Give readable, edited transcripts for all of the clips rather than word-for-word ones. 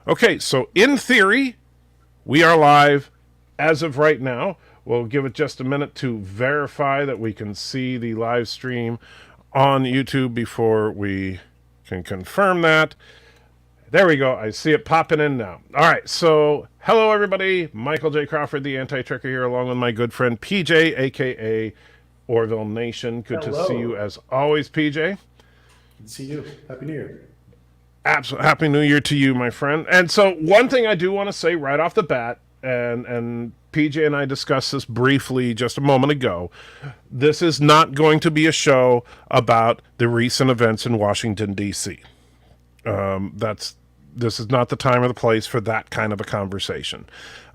Okay, so in theory, we are live as of right now. We'll give it just a minute to verify that we can see the live stream on YouTube before we can confirm that. There we go. I see it popping in now. All right, so hello, everybody. Michael J. Crawford, the Anti-Tricker here, along with my good friend PJ, a.k.a. Orville Nation. Good to see you as always, PJ. Good to see you. Happy New Year. Absolutely. Happy New Year to you, my friend. And so one thing I do want to say right off the bat, and PJ and I discussed this briefly just a moment ago, this is not going to be a show about the recent events in Washington, D.C. This is not the time or the place for that kind of a conversation.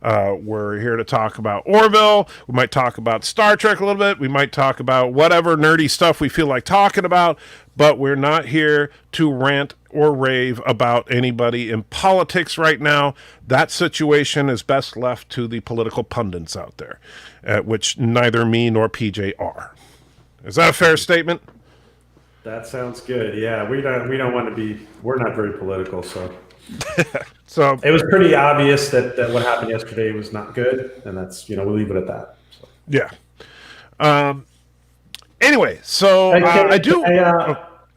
We're here to talk about Orville. We might talk about Star Trek a little bit. We might talk about whatever nerdy stuff we feel like talking about, but we're not here to rant or rave about anybody in politics right now. That situation is best left to the political pundits out there, which neither me nor PJ are. Is that a fair statement? That sounds good. Yeah, we don't want to be. We're not very political, so. So it was pretty obvious that what happened yesterday was not good, and that's we'll leave it at that. So. Yeah. Anyway, so I do.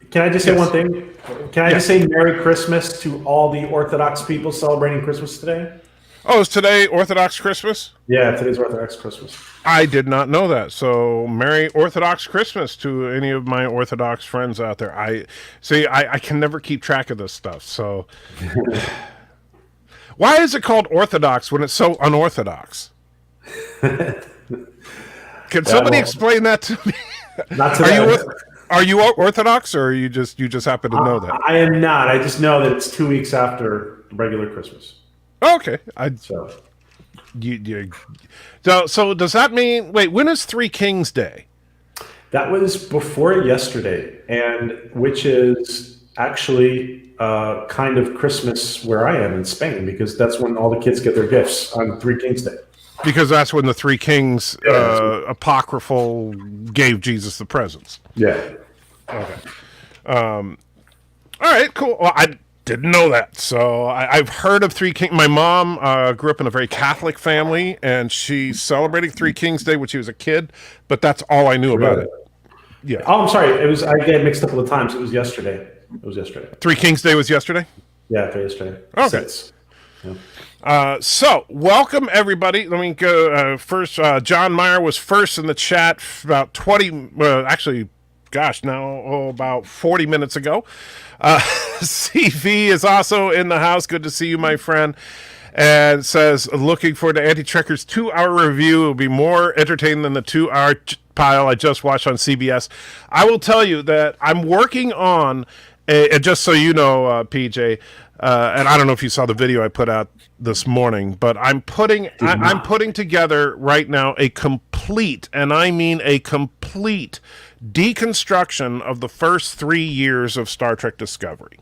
Can I just say one thing? Can I just say Merry Christmas to all the Orthodox people celebrating Christmas today? Oh, is today Orthodox Christmas? Yeah, today's Orthodox Christmas. I did not know that. So, Merry Orthodox Christmas to any of my Orthodox friends out there. I can never keep track of this stuff. So, why is it called Orthodox when it's so unorthodox? Can somebody explain that to me? Not to Are you Orthodox, or you just happen to know that? I am not. I just know that it's 2 weeks after regular Christmas. Okay. So does that mean, wait, when is Three Kings Day? That was before yesterday, and which is actually kind of Christmas where I am in Spain, because that's when all the kids get their gifts on Three Kings Day. Because that's when the Three Kings apocryphal gave Jesus the presents. Yeah. Okay. All right, cool. Well, I didn't know that. So I've heard of Three Kings. My mom grew up in a very Catholic family, and she celebrated Three Kings Day when she was a kid, but that's all I knew about it. Yeah. Oh, I'm sorry. I get mixed up all the times. It was yesterday. Three Kings Day was yesterday? Yeah, yesterday. Okay. Yeah. So welcome everybody. Let me go first. John Meyer was first in the chat about 20, about 40 minutes ago. CV is also in the house. Good to see you, my friend. And says, looking forward to Anti-Trekker's 2-hour review. It will be more entertaining than the 2-hour pile I just watched on CBS. I will tell you that I'm working on, just so you know, PJ, and I don't know if you saw the video I put out this morning, but I'm putting together right now a complete, and I mean a complete, deconstruction of the first 3 years of Star Trek Discovery.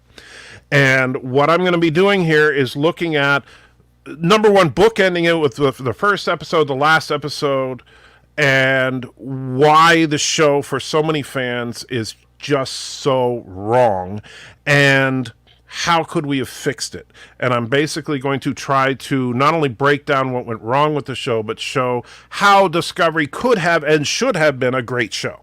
And what I'm going to be doing here is looking at, number one, bookending it with the first episode, the last episode, and why the show for so many fans is just so wrong, and how could we have fixed it? And I'm basically going to try to not only break down what went wrong with the show, but show how Discovery could have and should have been a great show.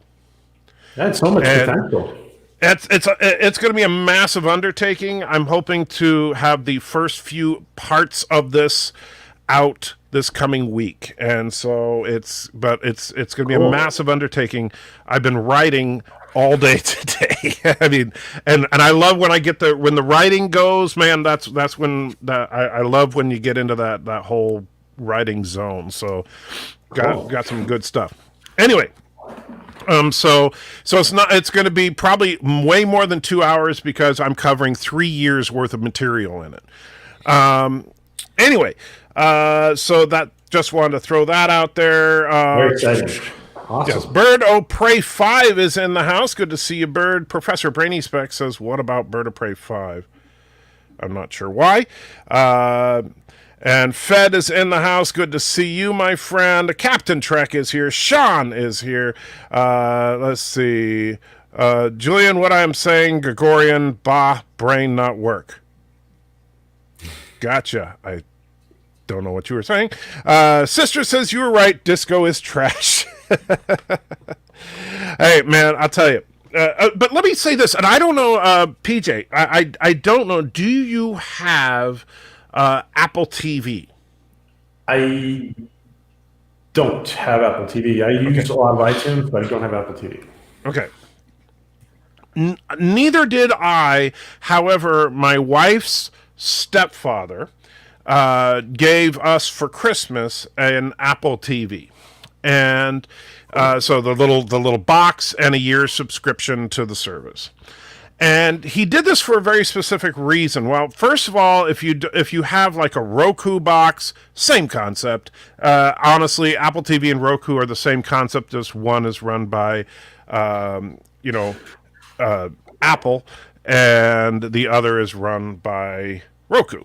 That's so much potential. It's going to be a massive undertaking. I'm hoping to have the first few parts of this out this coming week, and so it's going to be a massive undertaking. I've been writing all day today. I mean, and I love when I get when the writing goes, man. That's when I love when you get into that whole writing zone. So got some good stuff. Anyway. So it's going to be probably way more than 2 hours, because I'm covering 3 years worth of material in it. Anyway, so that, just wanted to throw that out there. Very exciting. Awesome. Yes, Bird O' Prey 5 is in the house. Good to see you, Bird. Professor Brainy Spec says, what about Bird of Prey 5? I'm not sure why. And Fed is in the house. Good to see you, my friend. Captain Trek is here. Sean is here. Let's see. Julian, what I am saying, Gregorian, brain not work. Gotcha. I don't know what you were saying. Sister says you were right. Disco is trash. Hey, man, I'll tell you. But let me say this, and I don't know, PJ. I don't know. Do you have Apple TV? I don't have Apple TV. I use a lot of iTunes, but I don't have Apple TV. Okay. Neither did I. However, my wife's stepfather gave us for Christmas an Apple TV, and so the little box and a year's subscription to the service. And he did this for a very specific reason. Well, first of all, if you have like a Roku box, same concept. Honestly, Apple TV and Roku are the same concept. Just one is run by, Apple, and the other is run by Roku.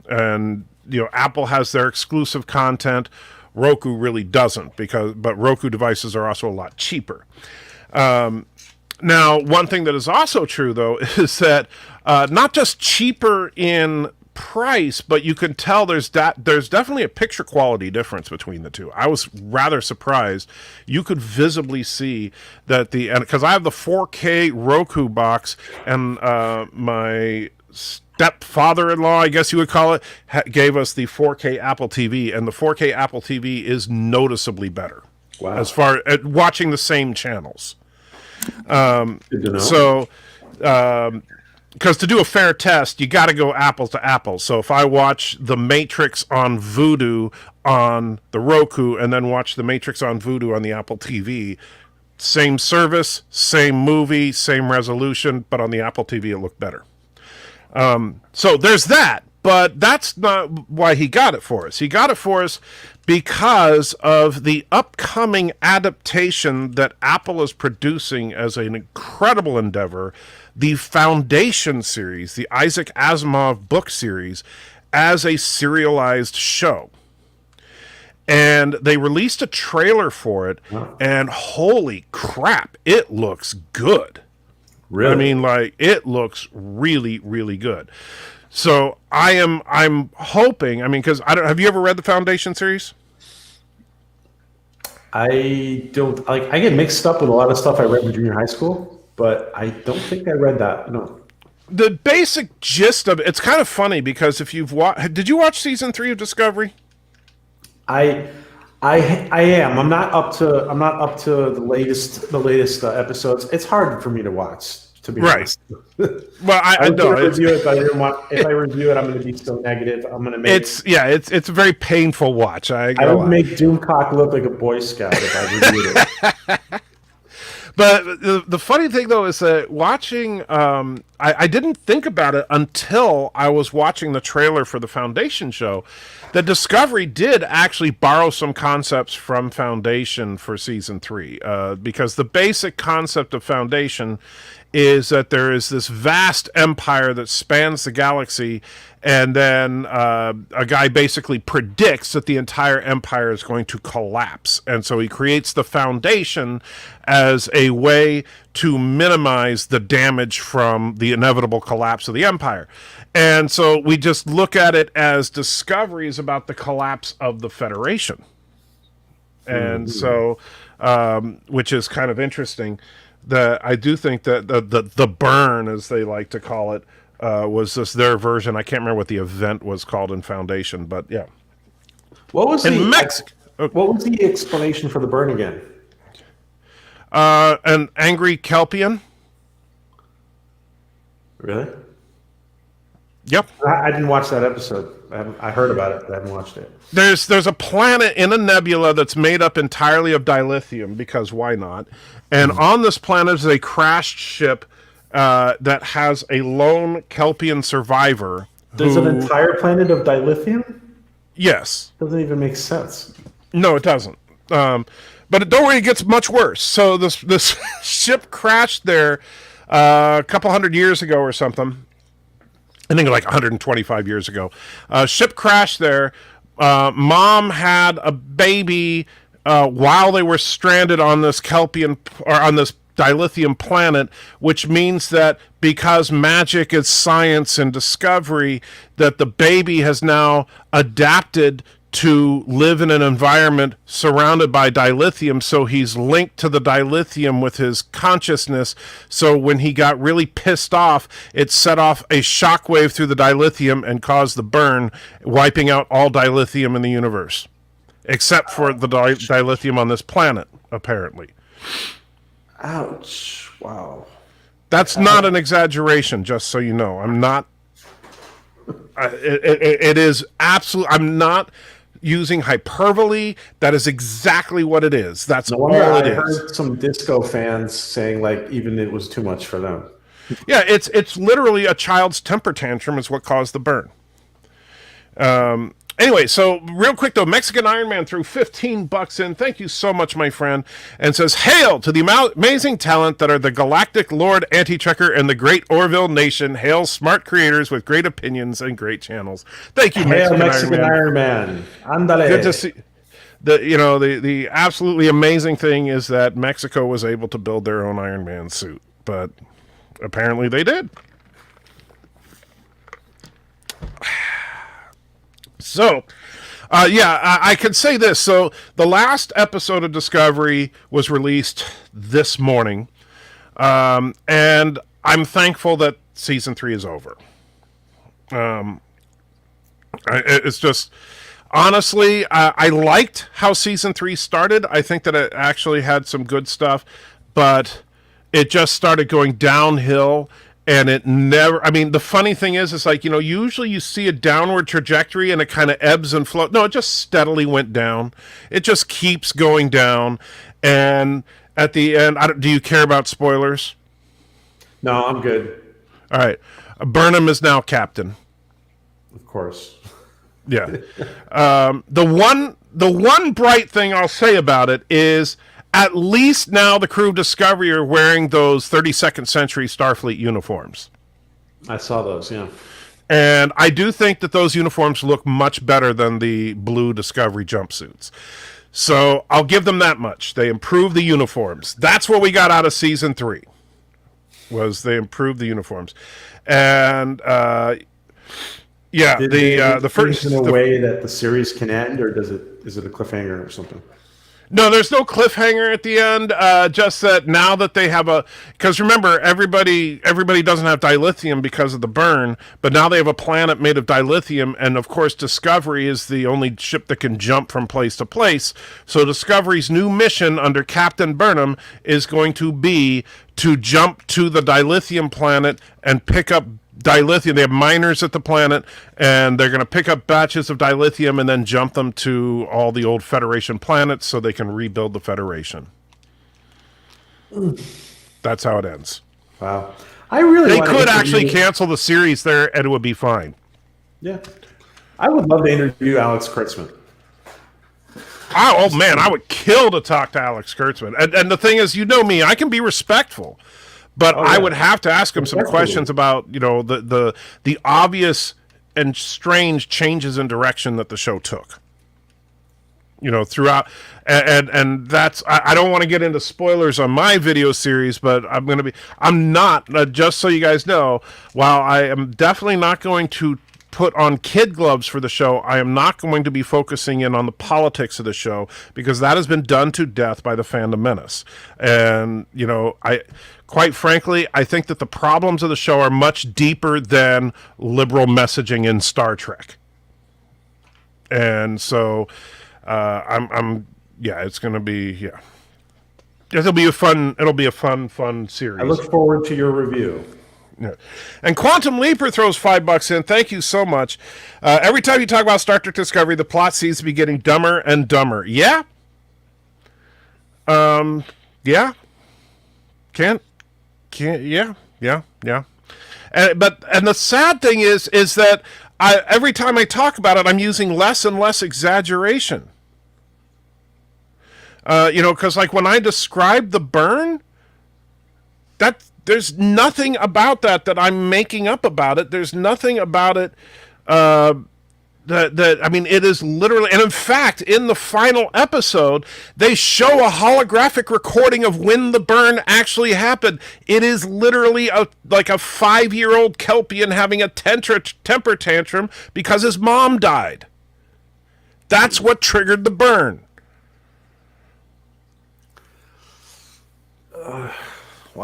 And Apple has their exclusive content. Roku really doesn't, but Roku devices are also a lot cheaper. Now, one thing that is also true, though, is that not just cheaper in price, but you can tell there's definitely a picture quality difference between the two. I was rather surprised. You could visibly see that because I have the 4K Roku box, and my stepfather-in-law, I guess you would call it, gave us the 4K Apple TV, and the 4K Apple TV is noticeably better. Wow. As far as watching the same channels. Good to know. So, because to do a fair test, you got to go apple to apple. So if I watch The Matrix on Vudu on the Roku and then watch The Matrix on Vudu on the Apple TV, same service, same movie, same resolution, but on the Apple TV it looked better. So there's that. But that's not why he got it for us. He got it for us because of the upcoming adaptation that Apple is producing as an incredible endeavor, the Foundation series, the Isaac Asimov book series, as a serialized show. And they released a trailer for it, and holy crap, it looks good. Really? I mean, it looks really, really good. So I'm hoping. I mean, because have you ever read the Foundation series? I don't I get mixed up with a lot of stuff I read in junior high school, but I don't think I read that. No. The basic gist of it's kind of funny because if you've did you watch season 3 of Discovery? I am. I'm not up to the latest episodes. It's hard for me to watch. To be honest. Well, I know. Review it, but if I review it, I'm going to be so negative. I'm going to make it's a very painful watch. I would make Doomcock look like a Boy Scout if I reviewed it. But the funny thing, though, is that watching, I didn't think about it until I was watching the trailer for the Foundation show, that Discovery did actually borrow some concepts from Foundation for season 3, because the basic concept of Foundation is that there is this vast empire that spans the galaxy, and then a guy basically predicts that the entire empire is going to collapse. And so he creates the Foundation as a way to minimize the damage from the inevitable collapse of the empire. And so we just look at it as discoveries about the collapse of the Federation. And so, which is kind of interesting. I do think that the burn, as they like to call it, was just their version. I can't remember what the event was called in Foundation, but yeah. What was in Mexico? What was the explanation for the burn again? An angry Kelpian. Really? Yep. I didn't watch that episode. I heard about it, but I haven't watched it. There's a planet in a nebula that's made up entirely of dilithium, because why not? And on this planet is a crashed ship that has a lone Kelpian survivor. There's an entire planet of dilithium? Yes. Doesn't even make sense. No, it doesn't. But don't worry, it gets much worse. So this ship crashed there a couple hundred years ago or something. I think like 125 years ago. Ship crashed there. Mom had a baby while they were stranded on this Kelpian, or on this dilithium planet, which means that because magic is science and discovery, that the baby has now adapted to live in an environment surrounded by dilithium, so he's linked to the dilithium with his consciousness. So when he got really pissed off, it set off a shockwave through the dilithium and caused the burn, wiping out all dilithium in the universe, except for the dilithium on this planet, apparently. Ouch. Wow. That's not an exaggeration, just so you know. I'm not... it is absolute... I'm not using hyperbole. That is exactly what it is. That's all it is. I heard some disco fans saying, like, even it was too much for them. Yeah, it's literally a child's temper tantrum is what caused the burn. Anyway, so real quick though, Mexican Iron Man threw $15 in. Thank you so much, my friend. And says, hail to the amazing talent that are the Galactic Lord Anti-Checker and the great Orville Nation. Hail smart creators with great opinions and great channels. Thank you, hail Mexican Iron Man. Andale. Good to see. The absolutely amazing thing is that Mexico was able to build their own Iron Man suit, but apparently they did. So, I could say this. So, the last episode of Discovery was released this morning, and I'm thankful that season 3 is over. It's just, honestly, I liked how season 3 started. I think that it actually had some good stuff, but it just started going downhill. And it never, I mean, the funny thing is, it's like, usually you see a downward trajectory and it kind of ebbs and flows. No, it just steadily went down. It just keeps going down. And at the end, do you care about spoilers? No, I'm good. All right. Burnham is now captain. Of course. Yeah. The one bright thing I'll say about it is, at least now the crew of Discovery are wearing those 32nd century Starfleet uniforms. I saw those, yeah. And I do think that those uniforms look much better than the blue Discovery jumpsuits. So I'll give them that much. They improved the uniforms. That's what we got out of season 3, was they improved the uniforms. And the first in a way that the series can end, or is it a cliffhanger or something? No, there's no cliffhanger at the end. Just that now that they have because remember, everybody doesn't have dilithium because of the burn, but now they have a planet made of dilithium, and of course Discovery is the only ship that can jump from place to place. So Discovery's new mission under Captain Burnham is going to be to jump to the dilithium planet and pick up dilithium. They have miners at the planet, and they're going to pick up batches of dilithium and then jump them to all the old Federation planets so they can rebuild the Federation. That's how it ends. Wow. They could actually cancel the series there, and it would be fine. Yeah. I would love to interview Alex Kurtzman. Oh man, I would kill to talk to Alex Kurtzman. And the thing is, me, I can be respectful. But I would have to ask him some questions about, the obvious and strange changes in direction that the show took. Throughout, and that's, I don't want to get into spoilers on my video series, but I'm not, just so you guys know, while I am definitely not going to put on kid gloves for the show, I am not going to be focusing in on the politics of the show, because that has been done to death by the Fandom Menace. And, quite frankly, I think that the problems of the show are much deeper than liberal messaging in Star Trek. And so, it's going to be, it'll be a fun series. I look forward to your review. Yeah. And Quantum Leaper throws $5 in. Thank you so much. Every time you talk about Star Trek Discovery, the plot seems to be getting dumber and dumber. Yeah. Yeah. Can't. Yeah. And the sad thing is that every time I talk about it, I'm using less and less exaggeration. Because like when I describe the burn, there's nothing about that I'm making up about it. There's nothing about it I mean, it is literally, and in fact, in the final episode, they show a holographic recording of when the burn actually happened. It is literally like a 5-year-old Kelpian having a temper tantrum because his mom died. That's what triggered the burn. Wow.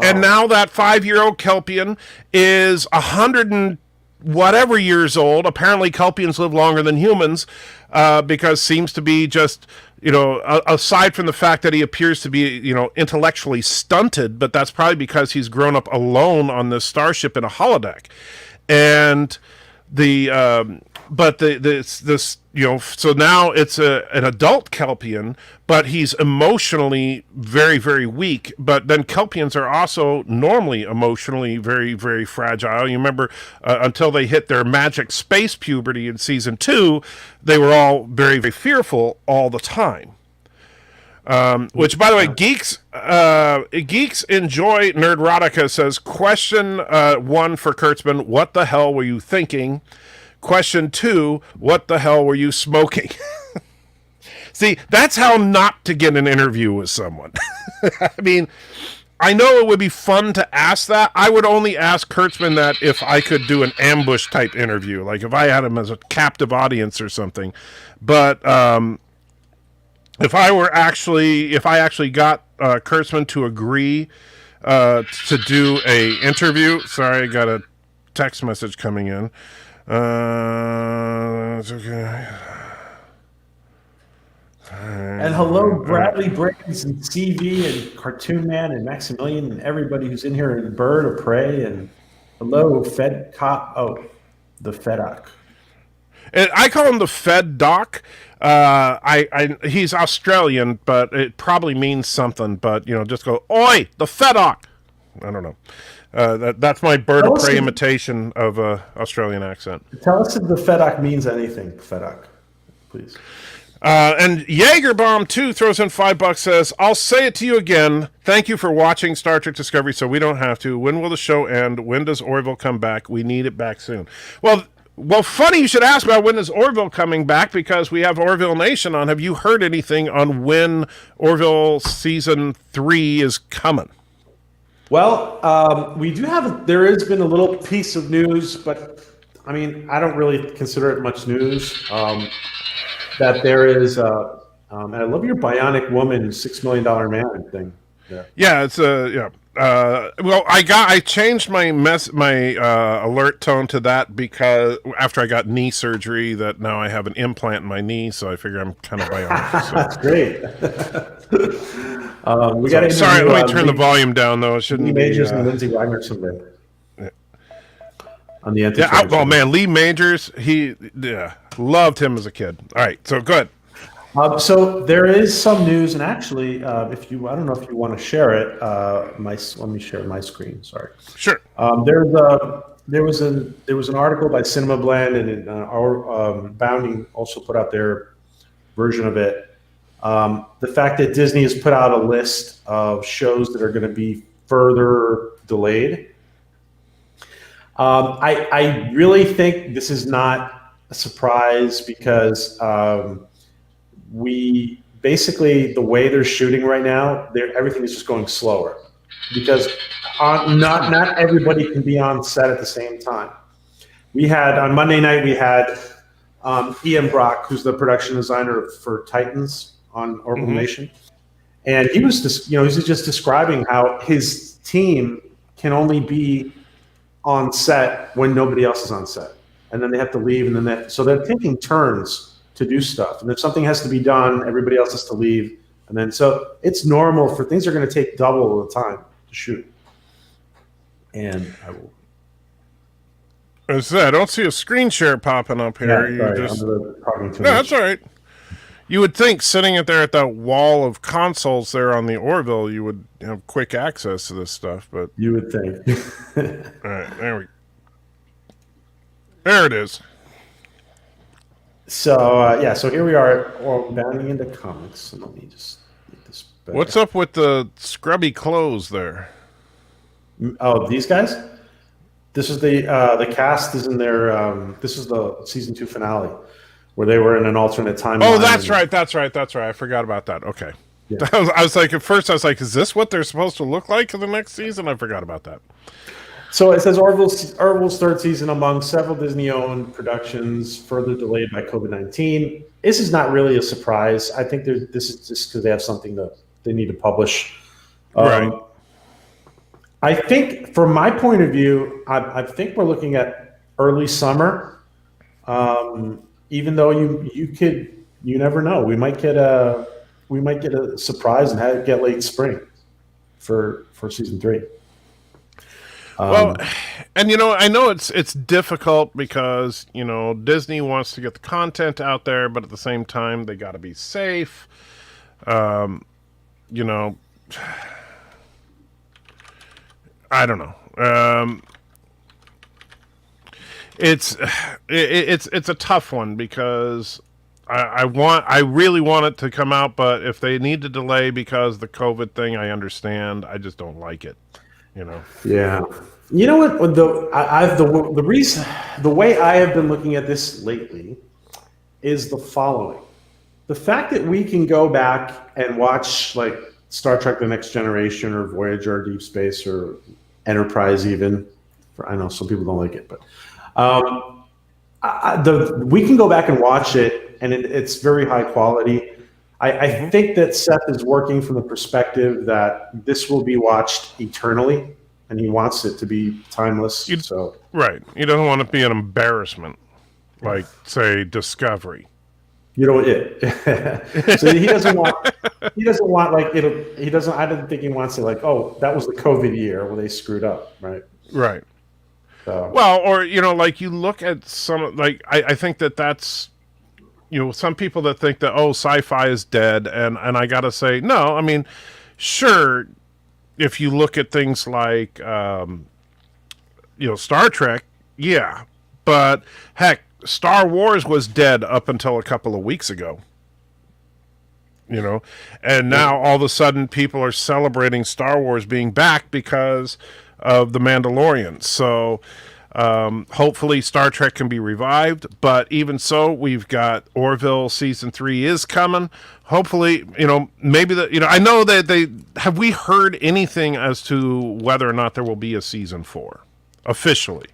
And now that 5-year-old Kelpian is 100 and whatever years old. Apparently Kelpians live longer than humans, because seems to be just, aside from the fact that he appears to be, intellectually stunted, but that's probably because he's grown up alone on this starship in a holodeck. And so now it's an adult Kelpian, but he's emotionally very, very weak. But then Kelpians are also normally emotionally very, very fragile. You remember, until they hit their magic space puberty in season 2, they were all very, very fearful all the time. Which, by the way, Geeks Enjoy Nerdrotica says, question 1 for Kurtzman, what the hell were you thinking? Question 2, what the hell were you smoking? See, that's how not to get an interview with someone. I mean, I know it would be fun to ask that. I would only ask Kurtzman that if I could do an ambush type interview, like if I had him as a captive audience or something. But if I actually got Kurtzman to agree to do a interview, sorry, I got a text message coming in. It's okay. And hello, Bradley Brains and CV and Cartoon Man and Maximilian and everybody who's in here, and Bird of Prey, and hello, Fed Cop. Oh, the Fedoc. And I call him the Fed Doc. He's Australian, but it probably means something. But just go, oi, the Fedoc. I don't know. That's my Bird of Prey imitation of Australian accent. Tell us if the Fedoc means anything, Fedoc, please. And Jaegerbomb 2 throws in $5, says, I'll say it to you again. Thank you for watching Star Trek Discovery so we don't have to. When will the show end? When does Orville come back? We need it back soon. Well, funny you should ask about when is Orville coming back, because we have Orville Nation on. Have you heard anything on when Orville Season 3 is coming? Well, we do have, there has been a little piece of news, but I mean, I don't really consider it much news. That there is, and I love your Bionic Woman $6 Million Man thing. Yeah, it's well, I changed my alert tone to that because after I got knee surgery, that now I have an implant in my knee, so I figure I'm kind of bionic. So. That's great. Sorry, let me turn the volume down though. It shouldn't Lee be. Majors and Lindsay Wagner someday. Yeah. On the well, man, Lee Majors, loved him as a kid. All right, so good. So there is some news, and actually, I don't know if you want to share it. Let me share my screen. Sorry. Sure. There was an article by Cinema Blend, and our Bounding also put out their version of it. The fact that Disney has put out a list of shows that are going to be further delayed. I really think this is not a surprise because we basically, the way they're shooting right now, everything is just going slower because not everybody can be on set at the same time. We had on Monday night, we had Ian Brock, who's the production designer for Titans on Orville Nation. And he was just, he was just describing how his team can only be on set when nobody else is on set. And then they have to leave, and then so they're taking turns to do stuff. And if something has to be done, everybody else has to leave. And then so it's normal for things are going to take double the time to shoot. And I will. I don't see a screen share popping up here. Yeah, sorry, No, that's all right. You would think sitting there at that wall of consoles there on the Orville, you would have quick access to this stuff, but you would think. All right, there it is. So so here we are, bounding into comics. And let me just get this back. What's up with the scrubby clothes there? Oh, these guys. This is the cast is in their. This is the season 2 finale. where they were in an alternate timeline. Oh, that's right. I forgot about that. Okay. Yeah. I was like, at first I was like, is this what they're supposed to look like in the next season? I forgot about that. So it says Orville's third season among several Disney-owned productions further delayed by COVID-19. This is not really a surprise. I think this is just because they have something that they need to publish. Right. I think, from my point of view, I think we're looking at early summer. Even though you never know. We might get a surprise and get late spring for season 3. Well, and I know it's difficult because Disney wants to get the content out there, but at the same time they got to be safe. I don't know. It's a tough one because I really want it to come out, but if they need to delay because of the COVID thing, I understand. I just don't like it. Yeah. You know what? The way I have been looking at this lately is the following: the fact that we can go back and watch like Star Trek: The Next Generation or Voyager, or Deep Space, or Enterprise, even. I know some people don't like it, but we can go back and watch it, and it's very high quality. I think that Seth is working from the perspective that this will be watched eternally, and he wants it to be timeless. Right. He doesn't want it to be an embarrassment, like, say, Discovery. So he doesn't want like it'll. He doesn't. I don't think he wants it like, oh, that was the COVID year where they screwed up, right? Right. So. Well, or like you look at some, like I think that's. Some people that think that, sci-fi is dead, and I gotta say, no. I mean, sure, if you look at things like, Star Trek, yeah, but heck, Star Wars was dead up until a couple of weeks ago. And now all of a sudden people are celebrating Star Wars being back because of The Mandalorian. So. Hopefully Star Trek can be revived, but even so, we've got Orville season 3 is coming. Hopefully, maybe I know that have we heard anything as to whether or not there will be a season 4 officially?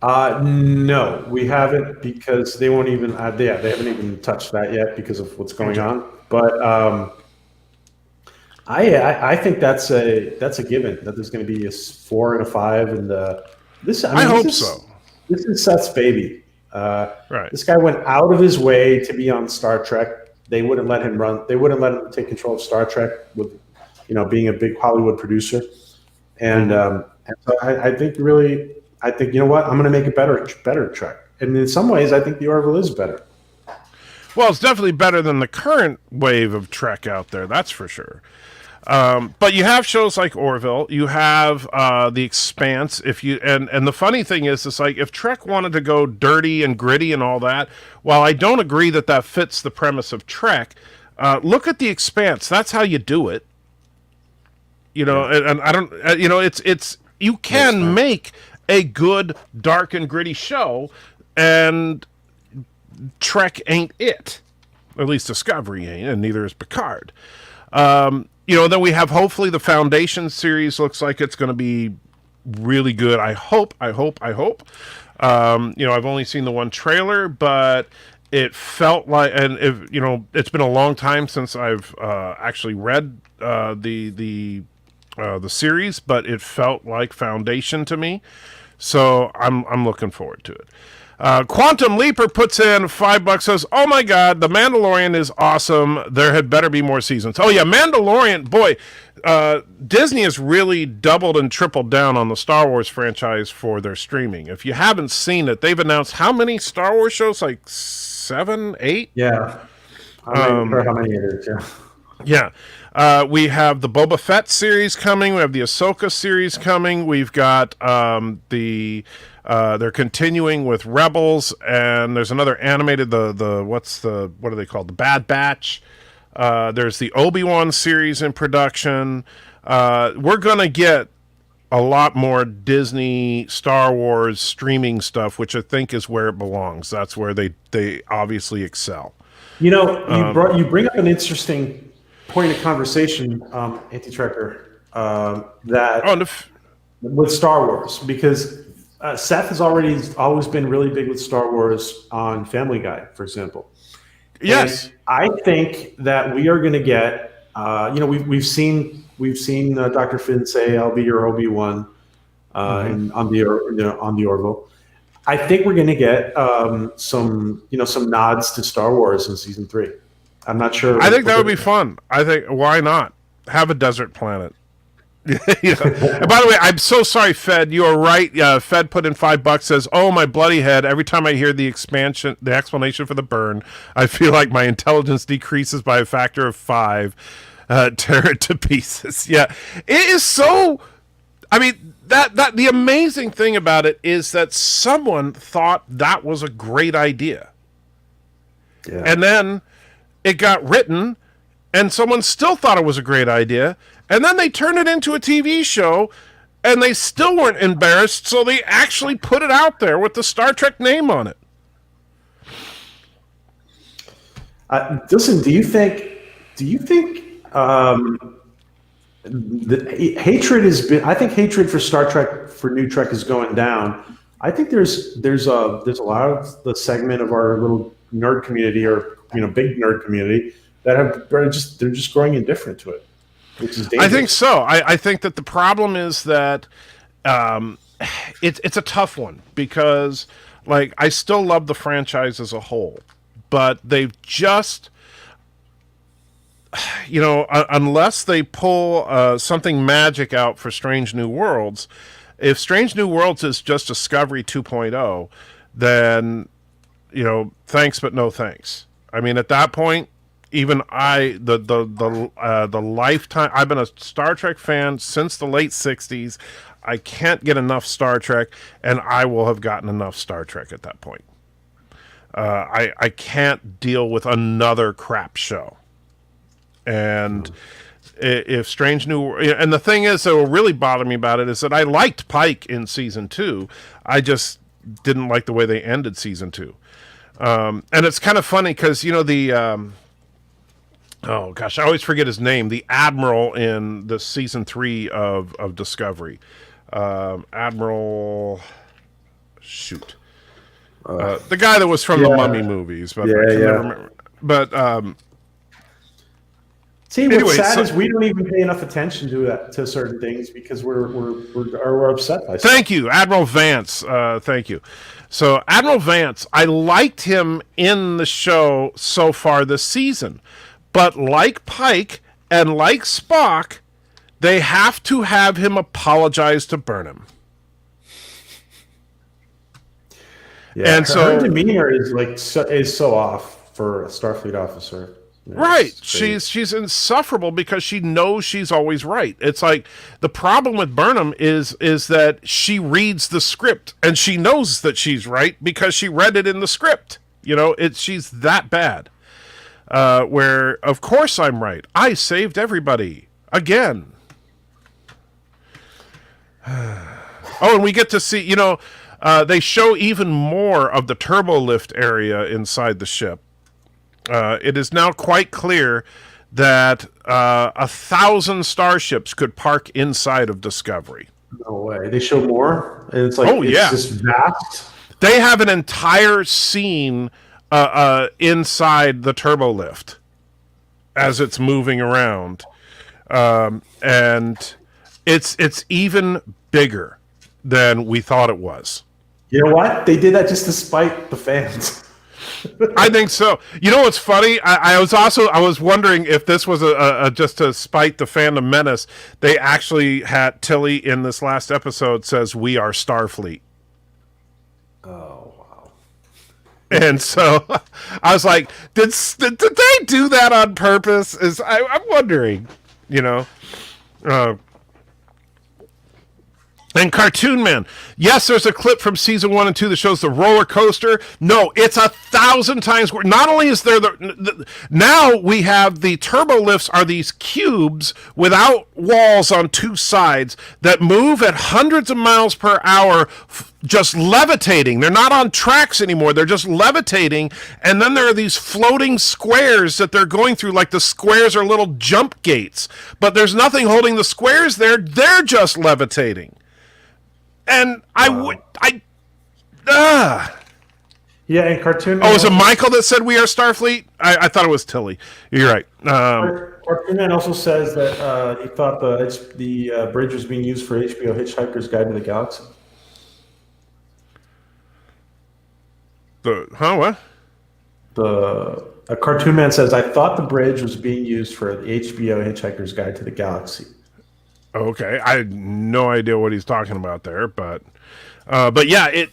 No, we haven't, because they won't even, they haven't even touched that yet because of what's going on. But, I think that's a given that there's going to be a 4 and a 5 and I hope so. This is Seth's baby. Right. This guy went out of his way to be on Star Trek. They wouldn't let him run. They wouldn't let him take control of Star Trek with, being a big Hollywood producer. And, and so I think you know what? I'm going to make a better Trek. And in some ways, I think the Orville is better. Well, it's definitely better than the current wave of Trek out there. That's for sure. But you have shows like Orville, you have The Expanse. And the funny thing is, it's like if Trek wanted to go dirty and gritty and all that, while I don't agree that fits the premise of Trek, look at The Expanse. That's how you do it. And I don't. It's you can make a good dark and gritty show, and Trek ain't it. At least Discovery ain't, and neither is Picard. Then we have, hopefully, the Foundation series looks like it's going to be really good. I hope. I've only seen the one trailer, but it felt like, and it's been a long time since I've actually read the series, but it felt like Foundation to me. So I'm looking forward to it. Quantum Leaper puts in $5, says, oh my God, The Mandalorian is awesome. There had better be more seasons. Oh yeah, Mandalorian, boy, Disney has really doubled and tripled down on the Star Wars franchise for their streaming. If you haven't seen it, they've announced how many Star Wars shows? Like 7, 8? Yeah. I'm not sure how many it is, yeah. We have the Boba Fett series coming. We have the Ahsoka series coming. We've got they're continuing with Rebels, and there's another animated, what are they called? The Bad Batch. There's the Obi-Wan series in production. We're going to get a lot more Disney, Star Wars streaming stuff, which I think is where it belongs. That's where they obviously excel. You know, you bring up an interesting point of conversation, Anti-Trekker, that Oh, and with Star Wars, because Seth has always been really big with Star Wars on Family Guy, for example. yes. And I think that we are going to get, we've seen Dr. Finn say, "I'll be your Obi-Wan," and on the Orville. I think we're going to get some nods to Star Wars in season 3. I'm not sure. I think that would be fun. I think, why not have a desert planet? And by the way, I'm so sorry, Fed. You are right. Fed put in $5. Says, "Oh, my bloody head! Every time I hear the explanation for the burn, I feel like my intelligence decreases by a factor of 5. Tear it to pieces." Yeah, it is so. I mean, that the amazing thing about it is that someone thought that was a great idea, and then it got written, and someone still thought it was a great idea. And then they turned it into a TV show, and they still weren't embarrassed, so they actually put it out there with the Star Trek name on it. Listen, do you think the hatred has been? I think hatred for Star Trek, for New Trek, is going down. I think there's a lot of the segment of our little nerd community, or big nerd community, that they're just growing indifferent to it. Which is dangerous. I think so. I think that the problem is that it's a tough one, because I still love the franchise as a whole, but they've just unless they pull something magic out for Strange New Worlds. If Strange New Worlds is just Discovery 2.0, then thanks but no thanks. I mean, at that point, even the lifetime, I've been a Star Trek fan since the late 60s. I can't get enough Star Trek, and I will have gotten enough Star Trek at that point. I can't deal with another crap show. And if Strange New... And the thing is that will really bother me about it is that I liked Pike in season 2. I just didn't like the way they ended season 2. And it's kind of funny because, oh gosh, I always forget his name. The Admiral in the season 3 of Discovery. Admiral... Shoot. The guy that was from the Mummy movies. But I can never remember. But... See, what's sad is we don't even pay enough attention to certain things because we're upset by stuff. Thank you, Admiral Vance. Thank you. So Admiral Vance, I liked him in the show so far this season, but like Pike and like Spock, they have to have him apologize to Burnham. Yeah, and her demeanor is so off for a Starfleet officer. Right. She's insufferable because she knows she's always right. It's like the problem with Burnham is that she reads the script and she knows that she's right because she read it in the script. She's that bad. Where, of course I'm right. I saved everybody. Again. Oh, and we get to see, they show even more of the turbo lift area inside the ship. It is now quite clear that 1,000 starships could park inside of Discovery. No way. They show more? And it's just vast? They have an entire scene inside the turbo lift as it's moving around. And it's even bigger than we thought it was. You know what? They did that just to spite the fans. I think so. You know what's funny? I was wondering if this was a just to spite the fandom menace. They actually had Tilly in this last episode says we are Starfleet. Oh wow! And so I was like, did they do that on purpose? I'm wondering, And And Cartoon Man. Yes, there's a clip from season 1 and 2 that shows the roller coaster. No, it's 1,000 times worse. Not only is there now we have the turbo lifts are these cubes without walls on two sides that move at hundreds of miles per hour, just levitating. They're not on tracks anymore. They're just levitating. And then there are these floating squares that they're going through, like the squares are little jump gates. But there's nothing holding the squares there. They're just levitating. And Yeah, and Cartoon Man. Oh, is it Michael that said we are Starfleet? I thought it was Tilly. You're right. Cartoon Man also says that he thought the bridge was being used for HBO Hitchhiker's Guide to the Galaxy. What? A Cartoon Man says, I thought the bridge was being used for the HBO Hitchhiker's Guide to the Galaxy. Okay, I had no idea what he's talking about there, but yeah, it.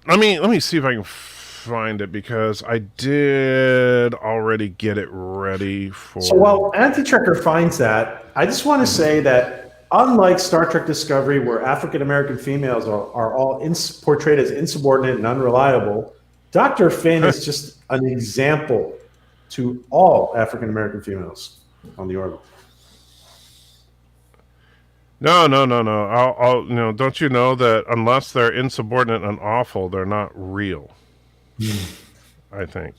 Let me see if I can find it because I did already get it ready for. So while Anti-Trekker finds that, I just want to say that unlike Star Trek Discovery, where African American females are all portrayed as insubordinate and unreliable, Dr. Finn is just an example to all African American females on the Orville. No. I'll don't you know that unless they're insubordinate and awful, they're not real. I think,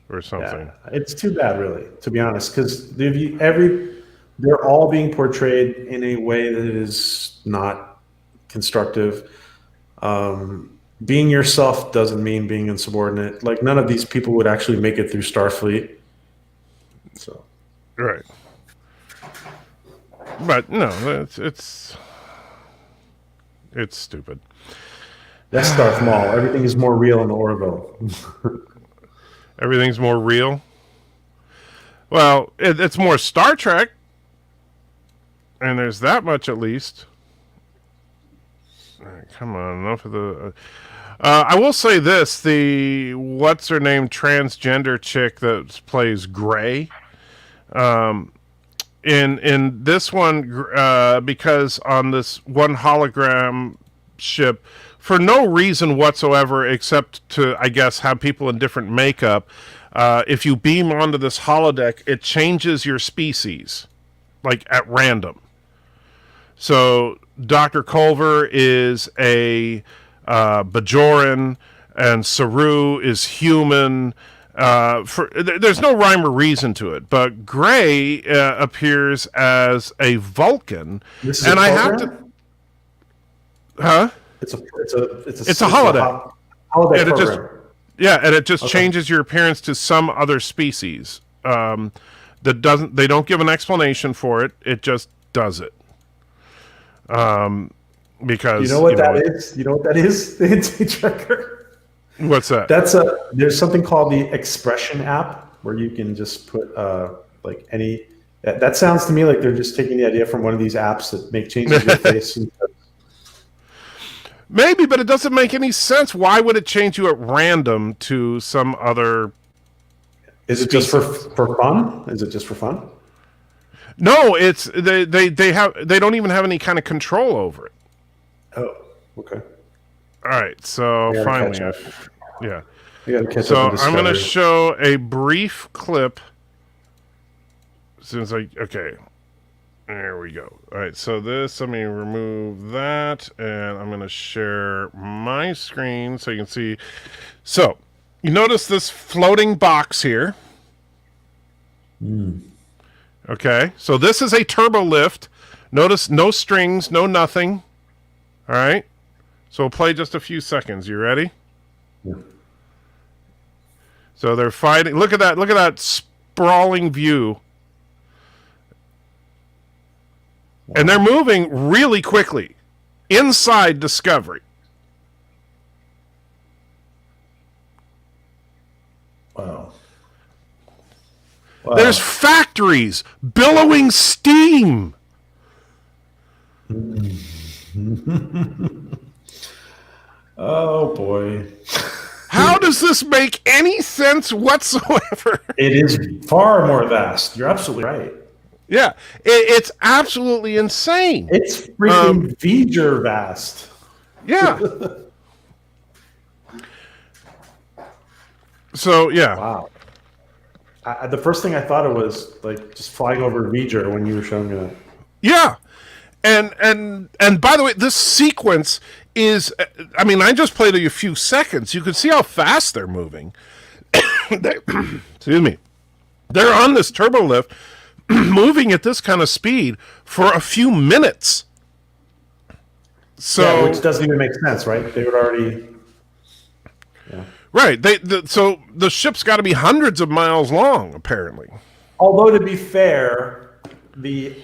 or something. Yeah, it's too bad, really, to be honest, because they're all being portrayed in a way that is not constructive. Being yourself doesn't mean being insubordinate. Like, none of these people would actually make it through Starfleet. So, Right. But no, it's stupid. that's Darth Maul. Everything is more real in the Orville. Everything's more real. Well, it's more Star Trek, and there's that much at least. All right, come on, enough of the. I will say this: the what's her name transgender chick that plays Gray. In this one, because on this one hologram ship, for no reason whatsoever except to, I guess, have people in different makeup, if you beam onto this holodeck, it changes your species, like at random. So Dr. Culver is a Bajoran, and Saru is human. There's no rhyme or reason to it, but Gray appears as a Vulcan, This is and a I have program? to, huh? It's a holodeck. Holodeck And it just, program. yeah, and it just changes your appearance to some other species. They don't give an explanation for it. It just does it. Because You know what that is? You know what that is? The Anti-Trekker. What's that? There's something called the Expression app where you can just put like any. That sounds to me like they're just taking the idea from one of these apps that make changes to your face. Maybe, but it doesn't make any sense. Why would it change you at random to some other? Is it just for fun? Is it just for fun? No, it's they don't even have any kind of control over it. Oh, okay. All right, so finally, You gotta catch so up with I'm going to Discovery. show a brief clip. Okay, there we go. All right, so let me remove that, and I'm going to share my screen so you can see. So you notice this floating box here. Okay, so this is a turbo lift. Notice no strings, no nothing. All right. So we'll play just a few seconds. You ready? Yeah. So they're fighting. Look at that. Look at that sprawling view. Wow. And they're moving really quickly inside Discovery. Wow. There's factories billowing steam. Oh boy. How does this make any sense whatsoever? It is far more vast. You're absolutely right. Yeah, it's absolutely insane. It's freaking V'ger vast. Yeah. So yeah. Wow. The first thing I thought of was like just flying over V'ger when you were showing me that. Yeah. And by the way, this sequence is, I mean, I just played a few seconds. You can see how fast they're moving. Excuse me. They're on this turbo lift, moving at this kind of speed for a few minutes. So, yeah, which doesn't even make sense, right? They would already. Yeah. Right. So the ship's got to be hundreds of miles long, apparently. Although to be fair, the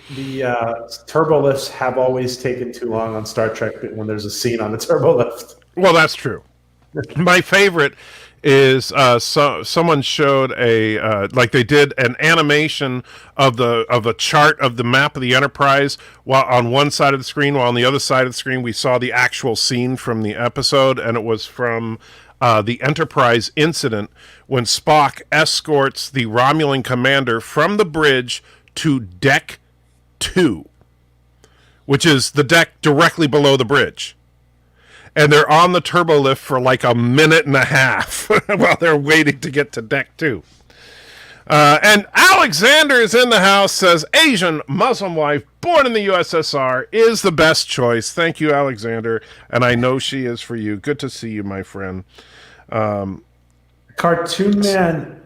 turbo lifts have always taken too long on Star Trek when there's a scene on the turbo lift. Well, that's true. My favorite is someone showed like they did an animation of a chart of the map of the Enterprise while on one side of the screen, while on the other side of the screen we saw the actual scene from the episode, and it was from the Enterprise incident when Spock escorts the Romulan commander from the bridge to deck 2, which is the deck directly below the bridge. And they're on the turbo lift for like a minute and a half while they're waiting to get to deck 2. And Alexander is in the house, says, Asian Muslim wife born in the USSR is the best choice. Thank you, Alexander. And I know she is for you. Good to see you, my friend. Cartoon Man,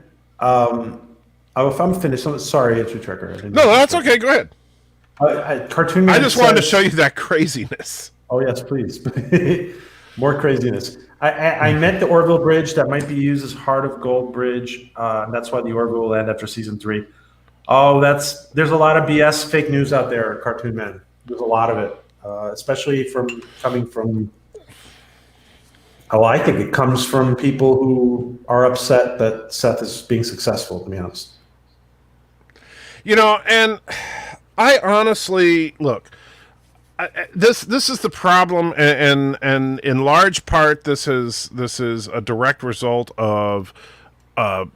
if I'm finished, sorry, it's your Trekker. No, that's okay. Go ahead. Cartoon Man I just wanted to show you that craziness. Oh, yes, please. More craziness. I meant the Orville Bridge. That might be used as Heart of Gold Bridge. And that's why the Orville will end after season 3. Oh, there's a lot of BS fake news out there, Cartoon Man. There's a lot of it, especially coming from. Oh, I think it comes from people who are upset that Seth is being successful, to be honest. And I honestly, look, this is the problem, and in large part, this is a direct result of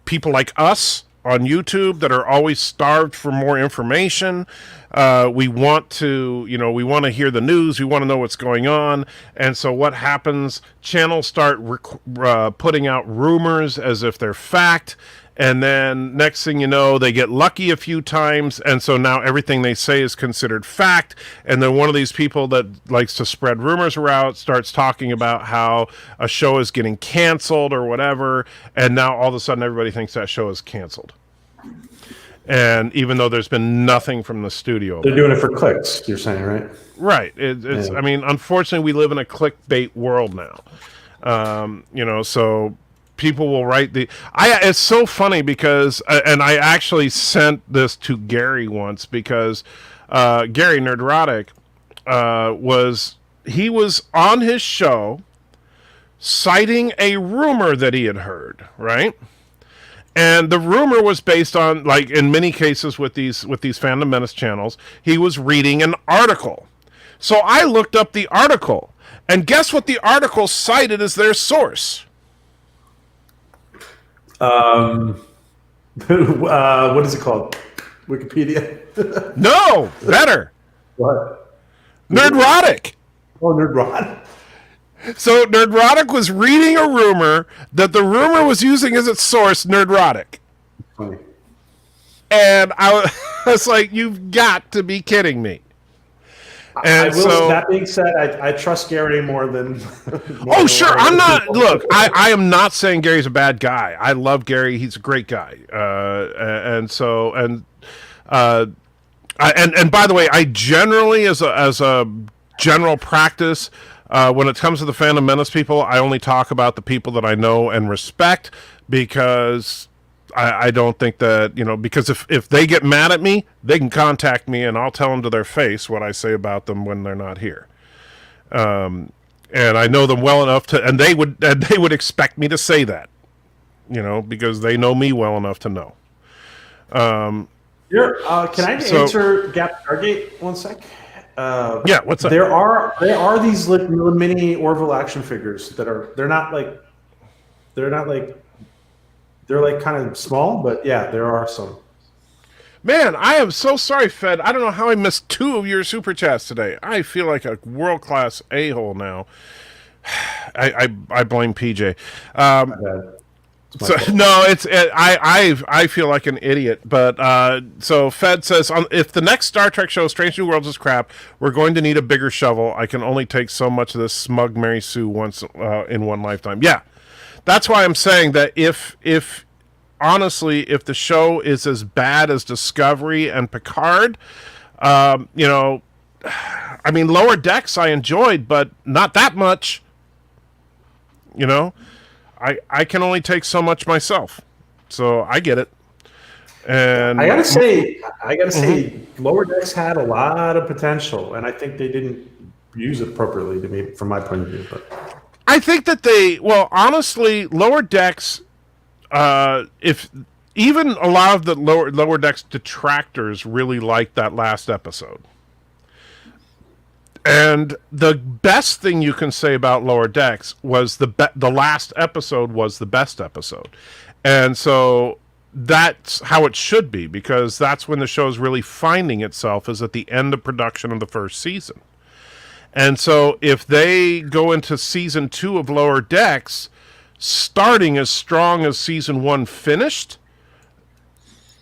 people like us on YouTube that are always starved for more information. We want to hear the news. We want to know what's going on. And so what happens? Channels start putting out rumors as if they're fact. And then next thing you know, they get lucky a few times. And so now everything they say is considered fact. And then one of these people that likes to spread rumors around starts talking about how a show is getting canceled or whatever. And now all of a sudden everybody thinks that show is canceled. And even though there's been nothing from the studio. They're doing it for clicks, you're saying, right? Right. It's. Yeah. I mean, unfortunately, we live in a clickbait world now. So people will write it's so funny because, and I actually sent this to Gary once because Gary Nerdrotic was on his show citing a rumor that he had heard, right? And the rumor was based on, like in many cases with these Fandom Menace channels, he was reading an article. So I looked up the article, and guess what the article cited as their source? What is it called? Wikipedia? No, better. What? Nerdrotic. Oh, Nerdrotic. So Nerdrotic was reading a rumor that the rumor was using as its source Nerdrotic. Funny. And I was like, you've got to be kidding me. And that being said, I trust Gary more than. Oh, sure. I'm not. Look, I am not saying Gary's a bad guy. I love Gary. He's a great guy. And by the way, I generally, as a general practice, when it comes to the Phantom Menace people, I only talk about the people that I know and respect because I don't think that, because if they get mad at me, they can contact me and I'll tell them to their face what I say about them when they're not here. And I know them well enough and they would expect me to say that, because they know me well enough to know. Can I answer Gap Stargate one sec? Yeah, what's up? There are these little mini Orville action figures that they're like kind of small, but yeah, there are some. Man, I am so sorry, Fed. I don't know how I missed 2 of your super chats today. I feel like a world-class a-hole now. I blame PJ. My bad. It's my So fault. no, I feel like an idiot. But so Fed says if the next Star Trek show, Strange New Worlds, is crap, we're going to need a bigger shovel. I can only take so much of this smug Mary Sue once in one lifetime. Yeah, that's why I'm saying that if honestly, if the show is as bad as Discovery and Picard, you know, I mean, Lower Decks I enjoyed, but not that much. You know, I can only take so much myself, so I get it. And I gotta say, Lower Decks had a lot of potential, and I think they didn't use it appropriately to me, from my point of view. But I think that well, honestly, Lower Decks, if even a lot of the Lower Decks detractors really liked that last episode. And the best thing you can say about Lower Decks was the last episode was the best episode. And so that's how it should be, because that's when the show's really finding itself, is at the end of production of the first season. And so if they go into season 2 of Lower Decks starting as strong as season 1 finished,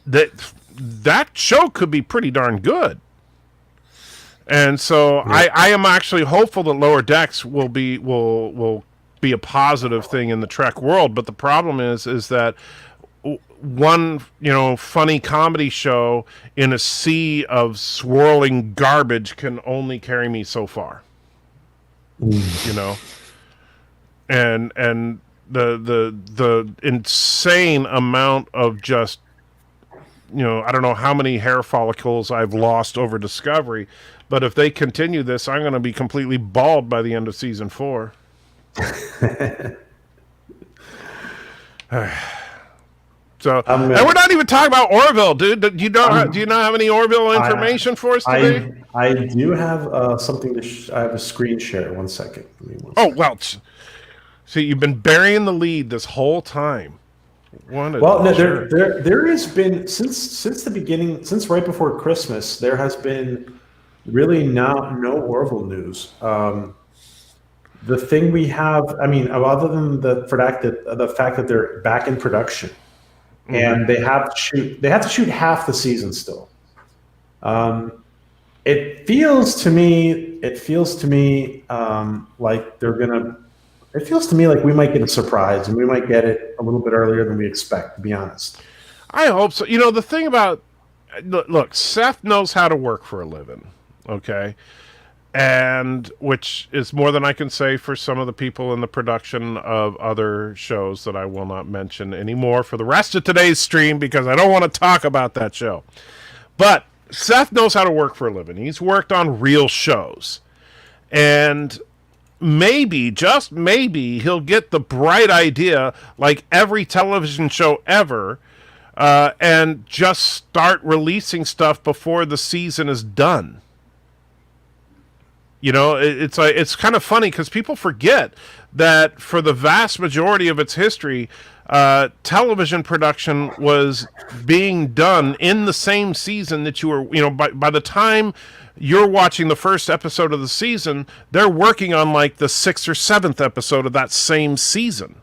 that show could be pretty darn good. And so I am actually hopeful that Lower Decks will be a positive thing in the Trek world. But the problem is that one, funny comedy show in a sea of swirling garbage can only carry me so far. And the insane amount of just, I don't know how many hair follicles I've lost over Discovery, but if they continue this, I'm going to be completely bald by the end of season 4. So, and we're not even talking about Orville, dude. Do you not have any Orville information for us today? I do have something to. I have a screen share. 1 second. Oh well, see, you've been burying the lead this whole time. Well, there has been since the beginning, since right before Christmas, there has been really no Orville news. The thing we have, I mean, other than the fact that they're back in production, and they have to shoot half the season still. It feels to me like they're gonna. It feels to me like we might get a surprise, and we might get it a little bit earlier than we expect, to be honest. I hope so. The thing about, look, Seth knows how to work for a living, okay? And which is more than I can say for some of the people in the production of other shows that I will not mention anymore for the rest of today's stream, because I don't want to talk about that show. But Seth knows how to work for a living. He's worked on real shows. And maybe, just maybe, he'll get the bright idea, like every television show ever, and just start releasing stuff before the season is done. It's kind of funny because people forget that for the vast majority of its history, television production was being done in the same season that you were, by the time you're watching the first episode of the season, they're working on like the 6th or 7th episode of that same season.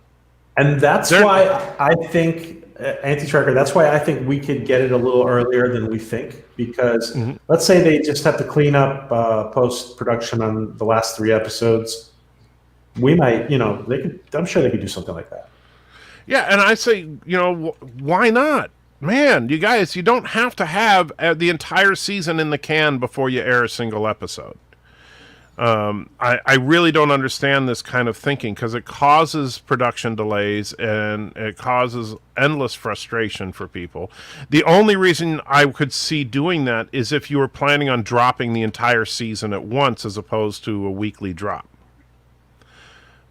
And that's why I think, Anti-Tracker, that's why I think we could get it a little earlier than we think, because let's say they just have to clean up post-production on the last 3 episodes. We might, I'm sure they could do something like that. Yeah, and I say, why not? Man, you guys, you don't have to have the entire season in the can before you air a single episode. I really don't understand this kind of thinking, because it causes production delays and it causes endless frustration for people. The only reason I could see doing that is if you were planning on dropping the entire season at once as opposed to a weekly drop.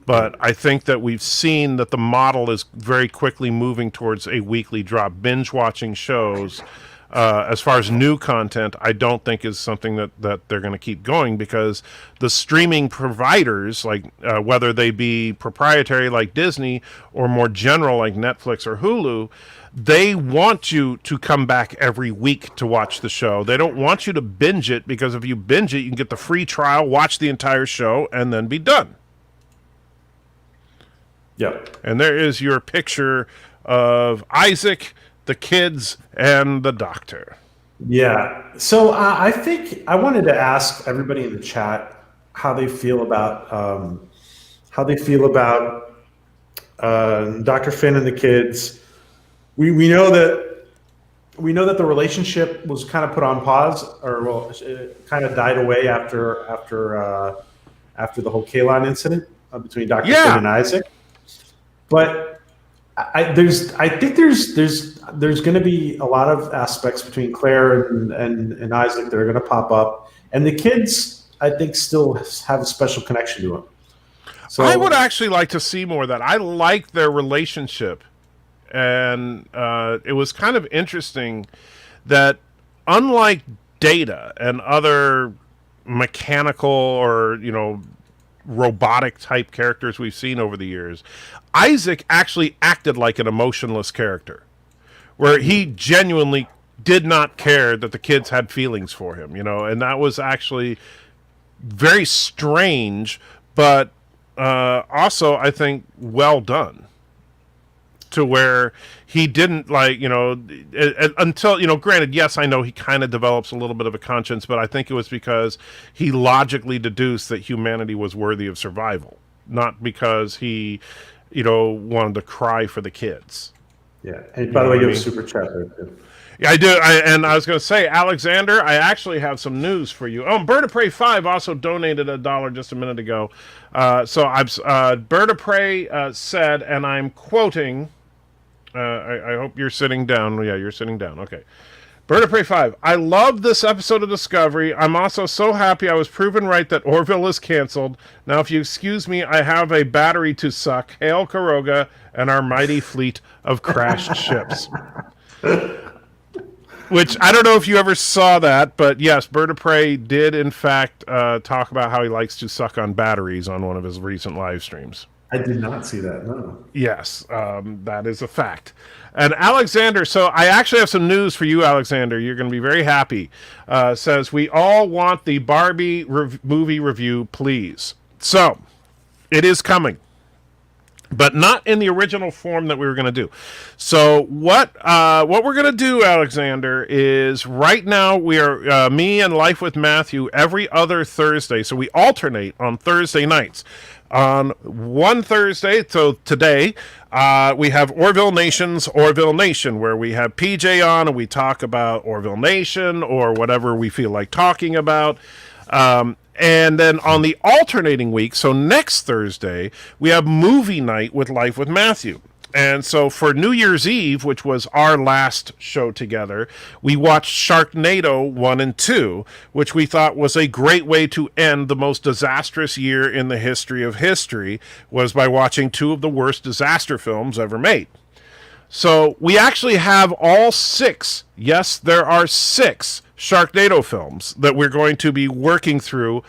But I think that we've seen that the model is very quickly moving towards a weekly drop. Binge watching shows, as far as new content, I don't think is something that they're going to keep going, because the streaming providers, like whether they be proprietary like Disney or more general like Netflix or Hulu, they want you to come back every week to watch the show. They don't want you to binge it, because if you binge it, you can get the free trial, watch the entire show, and then be done. Yep. And there is your picture of Isaac, the kids, and the doctor. Yeah. So I think I wanted to ask everybody in the chat how they feel about Dr. Finn and the kids. We know that the relationship was kind of put on pause, or well, it kind of died away after the whole Kalon incident between Dr. Finn and Isaac. But I think there's going to be a lot of aspects between Claire and Isaac that are going to pop up, and the kids I think still have a special connection to him. So I would actually like to see more of that. I like their relationship, and it was kind of interesting that unlike Data and other mechanical or robotic type characters we've seen over the years, Isaac actually acted like an emotionless character, where he genuinely did not care that the kids had feelings for him, and that was actually very strange, but also I think well done, to where he didn't until granted, yes, I know he kind of develops a little bit of a conscience, but I think it was because he logically deduced that humanity was worthy of survival, not because he wanted to cry for the kids. Yeah. And by the way, you have a super chat there too. Yeah, I do. And I was going to say, Alexander, I actually have some news for you. Oh, Bird of Prey 5 also donated $1 just a minute ago. Bird of Prey said, and I'm quoting, I hope you're sitting down. Yeah, you're sitting down. Okay. Bird of Prey 5. I love this episode of Discovery. I'm also so happy I was proven right that Orville is canceled. Now, if you excuse me, I have a battery to suck. Hail Karoga and our mighty fleet of crashed ships. Which, I don't know if you ever saw that, but yes, Bird of Prey did, in fact, talk about how he likes to suck on batteries on one of his recent live streams. I did not see that, no. Yes, that is a fact. And Alexander, so I actually have some news for you, Alexander. You're going to be very happy. Says, we all want the Barbie movie review, please. So, it is coming, but not in the original form that we were going to do. So what we're going to do, Alexander, is right now we are me and Life with Matthew every other Thursday. So we alternate on Thursday nights. On one Thursday, so today, we have Orville Nation's Orville Nation, where we have PJ on and we talk about Orville Nation or whatever we feel like talking about. And then on the alternating week, so next Thursday, we have movie night with Life with Matthew. And so for New Year's Eve, which was our last show together, we watched Sharknado 1 and 2, which we thought was a great way to end the most disastrous year in the history of history, was by watching two of the worst disaster films ever made. So we actually have all 6, yes, there are 6 Sharknado films that we're going to be working through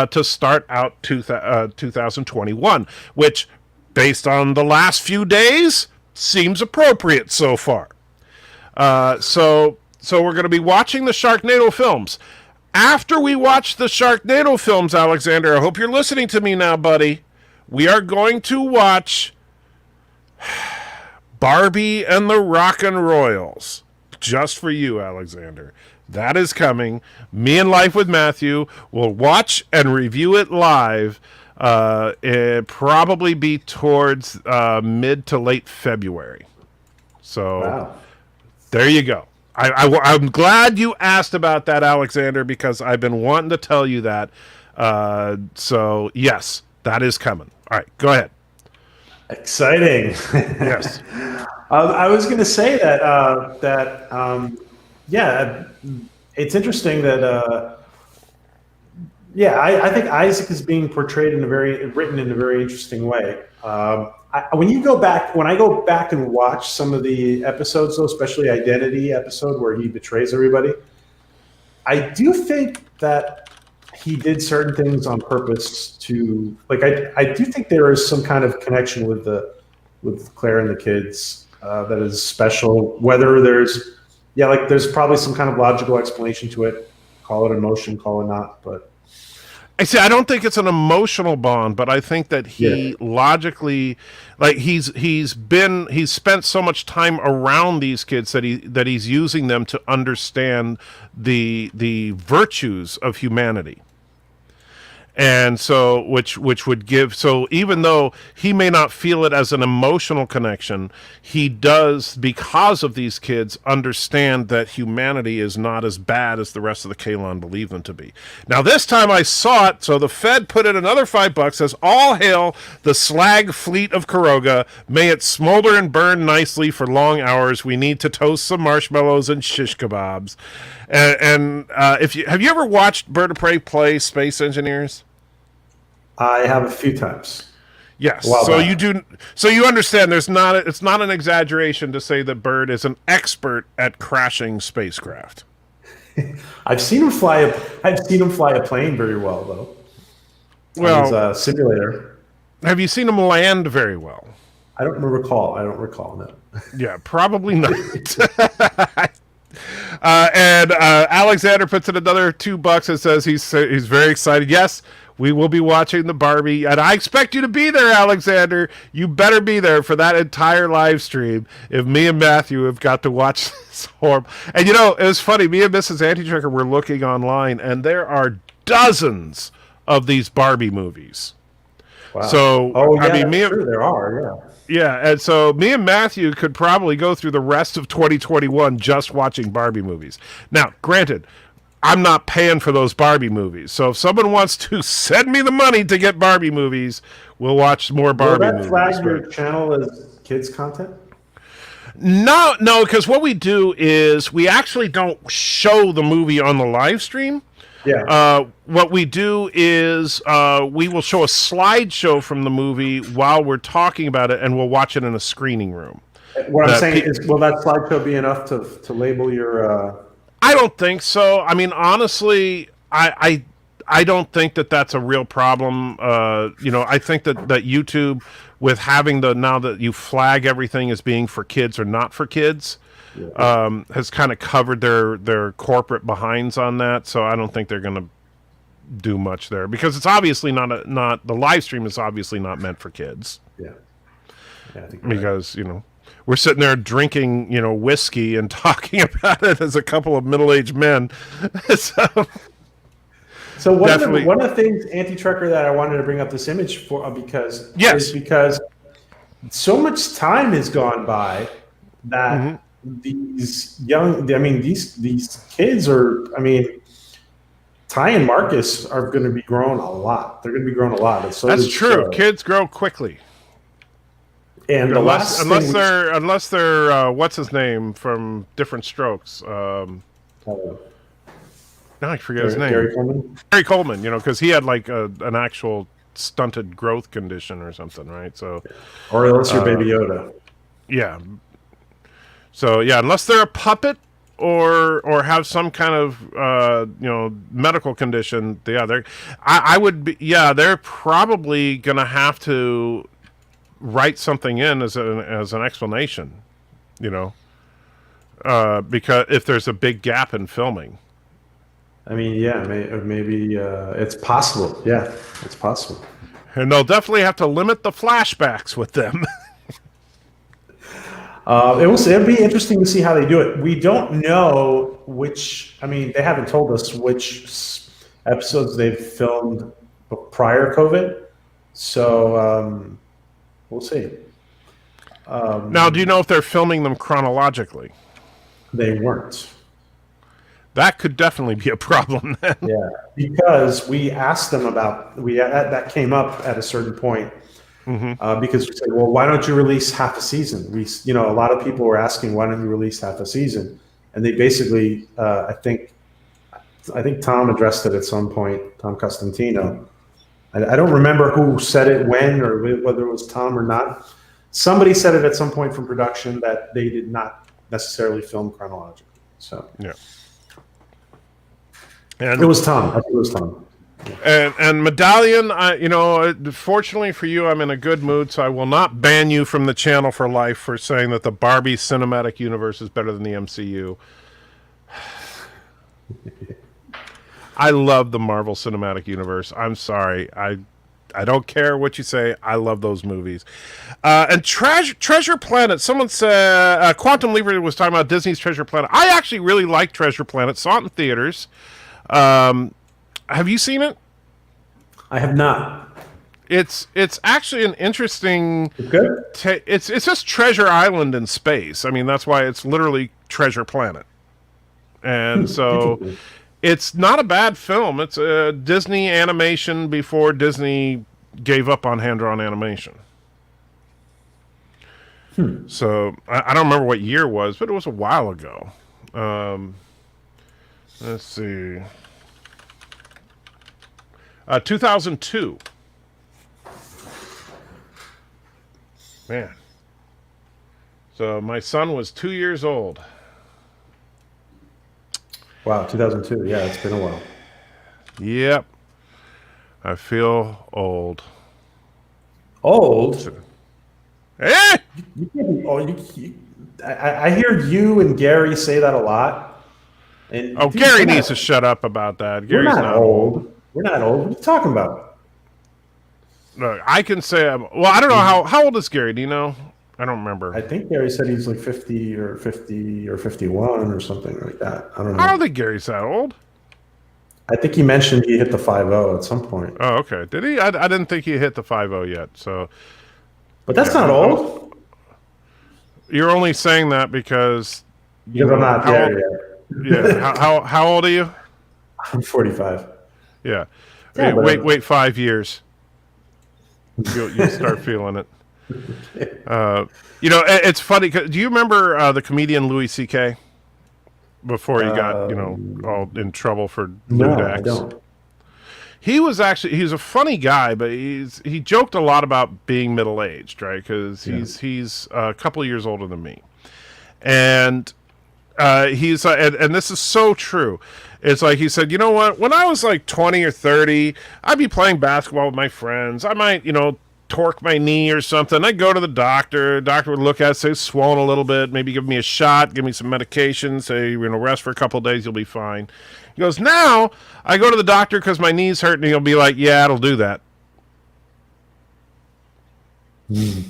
to start out 2021, which, based on the last few days, seems appropriate so far. So we're going to be watching the Sharknado films. After we watch the Sharknado films, Alexander, I hope you're listening to me now, buddy. We are going to watch Barbie and the Rockin' Royals. Just for you, Alexander. That is coming. Me and Life with Matthew will watch and review it live. It probably be towards mid to late February. So Wow. There you go. I'm glad you asked about that, Alexander, because I've been wanting to tell you that. So yes, that is coming. All right, go ahead. Exciting. Yes. I was going to say yeah, it's interesting that I think Isaac is being portrayed written in a very interesting way. When I go back and watch some of the episodes, though, especially Identity episode where he betrays everybody, I do think that he did certain things on purpose to, like, I do think there is some kind of connection with Claire and the kids that is special. Whether there's probably some kind of logical explanation to it. Call it emotion, call it not, but. I see. I don't think it's an emotional bond, but I think that Yeah. he logically, like he's spent so much time around these kids that he's using them to understand the virtues of humanity. And so which would give, so even though he may not feel it as an emotional connection, he does, because of these kids, understand that humanity is not as bad as the rest of the Kalon believe them to be. Now this time I saw it, so the Fed put in another $5, says all hail the slag fleet of Kuroga, may it smolder and burn nicely for long hours, we need to toast some marshmallows and shish kebabs. And if you have you ever watched Bird of Prey play Space Engineers? I have a few times. Yes. Well, So you do. So you understand. It's not an exaggeration to say that Bird is an expert at crashing spacecraft. I've seen him fly a plane very well, though. On Well, his simulator. have you seen him land very well? I don't recall. No. Yeah, probably not. And Alexander puts in another $2 and says he's very excited. Yes, we will be watching the Barbie, and I expect you to be there, Alexander. You better be there for that entire live stream. If me and Matthew have got to watch this horrible, and it was funny. Me and Mrs. Anti-Tracker were looking online, and there are dozens of these Barbie movies. Wow. So, oh yeah, I mean, there are. Yeah. Yeah, and so me and Matthew could probably go through the rest of 2021 just watching Barbie movies. Now, granted, I'm not paying for those Barbie movies. So if someone wants to send me the money to get Barbie movies, we'll watch more Barbie movies. Will that flag your channel as kids content? No, because what we do is we actually don't show the movie on the live stream. Yeah. What we do is we will show a slideshow from the movie while we're talking about it, and we'll watch it in a screening room. What I'm saying is, will that slideshow be enough to label your? I don't think so. I mean, honestly, I don't think that that's a real problem. I think that YouTube, with having now that you flag everything as being for kids or not for kids, has kind of covered their corporate behinds on that. So I don't think they're going to do much there, because it's obviously not the live stream is obviously not meant for kids. Yeah. I think because we're sitting there drinking whiskey and talking about it as a couple of middle-aged men. So one of the things, Anti-Trucker, that I wanted to bring up this image for because so much time has gone by that these kids are, Ty and Marcus are going to be growing a lot. They're going to be growing a lot. That's true. Kids grow quickly. And unless they're what's his name from Different Strokes. Now I forget his name. Gary Coleman. Gary Coleman, because he had like an actual stunted growth condition or something, right? So, or else your Baby Yoda. Yeah. So yeah, unless they're a puppet or have some kind of medical condition, I would be they're probably gonna have to write something in as an explanation, because if there's a big gap in filming. Maybe it's possible. Yeah, it's possible. And they'll definitely have to limit the flashbacks with them. It'll be interesting to see how they do it. We don't know which. They haven't told us which episodes they've filmed prior COVID, so we'll see. Now, do you know if they're filming them chronologically? They weren't. That could definitely be a problem then. Yeah, because we asked them about that came up at a certain point. Because we said, well, why don't you release half a season? A lot of people were asking, why don't you release half a season? And they basically, I think Tom addressed it at some point, Tom Costantino. I don't remember who said it when, or whether it was Tom or not. Somebody said it at some point from production that they did not necessarily film chronologically. So yeah, and it was Tom. I think it was Tom. And Medallion, fortunately for you, I'm in a good mood, so I will not ban you from the channel for life for saying that the Barbie cinematic universe is better than the MCU. I love the Marvel Cinematic Universe. I'm sorry. I don't care what you say. I love those movies. And Treasure Planet. Someone said Quantum Lever was talking about Disney's Treasure Planet. I actually really like Treasure Planet. Saw it in theaters. Have you seen it? I have not. It's actually an interesting. Good. It's just Treasure Island in space. I mean, that's why it's literally Treasure Planet. And so it's not a bad film. It's a Disney animation before Disney gave up on hand-drawn animation. So I don't remember what year it was, but it was a while ago. Let's see. 2002. Man. So my son was 2 years old. Wow, 2002. Yeah, it's been a while. Yep. I feel old. Old? Eh! You can't be old. I hear you and Gary say that a lot. And Oh, dude, Gary needs to shut up about that. We're Gary's not old. We're not old. What are you talking about? Look, I can say well, I don't know how old is Gary? Do you know? I don't remember. I think Gary said he's like 50 or 51 or something like that. I don't know. I don't think Gary's that old. I think he mentioned he hit the 5-0 at some point. Oh, okay. Did he? I didn't think he hit the 5-0 yet. So, But that's not old. You're only saying that because I'm not there yet. Yeah. How old are you? I'm 45. Yeah. Yeah, wait 5 years. You'll start feeling it. It's funny. Do you remember the comedian Louis C.K. before he got all in trouble for lewd acts? I don't. He's a funny guy, but he joked a lot about being middle aged, right? Because he's a couple of years older than me, and he's and this is so true. It's like he said, you know what? When I was like 20 or 30, I'd be playing basketball with my friends. I might, torque my knee or something. I'd go to the doctor. Doctor would look at it, say it's swollen a little bit, maybe give me a shot, give me some medication, say, rest for a couple of days, you'll be fine. He goes, now I go to the doctor because my knee's hurt, and he'll be like, yeah, it'll do that. And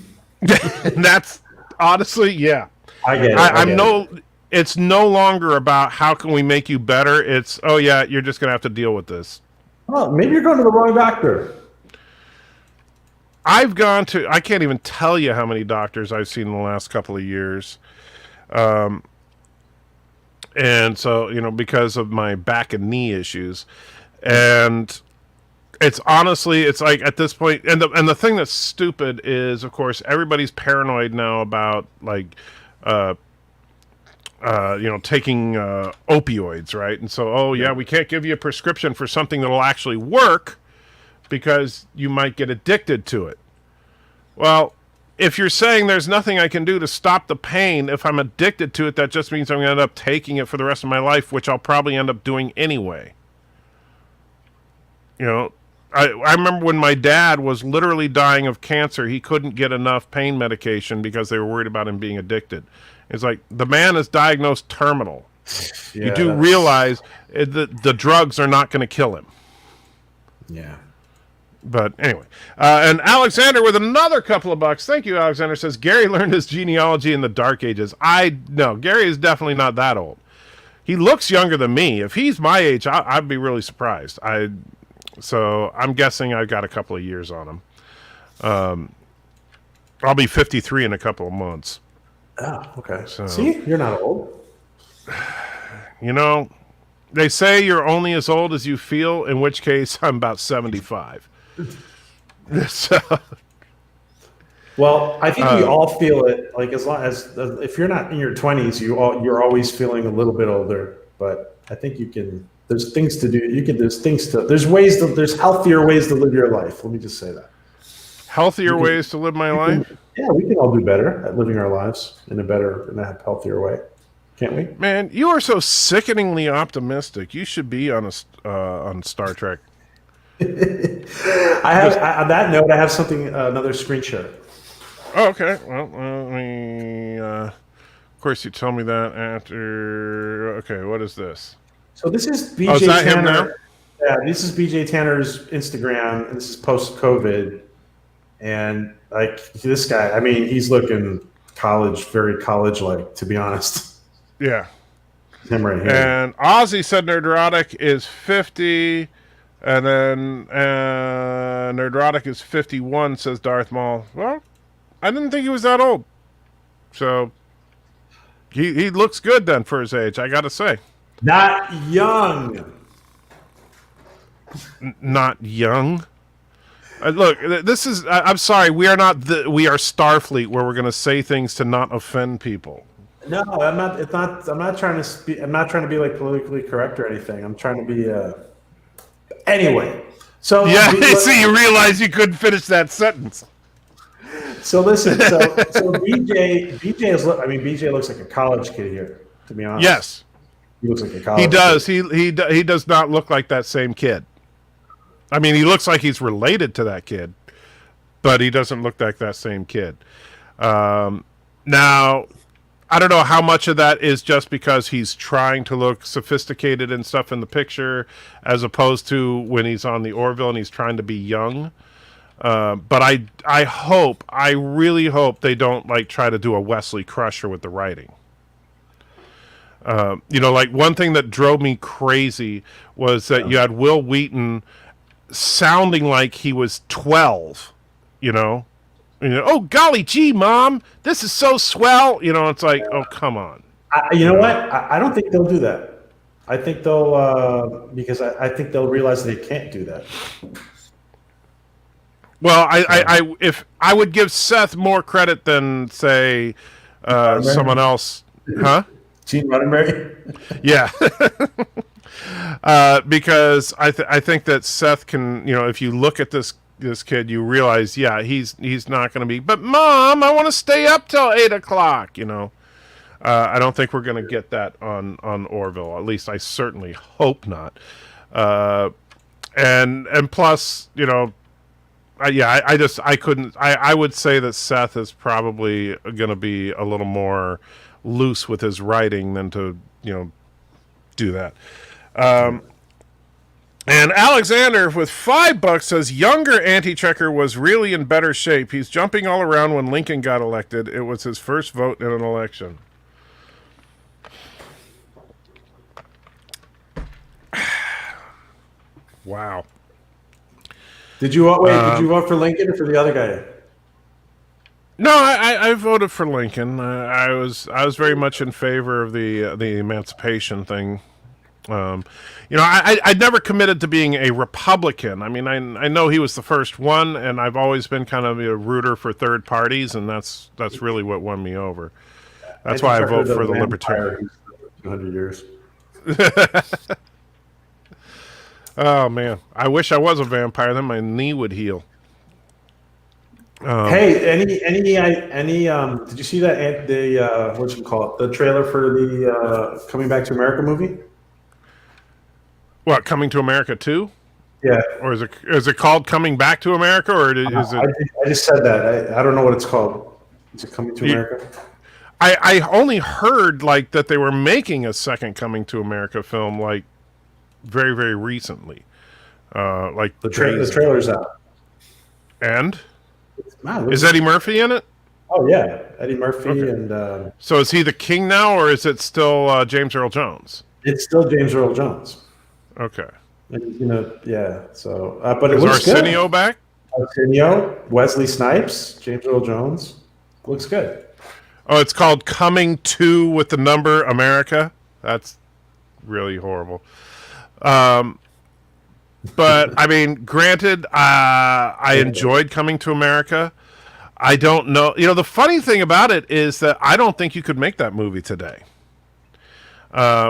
that's honestly, yeah. I get it. It's no longer about how can we make you better. It's, oh yeah, you're just going to have to deal with this. Oh, maybe you're going to the wrong doctor. I can't even tell you how many doctors I've seen in the last couple of years. And so, because of my back and knee issues. And it's honestly, it's like at this point, and the thing that's stupid is, of course, everybody's paranoid now about like, taking opioids, right? And so, we can't give you a prescription for something that'll actually work because you might get addicted to it. Well, if you're saying there's nothing I can do to stop the pain, if I'm addicted to it, that just means I'm going to end up taking it for the rest of my life, which I'll probably end up doing anyway. I remember when my dad was literally dying of cancer, he couldn't get enough pain medication because they were worried about him being addicted. It's like, the man is diagnosed terminal. You do realize the drugs are not going to kill him. Yeah. But anyway, and Alexander with another couple of bucks. Thank you, Alexander. Says Gary learned his genealogy in the Dark Ages. No, Gary is definitely not that old. He looks younger than me. If he's my age, I'd be really surprised. So I'm guessing I've got a couple of years on him. I'll be 53 in a couple of months. Oh, okay. So, see, you're not old. They say you're only as old as you feel, in which case I'm about 75. So, well, I think we all feel it. Like as long as if you're not in your 20s, you're always feeling a little bit older. But I think you can. There's things to do. There's healthier ways to live your life. Let me just say that. Healthier ways to live my life? Yeah, we can all do better at living our lives in a healthier way. Can't we? Man, you are so sickeningly optimistic. You should be on Star Trek. On that note, I have another screen share. Oh, okay. Well, of course, you tell me that after. Okay, what is this? So this is BJ. Oh, is that Tanner. him now? Yeah, this is BJ Tanner's Instagram, and this is post-COVID. And like this guy, I mean, he's looking very college-like, to be honest. Yeah. Him right here. And Ozzy said Nerdrotic is 50, and then Nerdrotic is 51, says Darth Maul. Well, I didn't think he was that old. So he looks good then for his age, I gotta say. Not young. Not young. Look, this is. I'm sorry. We are not. We are Starfleet, where we're going to say things to not offend people. No, I'm not. It's not. I'm not trying to speak. I'm not trying to be like politically correct or anything. I'm trying to be. Anyway, so yeah. So you realize you couldn't finish that sentence. So listen. So BJ is. I mean, BJ looks like a college kid here. To be honest. Yes. He looks like a college. He does. Kid. He does not look like that same kid. I mean, he looks like he's related to that kid, but he doesn't look like that same kid. Now, I don't know how much of that is just because he's trying to look sophisticated and stuff in the picture, as opposed to when he's on the Orville and he's trying to be young. But I really hope they don't like try to do a Wesley Crusher with the writing. Like one thing that drove me crazy was that you had Will Wheaton sounding like he was 12, oh golly gee, Mom, this is so swell. It's like, oh come on. You know what? I don't think they'll do that. I think they'll because I think they'll realize they can't do that. Well, if I would give Seth more credit than say someone else, huh? Gene Roddenberry? Yeah. Because I think that Seth can, if you look at this kid, you realize, yeah, he's not going to be, but Mom, I want to stay up till 8 o'clock, I don't think we're going to get that on Orville. At least I certainly hope not. And plus, I would say that Seth is probably going to be a little more loose with his writing than to, do that. And Alexander with $5 says younger anti-checker was really in better shape. He's jumping all around when Lincoln got elected. It was his first vote in an election. Wow. Did you vote for Lincoln or for the other guy? No, I voted for Lincoln. I was very much in favor of the emancipation thing. I never committed to being a Republican. I mean, I know he was the first one, and I've always been kind of a rooter for third parties, and that's really what won me over. That's why I vote for the Libertarian. 200 years. Oh man, I wish I was a vampire. Then my knee would heal. Hey, any? Did you see that? What you call it? The trailer for the Coming Back to America movie. What, Coming to America 2? Yeah. Or is it called Coming Back to America, or is it? I just said that. I don't know what it's called. Is it Coming to America? I only heard like that they were making a second Coming to America film like very, very recently. Like the trailer's out. And is Eddie Murphy in it? Oh yeah, Eddie Murphy. Okay. And so is he the king now, or is it still James Earl Jones? It's still James Earl Jones. Okay. And, yeah. So, but it is looks Arsenio good. back? Arsenio, Wesley Snipes, James Earl Jones. Looks good. Oh, it's called Coming to with the number America. That's really horrible. But I mean, granted, I enjoyed Coming to America. I don't know. The funny thing about it is that I don't think you could make that movie today.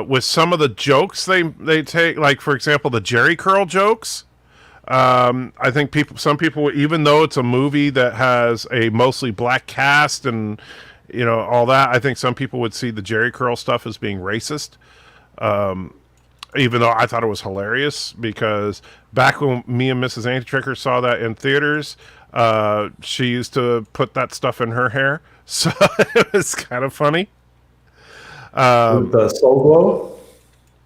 With some of the jokes they take, like for example the Jerry Curl jokes. I think some people, even though it's a movie that has a mostly black cast and all that, I think some people would see the Jerry Curl stuff as being racist. Even though I thought it was hilarious, because back when me and Mrs. Antitricker saw that in theaters, she used to put that stuff in her hair, so it was kind of funny. With the Soul Glow?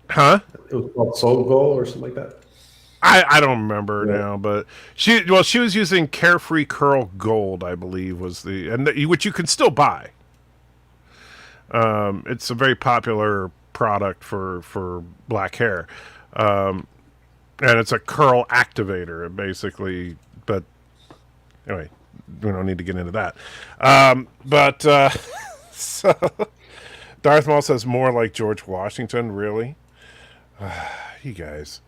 Huh? It was called Soul Glow or something like that? I don't remember now, but she was using Carefree Curl Gold, I believe, was which you can still buy. It's a very popular product for black hair, and it's a curl activator, basically. But anyway, we don't need to get into that. So Darth Maul says more like George Washington. Really, you guys.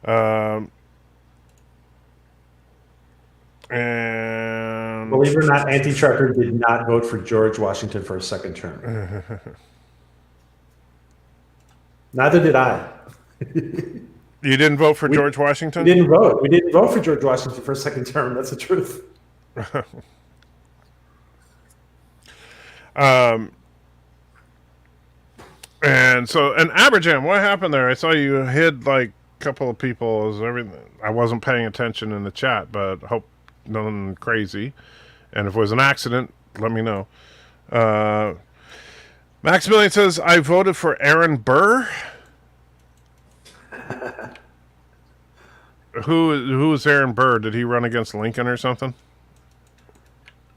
And Believe it or not, Anti-Trucker did not vote for George Washington for a second term. Neither did I. You didn't vote for George Washington? We didn't vote. We didn't vote for George Washington for a second term. That's the truth. And Aberjam, what happened there? I saw you hid like a couple of people. I wasn't paying attention in the chat, but hope nothing crazy. And if it was an accident, let me know. Maximilian says, I voted for Aaron Burr. Who is Aaron Burr? Did he run against Lincoln or something?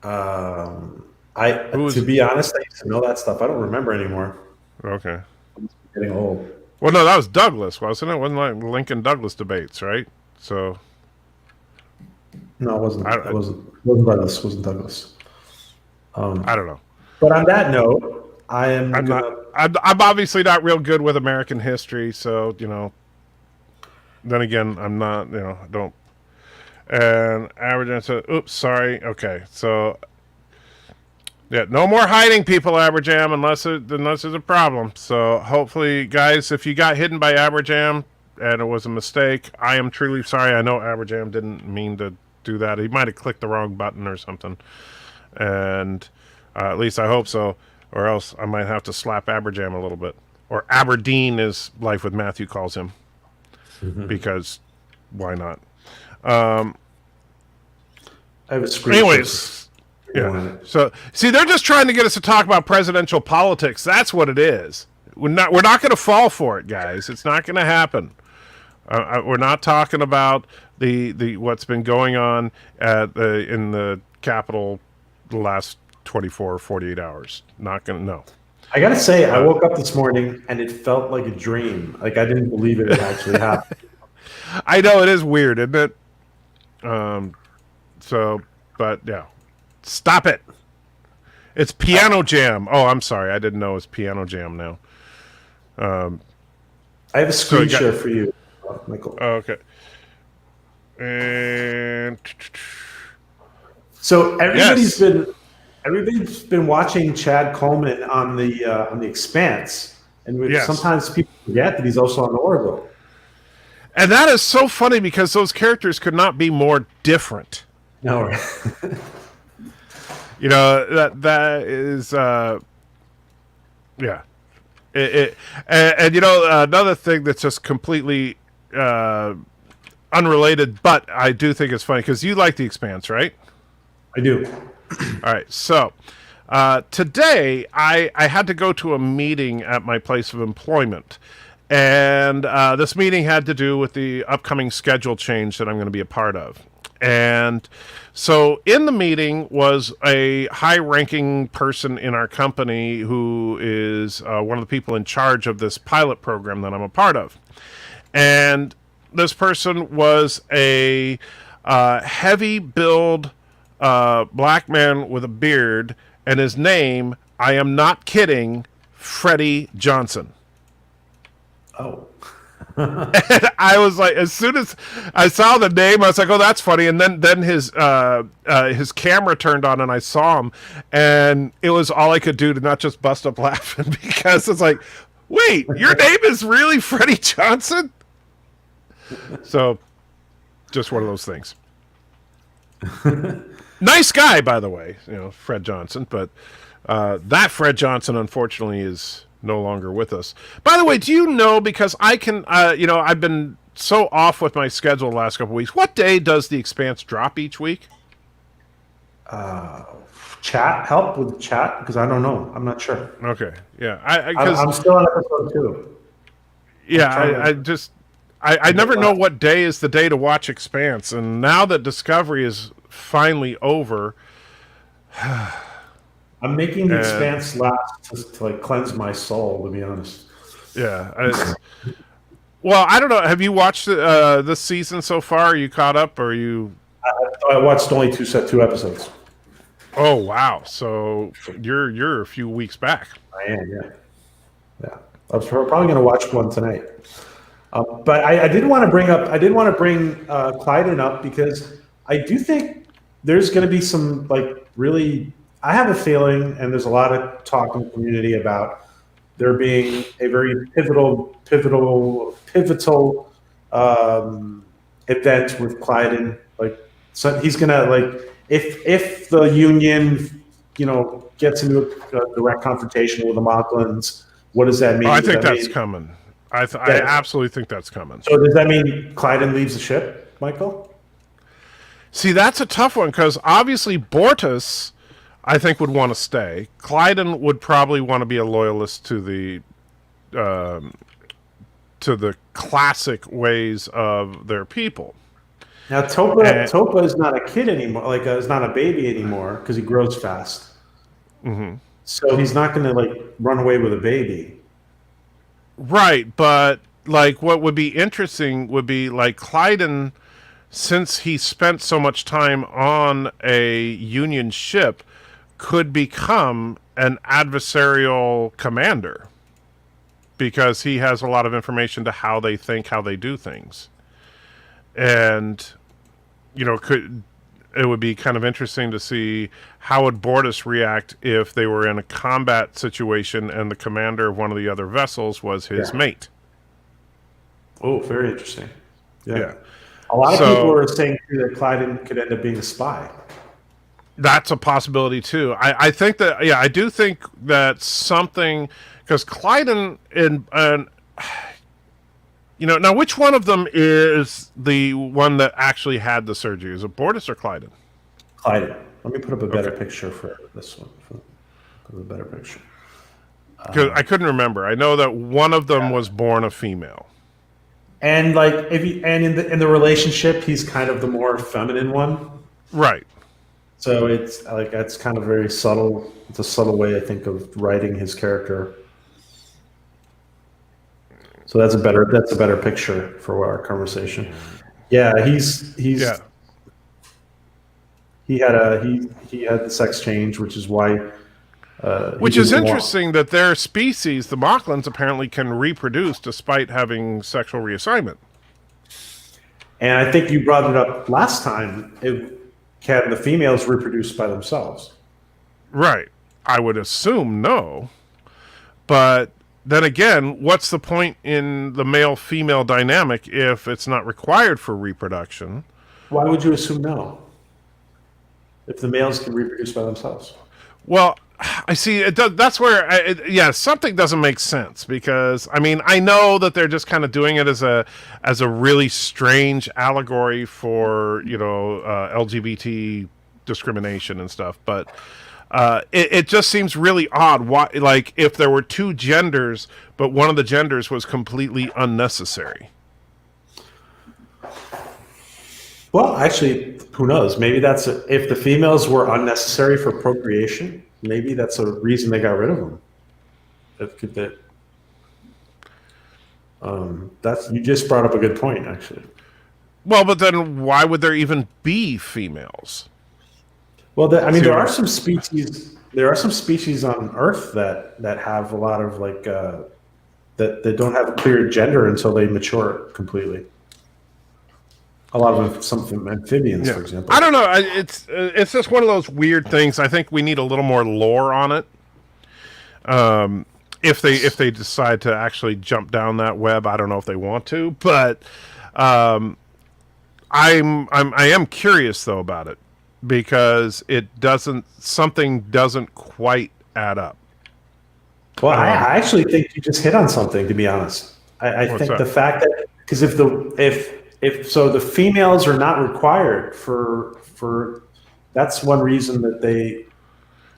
To be honest, I used to know that stuff. I don't remember anymore. Okay. I'm getting old. Well, no, that was Douglas, wasn't it? It wasn't like Lincoln-Douglas debates, right? So. No, it wasn't. It wasn't Douglas. It wasn't Douglas. I don't know. But on that note, I'm obviously not real good with American history, so Then again, I'm not. Don't. And Aberjam said, "Oops, sorry. Okay, so." Yeah, no more hiding people, Aberjam, unless there's a problem. So hopefully, guys, if you got hidden by Aberjam and it was a mistake, I am truly sorry. I know Aberjam didn't mean to do that. He might have clicked the wrong button or something. And at least I hope so. Or else I might have to slap Aberjam a little bit. Or Aberdeen, as Life with Matthew calls him. Because why not? I have a screen. Anyways. Yeah. So, see, they're just trying to get us to talk about presidential politics. That's what it is. We're not going to fall for it, guys. It's not going to happen. We're not talking about the what's been going on in the Capitol the last 24 or 48 hours. Not going to. No. I got to say, I woke up this morning and it felt like a dream. Like I didn't believe it had actually happened. I know it is weird, isn't it? But yeah. Stop it. It's Piano Jam. Oh, I'm sorry. I didn't know it was Piano Jam now. I have a screen share for you, Michael. Okay. And so everybody's been watching Chad Coleman on the Expanse, and sometimes people forget that he's also on Orville. And that is so funny because those characters could not be more different. No. That is yeah. Another thing that's just completely unrelated, but I do think it's funny because you like The Expanse, right? I do. All right, so today I had to go to a meeting at my place of employment, and this meeting had to do with the upcoming schedule change that I'm going to be a part of. And so in the meeting was a high-ranking person in our company who is one of the people in charge of this pilot program that I'm a part of. And this person was a heavy-build black man with a beard, and his name, I am not kidding, Freddie Johnson. Oh. And I was like, as soon as I saw the name, I was like, "Oh, that's funny." And then his camera turned on, and I saw him, and it was all I could do to not just bust up laughing because it's like, "Wait, your name is really Freddie Johnson?" So, just one of those things. Nice guy, by the way, Fred Johnson, but that Fred Johnson, unfortunately, is no longer with us. By the way, do you know, because I can, I've been so off with my schedule the last couple of weeks, what day does The Expanse drop each week? Help with chat, because I don't know. I'm not sure. Okay, yeah. I'm still on episode 2. Yeah, I never know what day is the day to watch Expanse, and now that Discovery is finally over, I'm making the Expanse last to like cleanse my soul, to be honest. yeah. Well, I don't know. Have you watched this season so far? Are you caught up? Or are you? I watched only two episodes. Oh wow! So you're a few weeks back. I am, yeah. I'm probably going to watch one tonight. But I did want to bring Clyden up because I do think there's going to be some like really. I have a feeling, and there's a lot of talk in the community about there being a very pivotal event with Clyden. Like, so he's gonna like if the Union, gets into a direct confrontation with the Mocklans. What does that mean? I think that's coming. I absolutely think that's coming. So does that mean Clyden leaves the ship, Michael? See, that's a tough one because obviously Bortus, I think, would want to stay. Clyden would probably want to be a loyalist to the classic ways of their people. Now Topa is not a kid anymore. Like is not a baby anymore because he grows fast. Mm-hmm. So he's not going to like run away with a baby. Right, but like what would be interesting would be like Clyden, since he spent so much time on a Union ship, could become an adversarial commander because he has a lot of information to how they think, how they do things. And it would be kind of interesting to see how would Bortus react if they were in a combat situation and the commander of one of the other vessels was his mate. Oh, very interesting. Yeah. A lot of people are saying that Clyden could end up being a spy. That's a possibility too. I think that, I do think that something, because Clyden now which one of them is the one that actually had the surgery? Is it Bortus or Clyden? Clyden. Let me put up a better picture for this one. Put a better picture. Because I couldn't remember. I know that one of them was born a female. And like in the relationship, he's kind of the more feminine one. Right. So it's like that's kind of very subtle. It's a subtle way, I think, of writing his character. So that's a better picture for our conversation. Yeah, he had the sex change, which is why. Which is interesting that their species, the Mocklans, apparently can reproduce despite having sexual reassignment. And I think you brought it up last time. Can the females reproduce by themselves? Right. I would assume no. But then again, what's the point in the male-female dynamic if it's not required for reproduction? Why would you assume no? If the males can reproduce by themselves? Well, I see. That's where, something doesn't make sense because I know that they're just kind of doing it as a really strange allegory for LGBT discrimination and stuff, but it just seems really odd. Why, like, if there were two genders, but one of the genders was completely unnecessary. Well, actually, who knows? Maybe if the females were unnecessary for procreation, maybe that's a reason they got rid of them. You just brought up a good point, actually. Well, but then why would there even be females? Well, there are some species. There are some species on Earth that have a lot of like that don't have a clear gender until they mature completely. A lot of some amphibians, for example. I don't know. It's just one of those weird things. I think we need a little more lore on it. If they decide to actually jump down that web, I don't know if they want to, but I am curious though about it because something doesn't quite add up. Well, I actually think you just hit on something. To be honest, I think the fact that because if the females are not required for that's one reason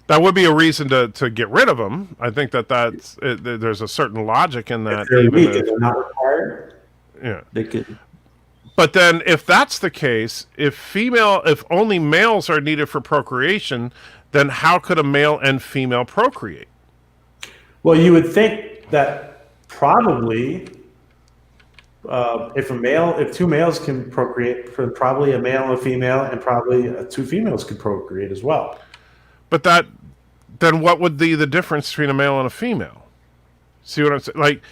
that would be a reason to get rid of them. I think there's a certain logic in that. If they're weak and they're not required. Yeah. They could. But then, if that's the case, if only males are needed for procreation, then how could a male and female procreate? Well, you would think that probably if two males can procreate, probably a male and a female, and probably two females could procreate as well. But then what would be the difference between a male and a female? See what I'm saying? Like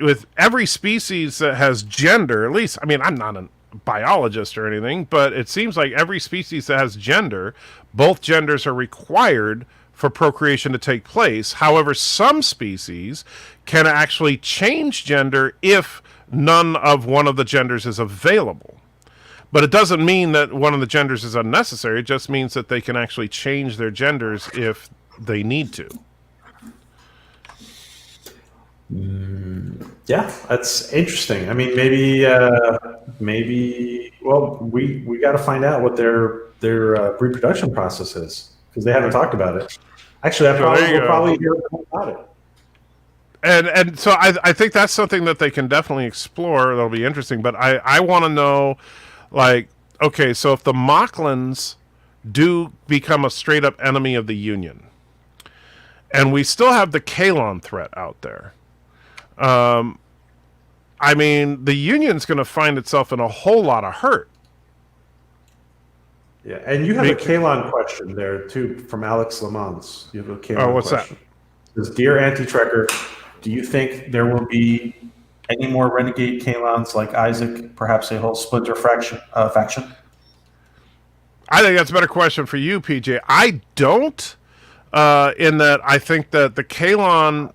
with every species that has gender, at least, I mean, I'm not a biologist or anything, but it seems like every species that has gender, both genders are required for procreation to take place. However, some species can actually change gender if none of one of the genders is available. But it doesn't mean that one of the genders is unnecessary. It just means that they can actually change their genders if they need to. Yeah, that's interesting. I mean, maybe. Well, we got to find out what their reproduction process is, because they haven't talked about it. Actually, we'll probably hear about it. And so I think that's something that they can definitely explore. That'll be interesting. But I want to know, like, okay, so if the Mocklins do become a straight up enemy of the Union, and we still have the Kalon threat out there, I mean, the Union's going to find itself in a whole lot of hurt. Yeah, and you have a Kalon question there too from Alex Lamont. You have a Kalon what's question. That? Says, Dear Anti-Trekker, do you think there will be any more renegade Kalons like Isaac, perhaps a whole splinter faction? I think that's a better question for you, PJ. I don't, in that I think that the Kalon,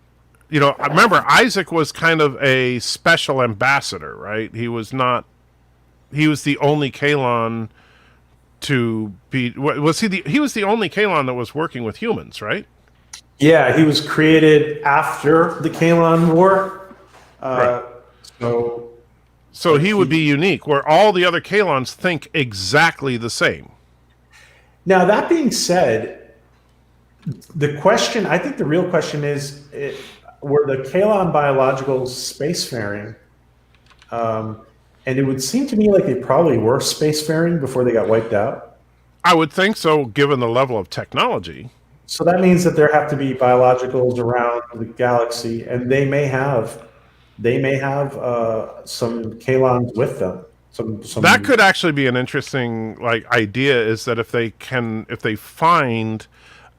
you know, remember Isaac was kind of a special ambassador, right? He was the only Kalon to be, he was the only Kalon that was working with humans, right? Yeah, he was created after the Kalon War. Right. So like he would be unique, where all the other Kalons think exactly the same. Now, that being said, I think the real question is, were the Kalon biologicals spacefaring? And it would seem to me like they probably were spacefaring before they got wiped out. I would think so, given the level of technology. So that means that there have to be biologicals around the galaxy, and they may have some Kalons with them. That could actually be an interesting idea, is that if they find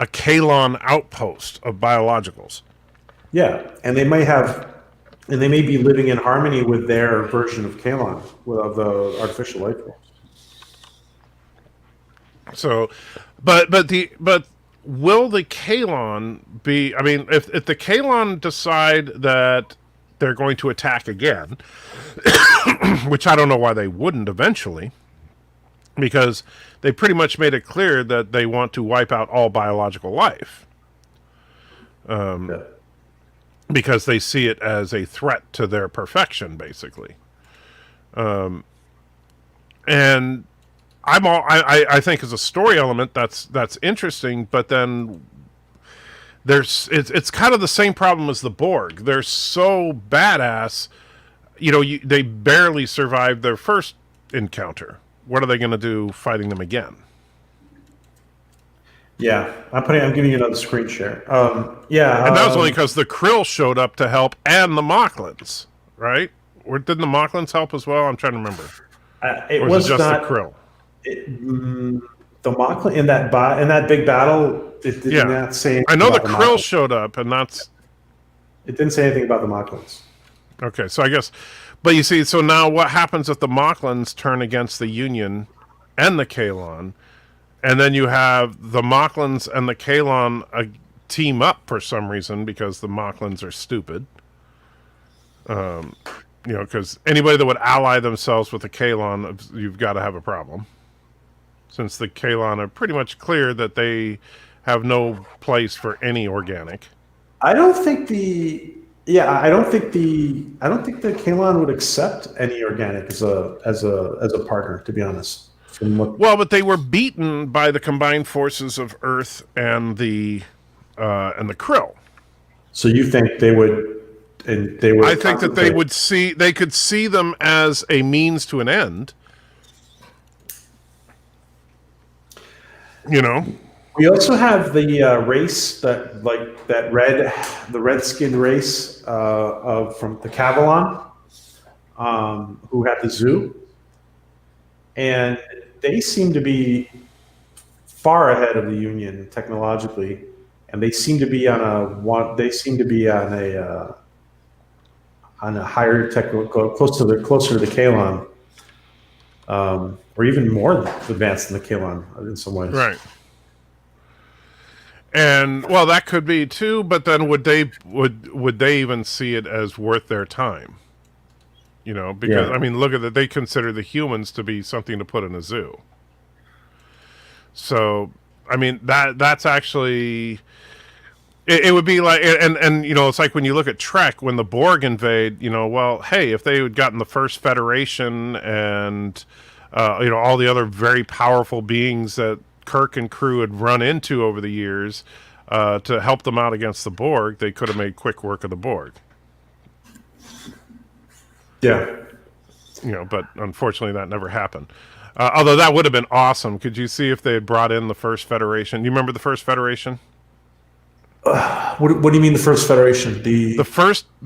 a Kalon outpost of biologicals. Yeah, and they may be living in harmony with their version of Kalon, of the artificial life forms. So, but will the Kalon be? I mean, if the Kalon decide that they're going to attack again, which I don't know why they wouldn't eventually, because they pretty much made it clear that they want to wipe out all biological life. Because they see it as a threat to their perfection, basically. And I think as a story element that's interesting, but then it's kind of the same problem as the Borg. They're so badass, you know, they barely survived their first encounter. What are they going to do fighting them again? Yeah, I'm giving you another screen share. And that was only because the Krill showed up to help, and the Mocklins, right? Or didn't the Mocklins help as well? I'm trying to remember. It was just not the Krill. The Mocklin in that big battle. It did not say anything. I know the about Krill showed up, and that's. It didn't say anything about the Mocklins. Okay, so I guess, but you see, so now what happens if the Mocklins turn against the Union and the Kalon? And then you have the Mocklins and the Kalon team up for some reason, because the Mocklins are stupid. You know, because anybody that would ally themselves with the Kalon, you've got to have a problem. Since the Kalon are pretty much clear that they have no place for any organic. I don't think the Kalon would accept any organic as a partner, to be honest. Well, but they were beaten by the combined forces of Earth and the Krill. So you think they would and they were. I think that they could see them as a means to an end. You know. We also have the race the red-skinned race from the Cavalon, who had the zoo, and they seem to be far ahead of the Union technologically, and they seem to be on a higher technical, closer to the Kalon, or even more advanced than the Kalon in some ways. Right. And well, that could be too. But then would they even see it as worth their time? You know, because I mean, look at that. They consider the humans to be something to put in a zoo. So, I mean, that's actually it would be like, and you know, it's like when you look at Trek when the Borg invade. You know, well, hey, if they had gotten the first Federation and you know, all the other very powerful beings that Kirk and crew had run into over the years to help them out against the Borg, they could have made quick work of the Borg. Yeah. You know, but unfortunately that never happened. Although that would have been awesome. Could you see if they had brought in the first Federation? You remember the first Federation? What do you mean the first Federation? The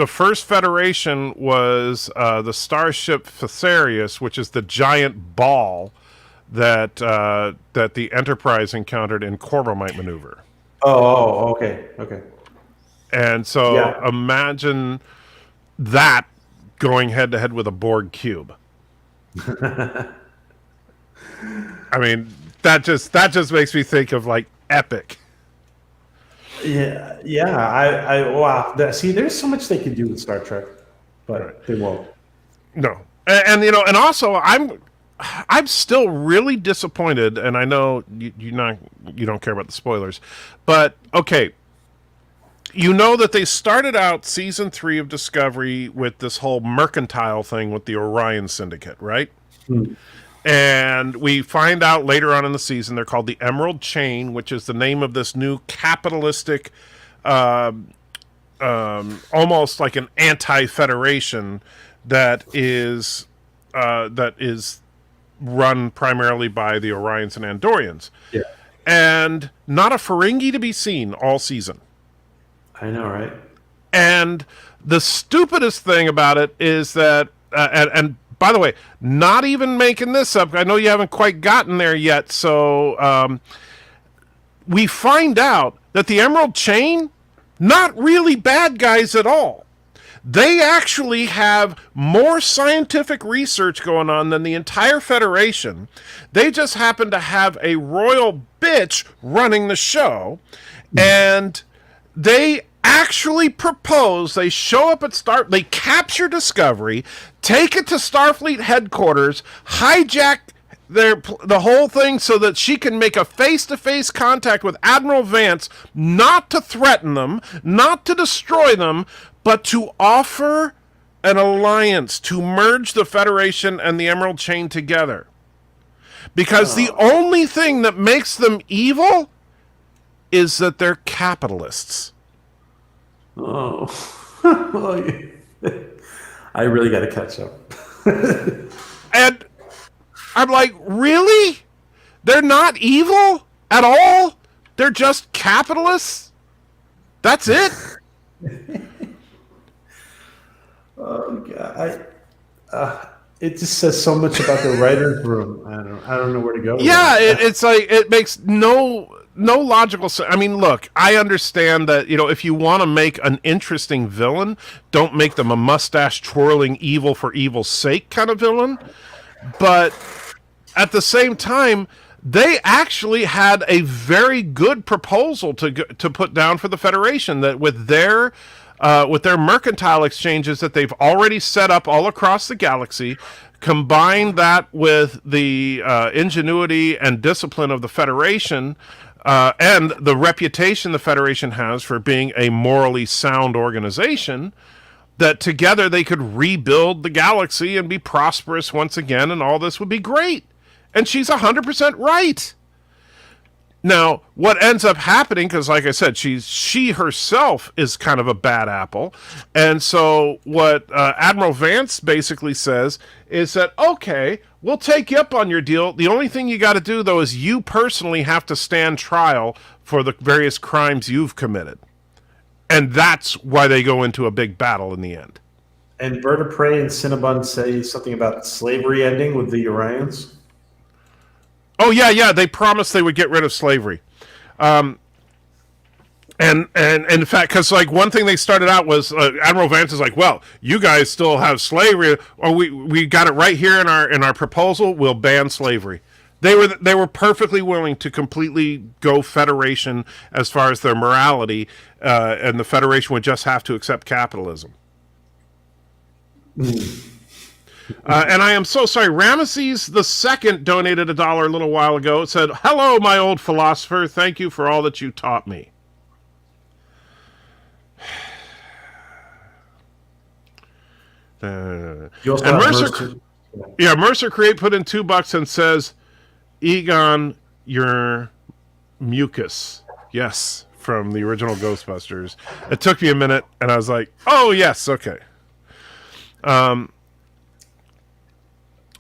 first Federation was the starship Thessarius, which is the giant ball that the Enterprise encountered in Corbomite maneuver. Oh, okay. And so imagine that going head to head with a Borg cube. I mean, that just makes me think of like epic. Yeah. Wow. See, there's so much they could do with Star Trek, but they won't. No, and you know, and also I'm still really disappointed, and I know you don't care about the spoilers, but okay, you know that they started out season 3 of Discovery with this whole mercantile thing with the Orion Syndicate, right? And we find out later on in the season they're called the Emerald Chain, which is the name of this new capitalistic, almost like an anti-federation that is run primarily by the Orions and Andorians. Yeah. And not a Ferengi to be seen all season. I know, right? And the stupidest thing about it is that, and by the way, not even making this up, I know you haven't quite gotten there yet, so we find out that the Emerald Chain, not really bad guys at all. They actually have more scientific research going on than the entire Federation. They just happen to have a royal bitch running the show. And they actually propose, they show up at they capture Discovery, take it to Starfleet headquarters, hijack the whole thing so that she can make a face-to-face contact with Admiral Vance, not to threaten them, not to destroy them, but to offer an alliance to merge the Federation and the Emerald Chain together. Because the only thing that makes them evil is that they're capitalists. Oh. I really got to catch up. And I'm like, really? They're not evil at all? They're just capitalists? That's it? Oh God! It just says so much about the writer's room. I don't know where to go. Yeah, it's like it makes no logical sense. I mean, look, I understand that, you know, if you want to make an interesting villain, don't make them a mustache twirling evil for evil's sake kind of villain. But at the same time, they actually had a very good proposal to put down for the Federation, that with their mercantile exchanges that they've already set up all across the galaxy, combine that with the ingenuity and discipline of the Federation, and the reputation the Federation has for being a morally sound organization, that together they could rebuild the galaxy and be prosperous once again, and all this would be great. And she's 100% right. Now, what ends up happening, because like I said, she herself is kind of a bad apple, and so what Admiral Vance basically says is that, okay, we'll take you up on your deal. The only thing you got to do, though, is you personally have to stand trial for the various crimes you've committed, and that's why they go into a big battle in the end. And Bird of Prey and Cinnabon say something about slavery ending with the Orions. Oh yeah, they promised they would get rid of slavery, and in fact, because like one thing they started out was Admiral Vance is like, well, you guys still have slavery, or we got it right here in our proposal. We'll ban slavery. They were perfectly willing to completely go Federation as far as their morality, and the Federation would just have to accept capitalism. And I am so sorry. Ramesses II donated $1 a little while ago. It said, "Hello, my old philosopher. Thank you for all that you taught me." And Mercer Create put in $2 and says, "Egon, your mucus." Yes, from the original Ghostbusters. It took me a minute, and I was like, "Oh yes, okay."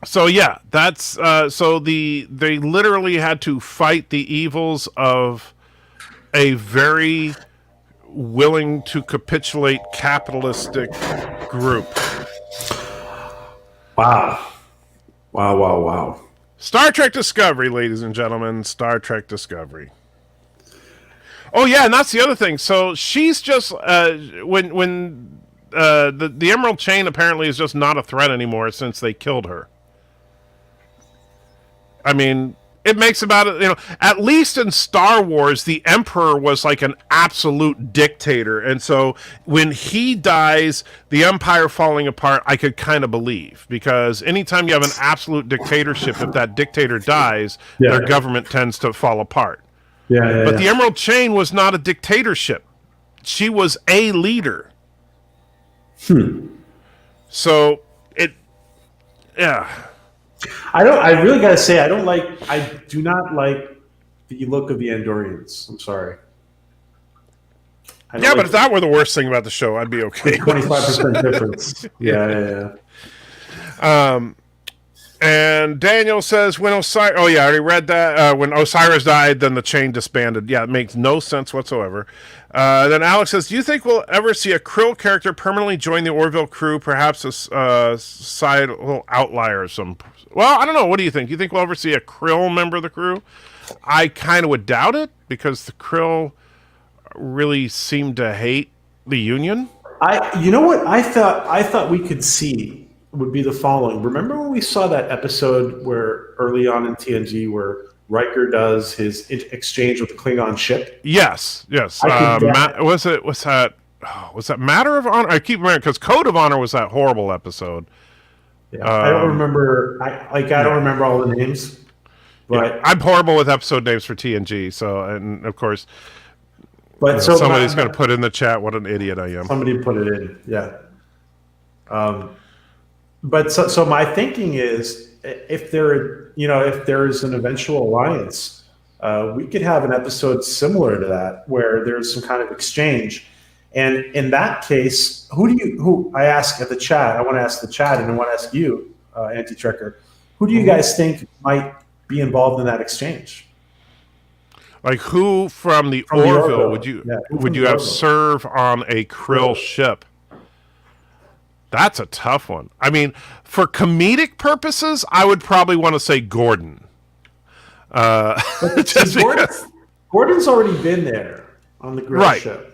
So yeah, that's so they literally had to fight the evils of a very willing to capitulate capitalistic group. Wow. Star Trek Discovery, ladies and gentlemen, Star Trek Discovery. Oh yeah, and that's the other thing. So she's just when the Emerald Chain apparently is just not a threat anymore since they killed her. I mean, it makes about it, at least in Star Wars, the Emperor was like an absolute dictator. And so when he dies, the Empire falling apart, I could kind of believe. Because anytime you have an absolute dictatorship, if that dictator dies, their government tends to fall apart. But the Emerald Chain was not a dictatorship. She was a leader. So, yeah. I really gotta say, I do not like the look of the Andorians. I'm sorry. Yeah, but if that were the worst thing about the show, I'd be okay. 25% difference. Yeah. And Daniel says, when Osiris... Oh, yeah, I already read that. When Osiris died, then the chain disbanded. Yeah, it makes no sense whatsoever. Then Alex says, do you think we'll ever see a Krill character permanently join the Orville crew? Perhaps a side little outlier or some... Well, I don't know. What do you think? Do you think we'll ever see a Krill member of the crew? I kind of would doubt it, because the Krill really seem to hate the Union. You know what I thought we could see would be the following. Remember when we saw that episode where early on in TNG where Riker does his exchange with the Klingon ship? Yes. Was that Matter of Honor? I keep remembering, because Code of Honor was that horrible episode. Yeah, I don't remember. I don't remember all the names. But yeah, I'm horrible with episode names for TNG. So, and of course, but somebody's going to put in the chat what an idiot I am. Somebody put it in, yeah. But so my thinking is, if there is an eventual alliance, we could have an episode similar to that where there's some kind of exchange. And in that case, who I ask at the chat, I want to ask the chat, and I want to ask you, Anti-Trekker, who do you guys think might be involved in that exchange? Like who from the Orville would you have serve on a Krill ship? That's a tough one. I mean, for comedic purposes, I would probably want to say Gordon. Just Gordon's already been there on the Krill ship.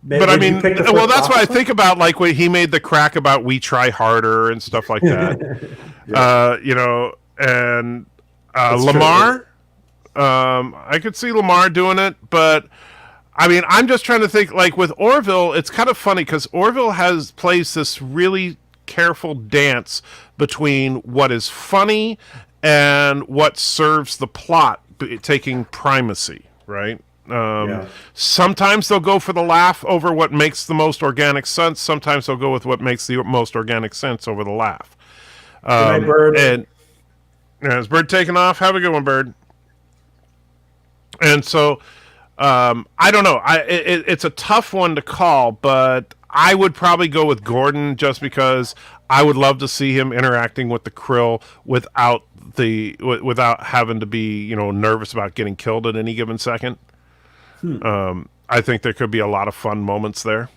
But I mean, well, that's what I think about, like when he made the crack about "We Try Harder" and stuff like that. And Lamar. I could see Lamar doing it, but I mean, I'm just trying to think. Like with Orville, it's kind of funny because Orville plays this really careful dance between what is funny and what serves the plot, taking primacy, right? Sometimes they'll go for the laugh over what makes the most organic sense. Sometimes they'll go with what makes the most organic sense over the laugh. Bird. And is Bird taking off? Have a good one, Bird. And so I don't know. It's a tough one to call, but I would probably go with Gordon just because I would love to see him interacting with the Krill without having to be nervous about getting killed at any given second. I think there could be a lot of fun moments there.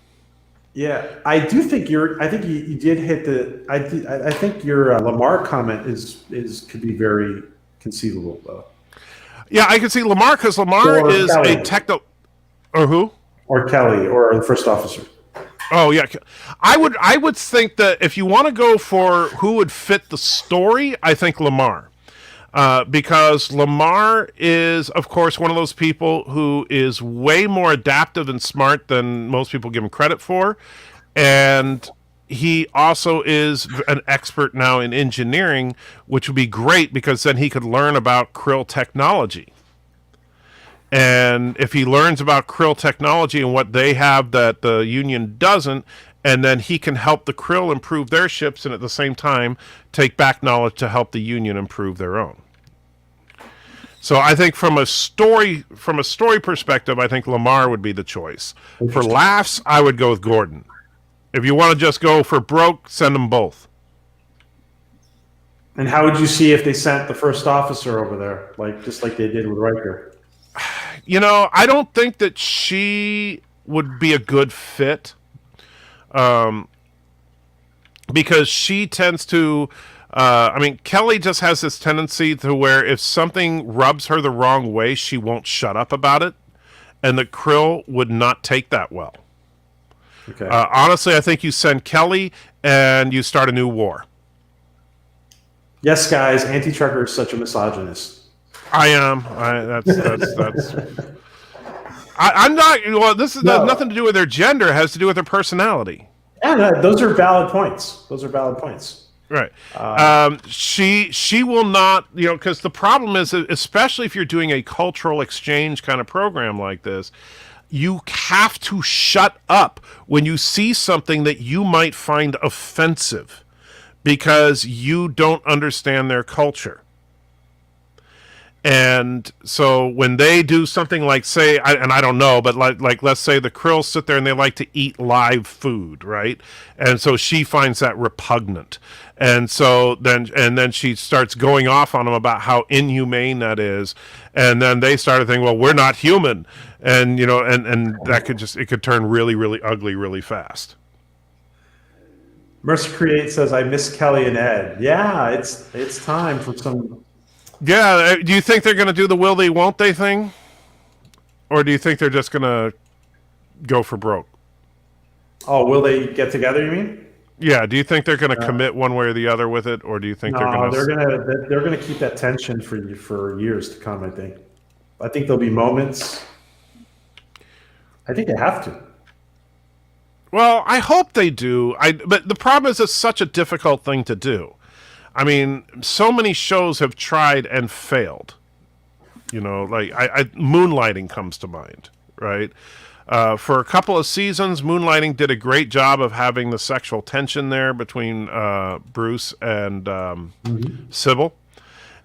Yeah, I do think I think you did hit the. I think your Lamar comment is could be very conceivable though. Yeah, I can see Lamar because Lamar Or is Kelly. a techno. Or who? Or Kelly, or the first officer. Oh yeah, I would think that if you want to go for who would fit the story, I think Lamar. Because Lamar is, of course, one of those people who is way more adaptive and smart than most people give him credit for. And he also is an expert now in engineering, which would be great because then he could learn about Krill technology. And if he learns about Krill technology and what they have that the Union doesn't, and then he can help the Krill improve their ships and at the same time take back knowledge to help the Union improve their own. So I think from a story perspective, I think Lamar would be the choice. For laughs, I would go with Gordon. If you want to just go for broke, send them both. And how would you see if they sent the first officer over there, just like they did with Riker? I don't think that she would be a good fit, because she tends to. Kelly just has this tendency to where if something rubs her the wrong way, she won't shut up about it, and the Krill would not take that well. Okay. Honestly, I think you send Kelly and you start a new war. Yes, guys, Anti-Trucker is such a misogynist. I am. That's. I'm not. Well, this has nothing to do with their gender. It has to do with their personality. Yeah, no, those are valid points. Right. She will not, because the problem is, especially if you're doing a cultural exchange kind of program like this, you have to shut up when you see something that you might find offensive because you don't understand their culture. And so when they do something like, say, I don't know, but like let's say the Krill sit there and they like to eat live food, right? And so she finds that repugnant. And so then she starts going off on them about how inhumane that is. And then they started thinking, well, we're not human. And, and that could turn really, really ugly really fast. Mercer Create says, I miss Kelly and Ed. Yeah, it's time for some. Yeah, do you think they're going to do the will they, won't they thing? Or do you think they're just going to go for broke? Oh, will they get together, you mean? Yeah, do you think they're going to commit one way or the other with it, or do you think they're going to? They're going to keep that tension for years to come. I think there'll be moments. I think they have to. Well, I hope they do. But the problem is, it's such a difficult thing to do. I mean, so many shows have tried and failed. Moonlighting comes to mind, right? For a couple of seasons, Moonlighting did a great job of having the sexual tension there between Bruce and Sybil.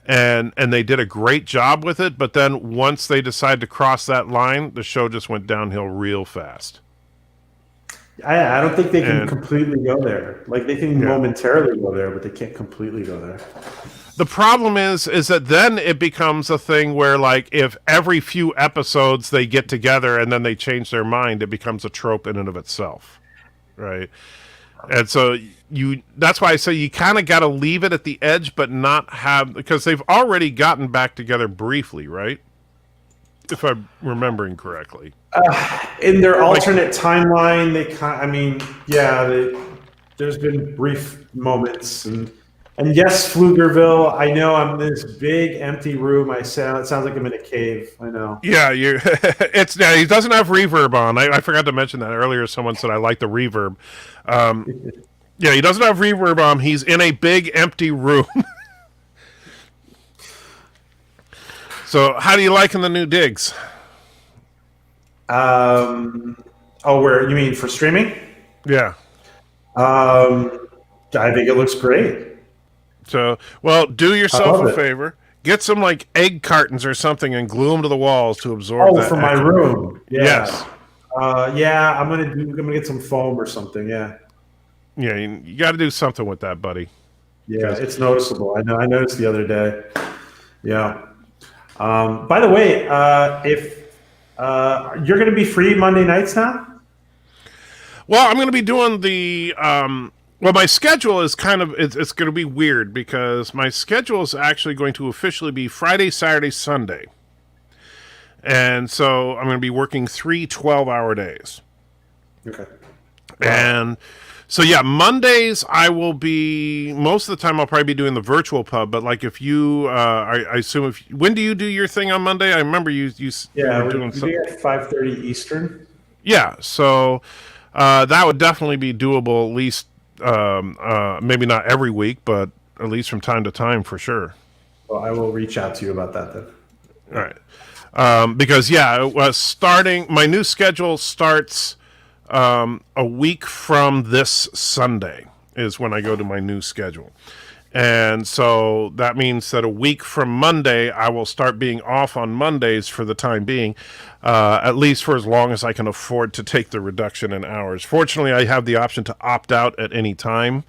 And they did a great job with it, but then once they decided to cross that line, the show just went downhill real fast. I don't think they can completely go there. They can momentarily go there, but they can't completely go there. The problem is that then it becomes a thing where, if every few episodes they get together and then they change their mind, it becomes a trope in and of itself, right? And so that's why I say you kind of got to leave it at the edge, but not have, because they've already gotten back together briefly, right? If I'm remembering correctly. In their alternate timeline, there's been brief moments, and yes, Pflugerville. I know I'm in this big empty room. It sounds like I'm in a cave. I know. Yeah, he doesn't have reverb on. I forgot to mention that earlier. Someone said I like the reverb. Yeah, he doesn't have reverb on. He's in a big empty room. So, how do you liking the new digs? Where you mean for streaming? Yeah. I think it looks great. So, well, do yourself a favor. Get some like egg cartons or something and glue them to the walls to absorb that. Oh, for my echo. room. Yeah. Yes. Yeah, I'm gonna get some foam or something. Yeah. Yeah, you got to do something with that, buddy. Yeah, it's noticeable. I noticed the other day. Yeah. By the way, if you're going to be free Monday nights now? Well, I'm going to be doing the. Well, my schedule is kind of it's going to be weird because my schedule is actually going to officially be Friday, Saturday, Sunday, and so I'm going to be working 3 12-hour days. Okay. Wow. And so yeah, Mondays I will be most of the time I'll probably be doing the virtual pub. But like if you, I assume when do you do your thing on Monday? I remember you Yeah, were doing we do at 5:30 Eastern. Yeah, so that would definitely be doable. At least maybe not every week, but at least from time to time for sure. Well, I will reach out to you about that then. All right, because yeah, it was starting. My new schedule starts a week from this Sunday is when I go to my new schedule. And so that means that a week from Monday, I will start being off on Mondays for the time being, at least for as long as I can afford to take the reduction in hours. Fortunately, I have the option to opt out at any time.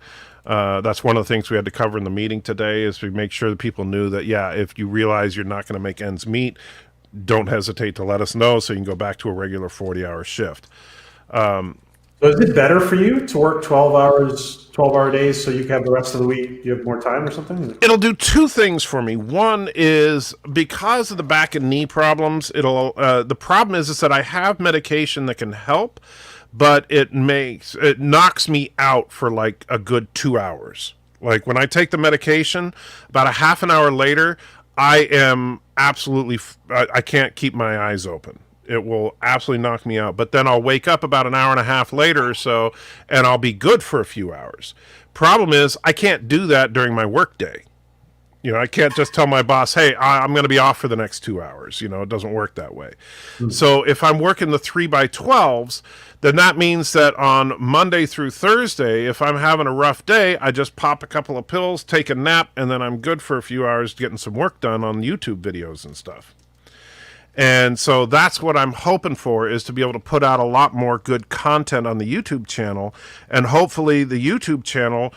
That's one of the things we had to cover in the meeting today is to make sure that people knew that, yeah, if you realize you're not going to make ends meet, don't hesitate to let us know so you can go back to a regular 40-hour shift. So is it better for you to work 12-hour days so you can have the rest of the week, you have more time or something? It'll do two things for me. One is because of the back and knee problems, the problem is that I have medication that can help, but it knocks me out for like a good 2 hours. Like when I take the medication, about a half an hour later, I am absolutely, I can't keep my eyes open. It will absolutely knock me out. But then I'll wake up about an hour and a half later or so, and I'll be good for a few hours. Problem is, I can't do that during my work day. You know, I can't just tell my boss, hey, I'm going to be off for the next 2 hours. You know, it doesn't work that way. Mm-hmm. So if I'm working the 3x12s, then that means that on Monday through Thursday, if I'm having a rough day, I just pop a couple of pills, take a nap, and then I'm good for a few hours getting some work done on YouTube videos and stuff. And so that's what I'm hoping for, is to be able to put out a lot more good content on the YouTube channel. And hopefully the YouTube channel,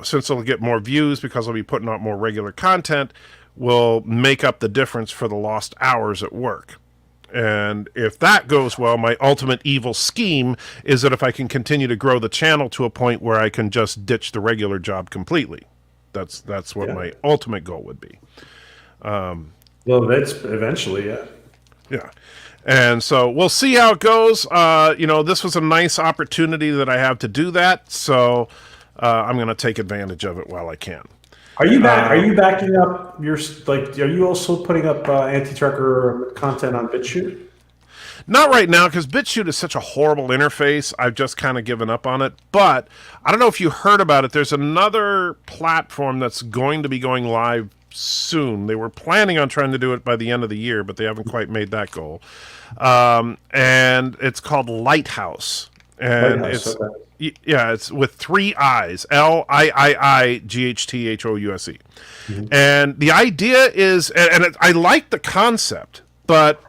since it'll get more views because I'll be putting out more regular content, will make up the difference for the lost hours at work. And if that goes well, my ultimate evil scheme is that if I can continue to grow the channel to a point where I can just ditch the regular job completely. That's what my ultimate goal would be. Well, that's eventually, yeah. Yeah. And so we'll see how it goes. You know, this was a nice opportunity that I have to do that. So I'm going to take advantage of it while I can. Are you backing up your, like, are you also putting up anti-trucker content on BitChute? Not right now, because BitChute is such a horrible interface. I've just kind of given up on it. But I don't know if you heard about it. There's another platform that's going to be going live soon. They were planning on trying to do it by the end of the year, but they haven't quite made that goal. And it's called Lighthouse. And it's with 3 I's, LIIIGHTHOUSE. Mm-hmm. And the idea is, I like the concept, but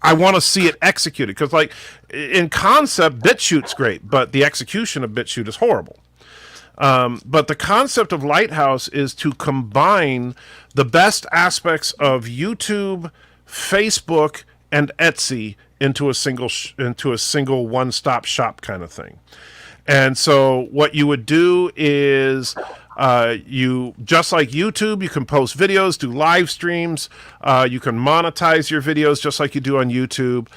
I want to see it executed. Because like in concept, BitChute's great, but the execution of BitChute is horrible. But the concept of Lighthouse is to combine the best aspects of YouTube, Facebook, and Etsy into a single one-stop shop kind of thing. And so what you would do is you, just like YouTube, you can post videos, do live streams. You can monetize your videos just like you do on YouTube.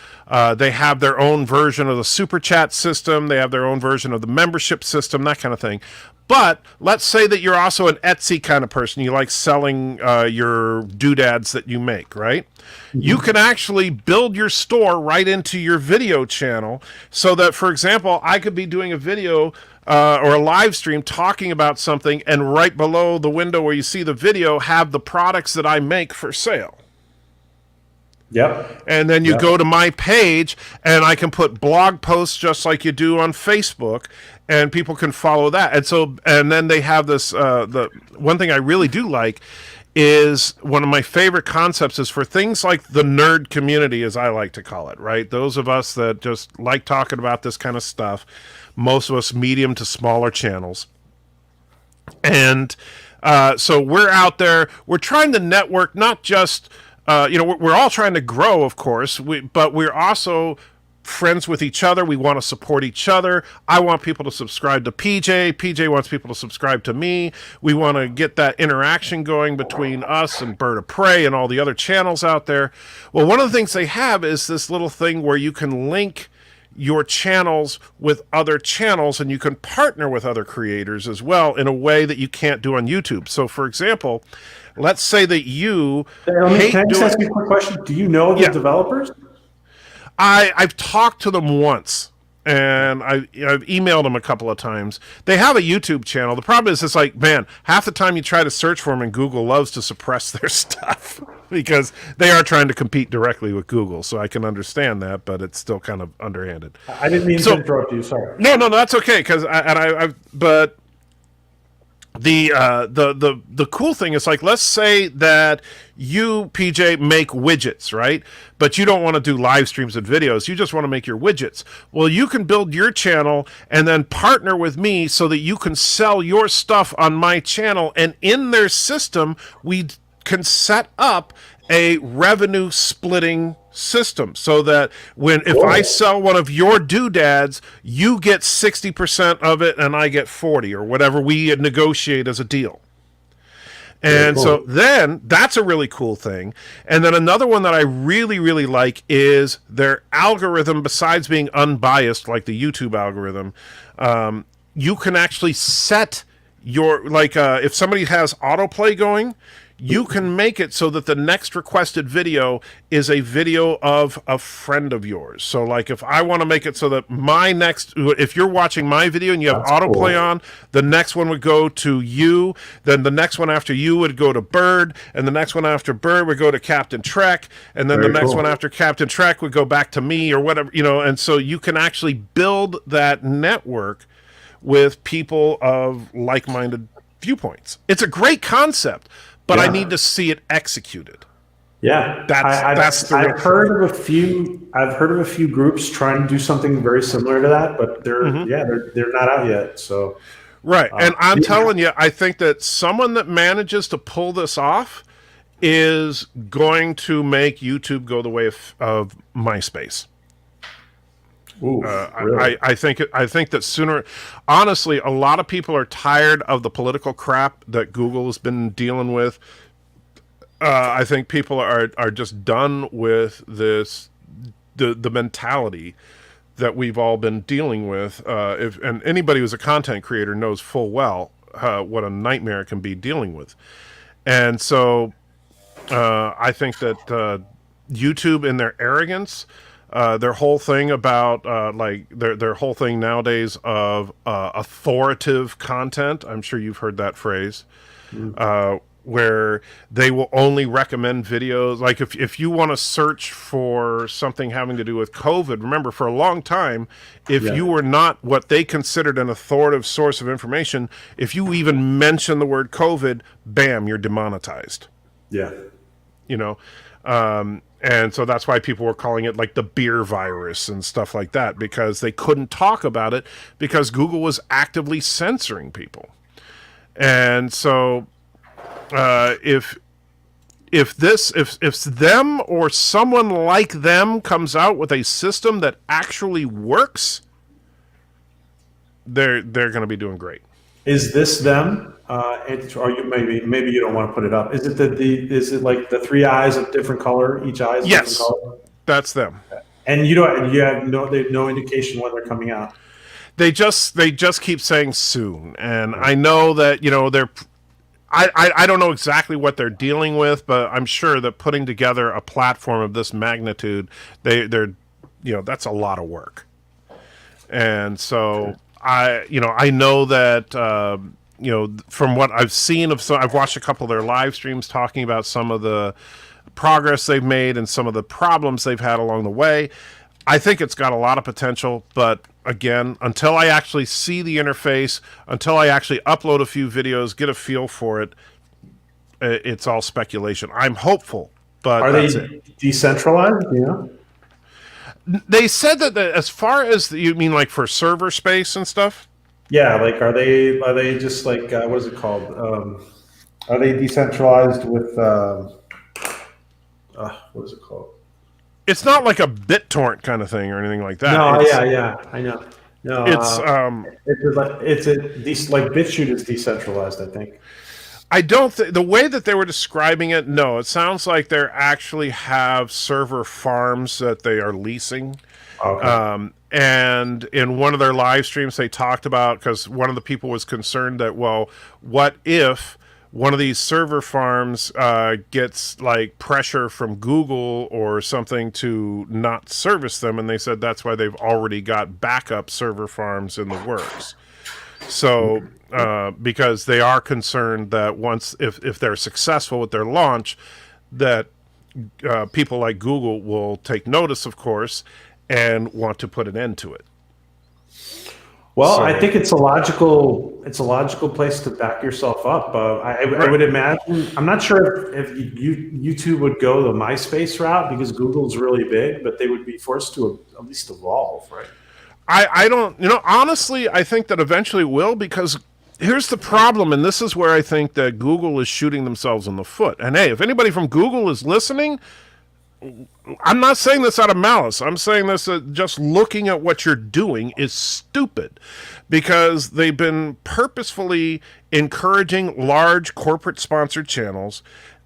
They have their own version of the super chat system. They have their own version of the membership system, that kind of thing. But let's say that you're also an Etsy kind of person. You like selling your doodads that you make, right? Mm-hmm. You can actually build your store right into your video channel so that, for example, I could be doing a video or a live stream talking about something, and right below the window where you see the video have the products that I make for sale. Yep. And then you go to my page, and I can put blog posts just like you do on Facebook, and people can follow that. And so, and then they have this, the one thing I really do like is one of my favorite concepts is for things like the nerd community, as I like to call it, right? Those of us that just like talking about this kind of stuff, most of us medium to smaller channels. And so we're out there, we're trying to network, not just, we're all trying to grow, of course, but we're also friends with each other. We want to support each other. I want people to subscribe to PJ. PJ wants people to subscribe to me. We want to get that interaction going between us and Bird of Prey and all the other channels out there. Well, one of the things they have is this little thing where you can link your channels with other channels, and you can partner with other creators as well in a way that you can't do on YouTube. So, for example, let's say that you Can I just ask you a quick question? Do you know the developers? I've talked to them once, and I've emailed them a couple of times. They have a YouTube channel. The problem is, it's like, man, half the time you try to search for them, and Google loves to suppress their stuff because they are trying to compete directly with Google. So I can understand that, but it's still kind of underhanded. I didn't mean to interrupt you. Sorry. No, that's okay. But the cool thing is, like, let's say that you, PJ, make widgets, right? But you don't want to do live streams and videos. You just want to make your widgets. Well, you can build your channel and then partner with me so that you can sell your stuff on my channel. And in their system, we can set up a revenue splitting system so that if I sell one of your doodads, you get 60% of it and I get 40 or whatever we negotiate as a deal. And so then that's a really cool thing. And then another one that I really, really like is their algorithm. Besides being unbiased, like the YouTube algorithm, you can actually set your, if somebody has autoplay going, you can make it so that the next requested video is a video of a friend of yours. So, like, if I want to make it so that if you're watching my video and you have autoplay on, the next one would go to you, then the next one after you would go to Bird, and the next one after Bird would go to Captain Trek, and then the next one after Captain Trek would go back to me or whatever, and so you can actually build that network with people of like-minded viewpoints. It's a great concept. But I need to see it executed. Yeah, I've heard of a few groups trying to do something very similar to that, but they're not out yet. So right, and I'm telling you, I think that someone that manages to pull this off is going to make YouTube go the way of MySpace. Ooh, really? I think that sooner, honestly, a lot of people are tired of the political crap that Google has been dealing with. I think people are just done with the mentality that we've all been dealing with. And anybody who's a content creator knows full well what a nightmare it can be dealing with. And so I think that YouTube, in their arrogance, their whole thing about their whole thing nowadays of authoritative content. I'm sure you've heard that phrase, where they will only recommend videos. Like if you want to search for something having to do with COVID, remember, for a long time, if you were not what they considered an authoritative source of information, if you even mention the word COVID, bam, you're demonetized. Yeah. And so that's why people were calling it like the beer virus and stuff like that, because they couldn't talk about it because Google was actively censoring people. And so if them or someone like them comes out with a system that actually works, they're going to be doing great. Is this them? Or maybe you don't want to put it up. Is it like the three eyes of different color? Each eye is different color? That's them. And you have no indication when they're coming out. They just keep saying soon, and I know that they're. I don't know exactly what they're dealing with, but I'm sure that putting together a platform of this magnitude, they're that's a lot of work, and so I know that. From what I've seen I've watched a couple of their live streams talking about some of the progress they've made and some of the problems they've had along the way. I think it's got a lot of potential, but again, until I actually see the interface, until I actually upload a few videos, get a feel for it, it's all speculation. I'm hopeful, but Are that's they it. decentralized? They said that as far as you mean, like for server space and stuff. Yeah, like are they just like what is it called? Are they decentralized with what is it called? It's not like a BitTorrent kind of thing or anything like that. No, yeah, I know. No, It's it's like BitChute is decentralized, I think. I don't the way that they were describing it. No, it sounds like they actually have server farms that they are leasing. Okay. And in one of their live streams, they talked about, because one of the people was concerned that, well, what if one of these server farms gets like pressure from Google or something to not service them? And they said that's why they've already got backup server farms in the works. So, because they are concerned that once, if they're successful with their launch, that people like Google will take notice, of course, and want to put an end to it. Well, I think it's a logical place to back yourself up. I would imagine. I'm not sure if YouTube would go the MySpace route because Google's really big, but they would be forced to at least evolve, right? I don't, honestly, I think that eventually will, because here's the problem, and this is where I think that Google is shooting themselves in the foot. And hey, if anybody from Google is listening, I'm not saying this out of malice. I'm saying this just looking at what you're doing is stupid, because they've been purposefully encouraging large corporate sponsored channels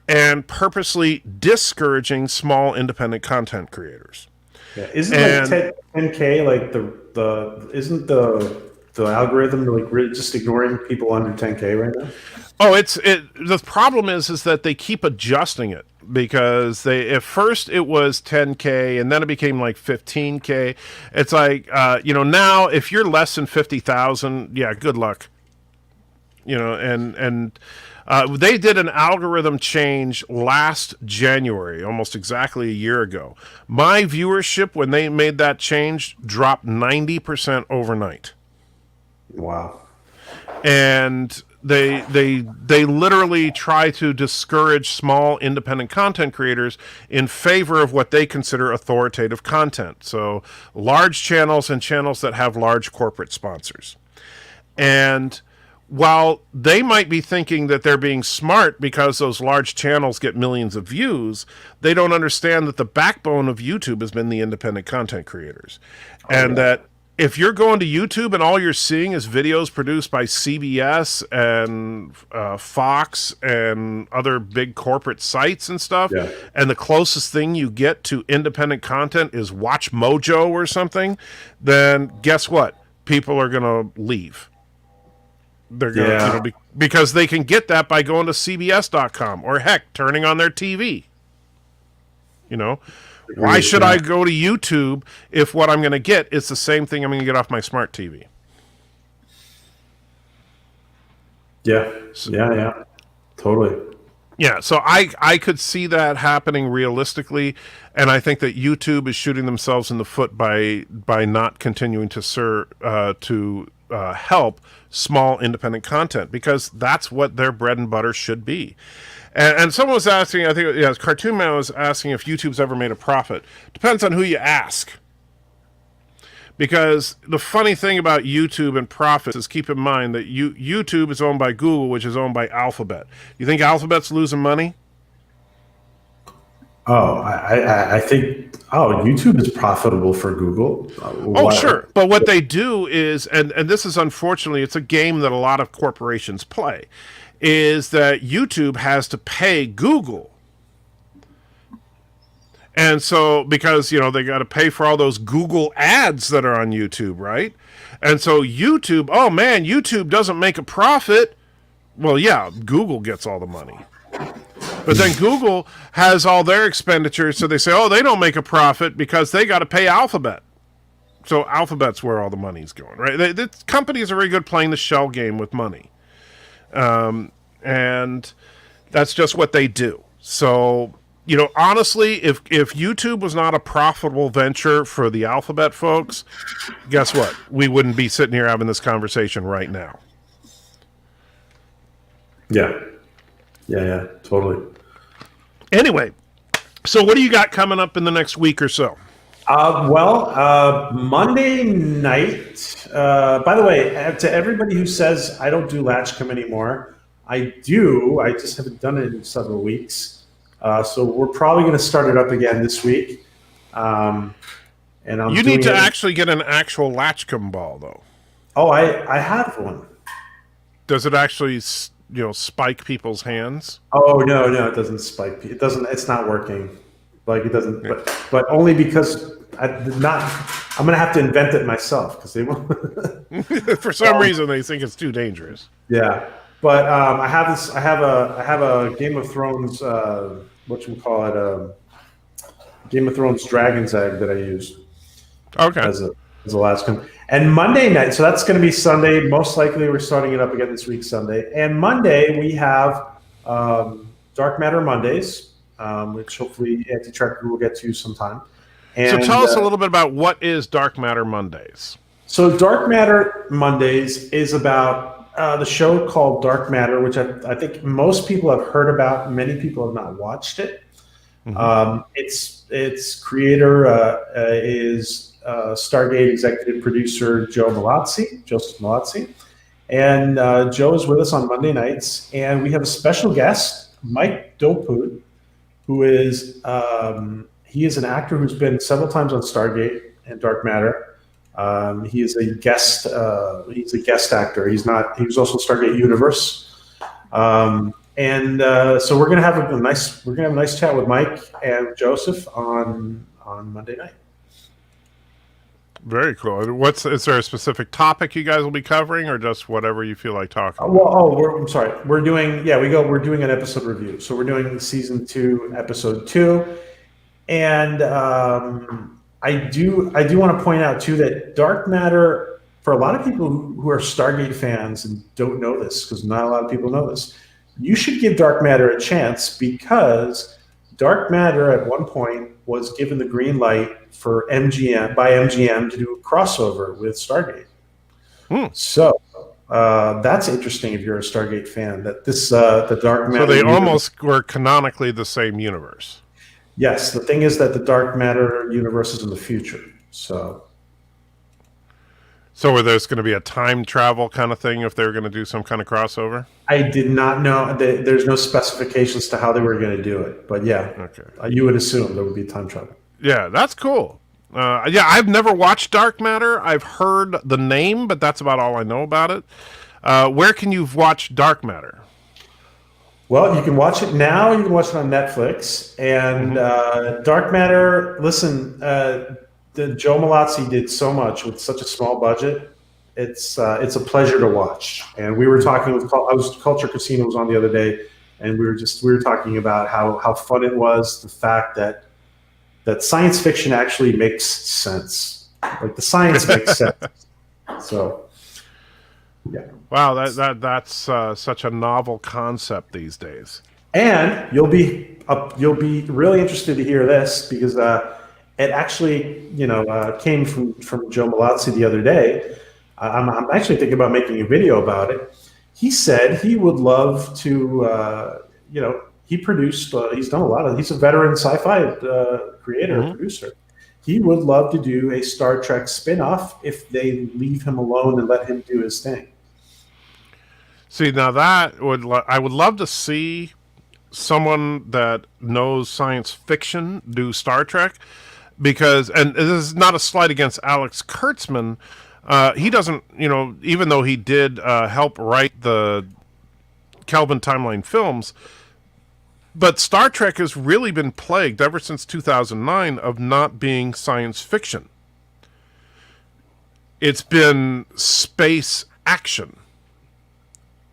and purposely discouraging small independent content creators. Yeah. Isn't like 10K like isn't the algorithm like really just ignoring people under 10K right now? Oh, the problem is that they keep adjusting it, because at first it was 10K and then it became like 15K. It's like now if you're less than 50,000, yeah, good luck. And they did an algorithm change last January, almost exactly a year ago. My viewership when they made that change dropped 90% overnight. Wow. And they literally try to discourage small independent content creators in favor of what they consider authoritative content. So large channels and channels that have large corporate sponsors. And while they might be thinking that they're being smart because those large channels get millions of views, they don't understand that the backbone of YouTube has been the independent content creators. That if you're going to YouTube and all you're seeing is videos produced by CBS and Fox and other big corporate sites and stuff, and the closest thing you get to independent content is Watch Mojo or something, then guess what? People are going to leave. They're going to, because they can get that by going to CBS.com or heck, turning on their TV. Why should I go to YouTube if what I'm going to get is the same thing I'm going to get off my smart TV? Yeah, totally. Yeah, so I could see that happening realistically, and I think that YouTube is shooting themselves in the foot by not continuing to help small independent content, because that's what their bread and butter should be. And someone was asking, I think, Cartoon Man was asking if YouTube's ever made a profit. Depends on who you ask. Because the funny thing about YouTube and profits is, keep in mind that YouTube is owned by Google, which is owned by Alphabet. You think Alphabet's losing money? Oh, I think YouTube is profitable for Google. Sure. But what they do is, and this is unfortunately, it's a game that a lot of corporations play, is that YouTube has to pay Google. And so, because, they got to pay for all those Google ads that are on YouTube, right? And so YouTube, oh man, YouTube doesn't make a profit. Well, yeah, Google gets all the money. But then Google has all their expenditures, so they say, oh, they don't make a profit because they got to pay Alphabet. So Alphabet's where all the money's going, right? The companies are very good playing the shell game with money. And that's just what they do. So, honestly, if YouTube was not a profitable venture for the Alphabet folks, guess what? We wouldn't be sitting here having this conversation right now. Yeah. Yeah, totally. Anyway, so what do you got coming up in the next week or so? Monday night. By the way, to everybody who says I don't do Latchcom anymore, I do. I just haven't done it in several weeks. So we're probably going to start it up again this week. Um, and I'm You doing need to it. actually get an actual Latchcom ball, though. Oh, I have one. Does it actually, spike people's hands? Oh no, it doesn't spike. It doesn't. It's not working. Like it doesn't. Yeah. But only because I did not. I'm gonna have to invent it myself because they won't. For some reason, they think it's too dangerous. Yeah, but I have this. I have a Game of Thrones. Game of Thrones Dragon's Egg that I use Okay. as a last one. And Monday night. So that's going to be Sunday. Most likely, we're starting it up again this week, Sunday. And Monday we have Dark Matter Mondays, which hopefully Anti-Tracker will get to sometime. And, So tell us a little bit about what is Dark Matter Mondays. So Dark Matter Mondays is about the show called Dark Matter, which I think most people have heard about. Many people have not watched it. Mm-hmm. Its creator is Stargate executive producer Joseph Malazzi. And Joe is with us on Monday nights. And we have a special guest, Mike Doput, who is he is an actor who's been several times on Stargate and Dark Matter. He is a guest. He's a guest actor. He was also Stargate Universe. So we're gonna have a nice chat with Mike and Joseph on Monday night. Very cool. Is there a specific topic you guys will be covering, or just whatever you feel like talking? I'm sorry. We're doing an episode review. So we're doing season 2, episode 2, and I do want to point out too that Dark Matter, for a lot of people who are Stargate fans and don't know this, because not a lot of people know this, you should give Dark Matter a chance, because Dark Matter at one point was given the green light for MGM to do a crossover with Stargate. So that's interesting if you're a Stargate fan. That the Dark Matter. So they almost were canonically the same universe. Yes, the thing is that the Dark Matter universe is in the future. So where there's going to be a time travel kind of thing if they were going to do some kind of crossover? I did not know. There's no specifications to how they were going to do it. But yeah, okay. You would assume there would be time travel. Yeah, that's cool. I've never watched Dark Matter. I've heard the name, but that's about all I know about it. Where can you watch Dark Matter? Well, you can watch it now. You can watch it on Netflix. And Dark Matter, listen, Joe Malazzi did so much with such a small budget. It's a pleasure to watch. And we were talking with Culture Casino was on the other day, and we were talking about how fun it was. The fact that science fiction actually makes sense. Like the science makes sense. So, yeah. Wow, that's such a novel concept these days. And you'll be really interested to hear this, because it actually came from Joe Malazzi the other day. I'm actually thinking about making a video about it. He said he would love to. He produced. He's done a lot of. He's a veteran sci-fi creator, producer. He would love to do a Star Trek spin-off if they leave him alone and let him do his thing. See, now I would love to see someone that knows science fiction do Star Trek, because, and this is not a slight against Alex Kurtzman, he doesn't, even though he did help write the Kelvin Timeline films, but Star Trek has really been plagued ever since 2009 of not being science fiction. It's been space action.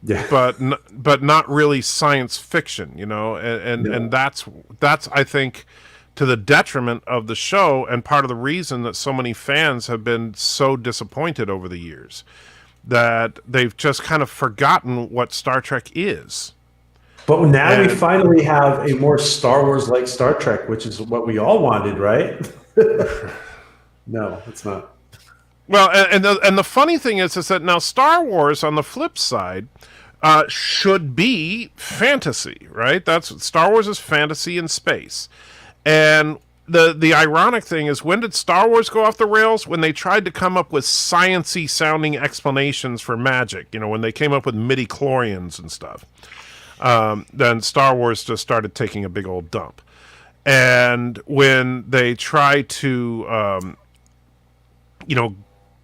Yeah. But not really science fiction, and that's I think to the detriment of the show, and part of the reason that so many fans have been so disappointed over the years, that they've just kind of forgotten what Star Trek is. But now we finally have a more Star Wars-like Star Trek, which is what we all wanted, right? No, it's not. Well, and the funny thing is that now Star Wars, on the flip side, should be fantasy, right? That's Star Wars is fantasy in space. And the ironic thing is, when did Star Wars go off the rails? When they tried to come up with science-y sounding explanations for magic. You know, when they came up with midi-chlorians and stuff. Then Star Wars just started taking a big old dump. And when they try to,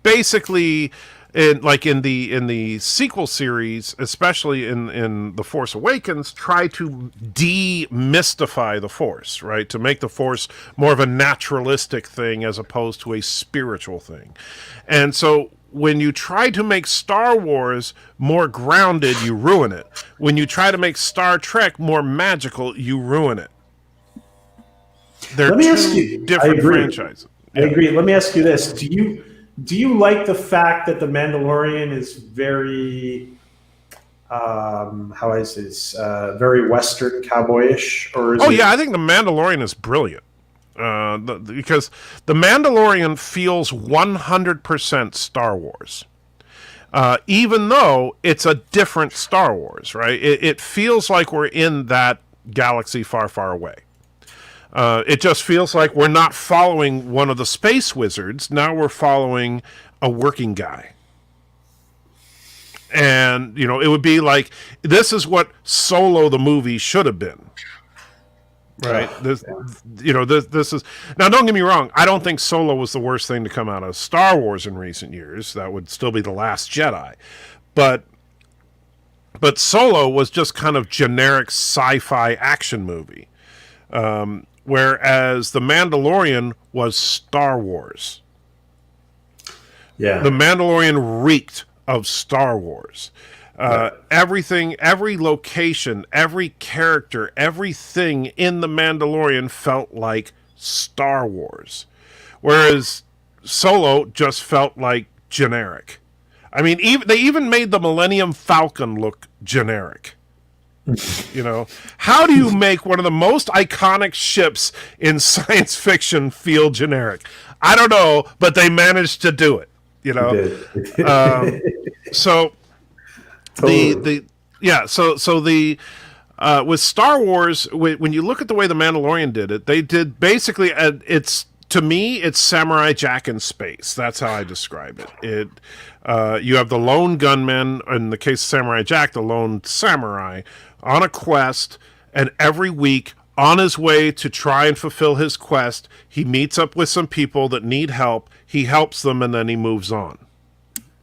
basically, in the sequel series, especially in The Force Awakens, try to demystify the Force, right? To make the Force more of a naturalistic thing as opposed to a spiritual thing. And so when you try to make Star Wars more grounded, you ruin it. When you try to make Star Trek more magical, you ruin it. They're two different franchises. I agree. Let me ask you this. Do you like the fact that The Mandalorian is very, very Western cowboyish? I think The Mandalorian is brilliant. Because The Mandalorian feels 100% Star Wars. Even though it's a different Star Wars, right? It feels like we're in that galaxy far, far away. It just feels like we're not following one of the space wizards. Now we're following a working guy. And, it would be like, this is what Solo the movie should have been. Right? This is... Now, don't get me wrong. I don't think Solo was the worst thing to come out of Star Wars in recent years. That would still be The Last Jedi. But Solo was just kind of generic sci-fi action movie. Whereas The Mandalorian was Star Wars. Yeah. The Mandalorian reeked of Star Wars. Everything, every location, every character, everything in The Mandalorian felt like Star Wars. Whereas Solo just felt like generic. I mean, they even made the Millennium Falcon look generic. How do you make one of the most iconic ships in science fiction feel generic? I don't know, but they managed to do it. So totally. With Star Wars, when you look at the way The Mandalorian did it, they did basically to me it's Samurai Jack in space. That's how I describe it. You have the lone gunman, in the case of Samurai Jack, the lone samurai, on a quest, and every week, on his way to try and fulfill his quest, he meets up with some people that need help, he helps them, and then he moves on.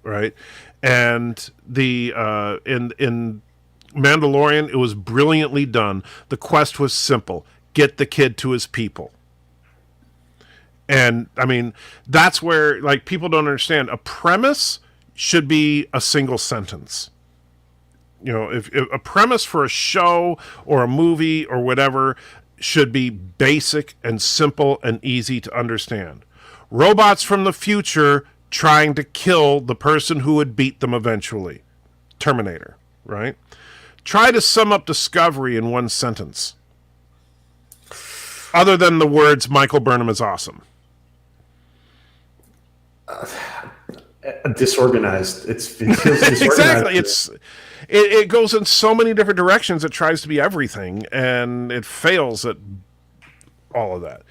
Right? And in Mandalorian, it was brilliantly done. The quest was simple. Get the kid to his people. And, I mean, that's where, people don't understand. A premise should be a single sentence. If a premise for a show or a movie or whatever should be basic and simple and easy to understand. Robots from the future trying to kill the person who would beat them eventually. Terminator, right? Try to sum up Discovery in one sentence. Other than the words, Michael Burnham is awesome. Disorganized. It feels disorganized. Exactly. It goes in so many different directions. It tries to be everything, and it fails at all of that.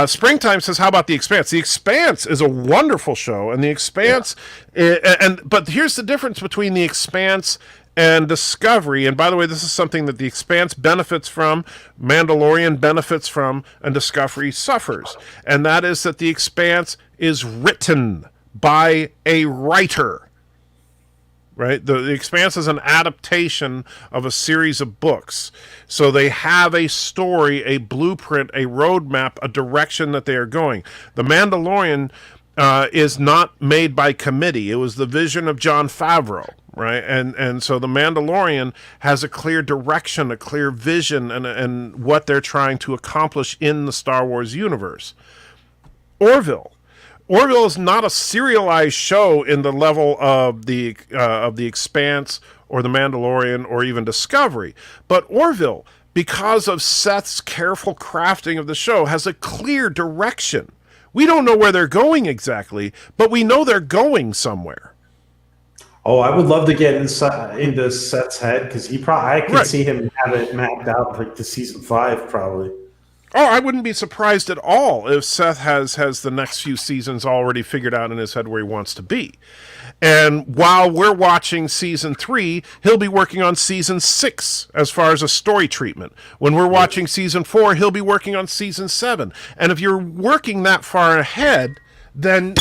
Springtime says, "How about The Expanse?" The Expanse is a wonderful show, and The Expanse, but here's the difference between The Expanse and Discovery. And by the way, this is something that The Expanse benefits from, Mandalorian benefits from, and Discovery suffers. And that is that The Expanse is written by a writer. Right? The Expanse is an adaptation of a series of books. So they have a story, a blueprint, a roadmap, a direction that they are going. The Mandalorian is not made by committee. It was the vision of Jon Favreau, right? And so the Mandalorian has a clear direction, a clear vision, and what they're trying to accomplish in the Star Wars universe. Orville is not a serialized show in the level of the Expanse or the Mandalorian or even Discovery. But Orville, because of Seth's careful crafting of the show, has a clear direction. We don't know where they're going exactly, but we know they're going somewhere. Oh, I would love to get into Seth's head because I could Right. see him have it mapped out like to season 5 probably. Oh, I wouldn't be surprised at all if Seth has the next few seasons already figured out in his head where he wants to be. And while we're watching season 3, he'll be working on season 6 as far as a story treatment. When we're watching season 4, he'll be working on season 7. And if you're working that far ahead, then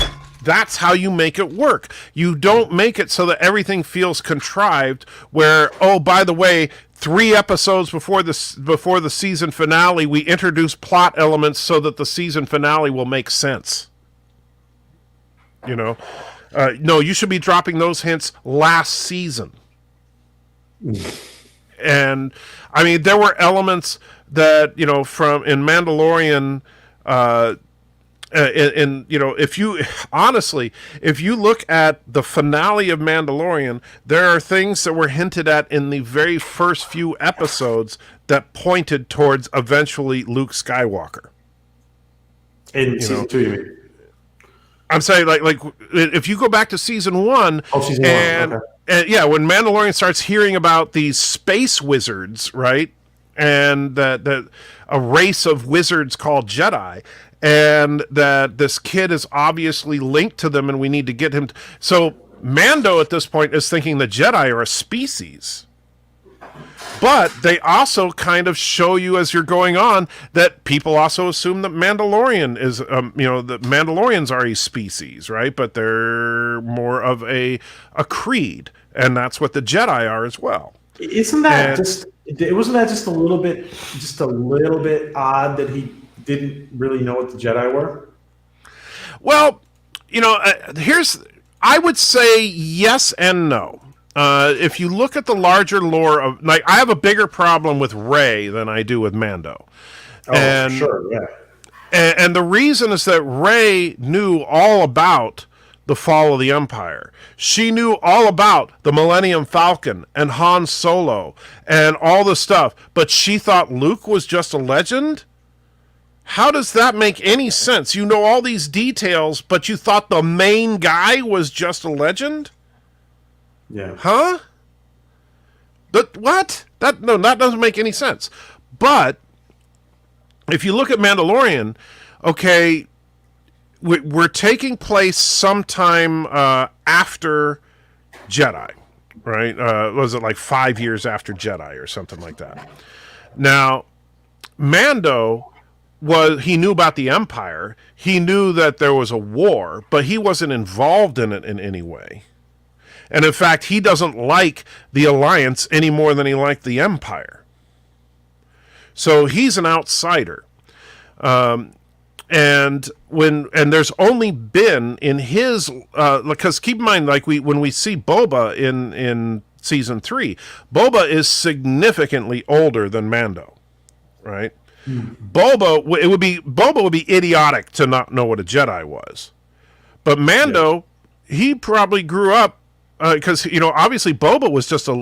that's how you make it work. You don't make it so that everything feels contrived where, oh, by the way, 3 episodes before the season finale, we introduce plot elements so that the season finale will make sense. You know? No, you should be dropping those hints last season. And, I mean, there were elements that, in Mandalorian... if you look at the finale of Mandalorian, there are things that were hinted at in the very first few episodes that pointed towards eventually Luke Skywalker. In season 2, you mean? I'm saying, like if you go back to season 1, season 1, okay. And yeah, when Mandalorian starts hearing about these space wizards, right, and that a race of wizards called Jedi. And that this kid is obviously linked to them and we need to get him. So Mando at this point is thinking the Jedi are a species. But they also kind of show you as you're going on that people also assume that Mandalorian is, that Mandalorians are a species, right? But they're more of a creed. And that's what the Jedi are as well. Wasn't that just a little bit odd that he didn't really know what the Jedi were? Well, I would say yes and no. If you look at the larger lore of, like, I have a bigger problem with Rey than I do with Mando. Oh, sure, yeah. And the reason is that Rey knew all about the fall of the Empire. She knew all about the Millennium Falcon and Han Solo and all the stuff, but she thought Luke was just a legend? How does that make any sense? You know all these details, but you thought the main guy was just a legend? Yeah. Huh? What? That doesn't make any sense. But if you look at Mandalorian, okay, we're taking place sometime after Jedi, right? Was it like 5 years after Jedi or something like that? Now, Mando... he knew about the Empire. He knew that there was a war, but he wasn't involved in it in any way. And in fact, he doesn't like the Alliance any more than he liked the Empire. So he's an outsider. And there's only been in his because keep in mind, like when we see Boba in season 3, Boba is significantly older than Mando, right? Boba would be idiotic to not know what a Jedi was, but Mando, he probably grew up because obviously Boba was just a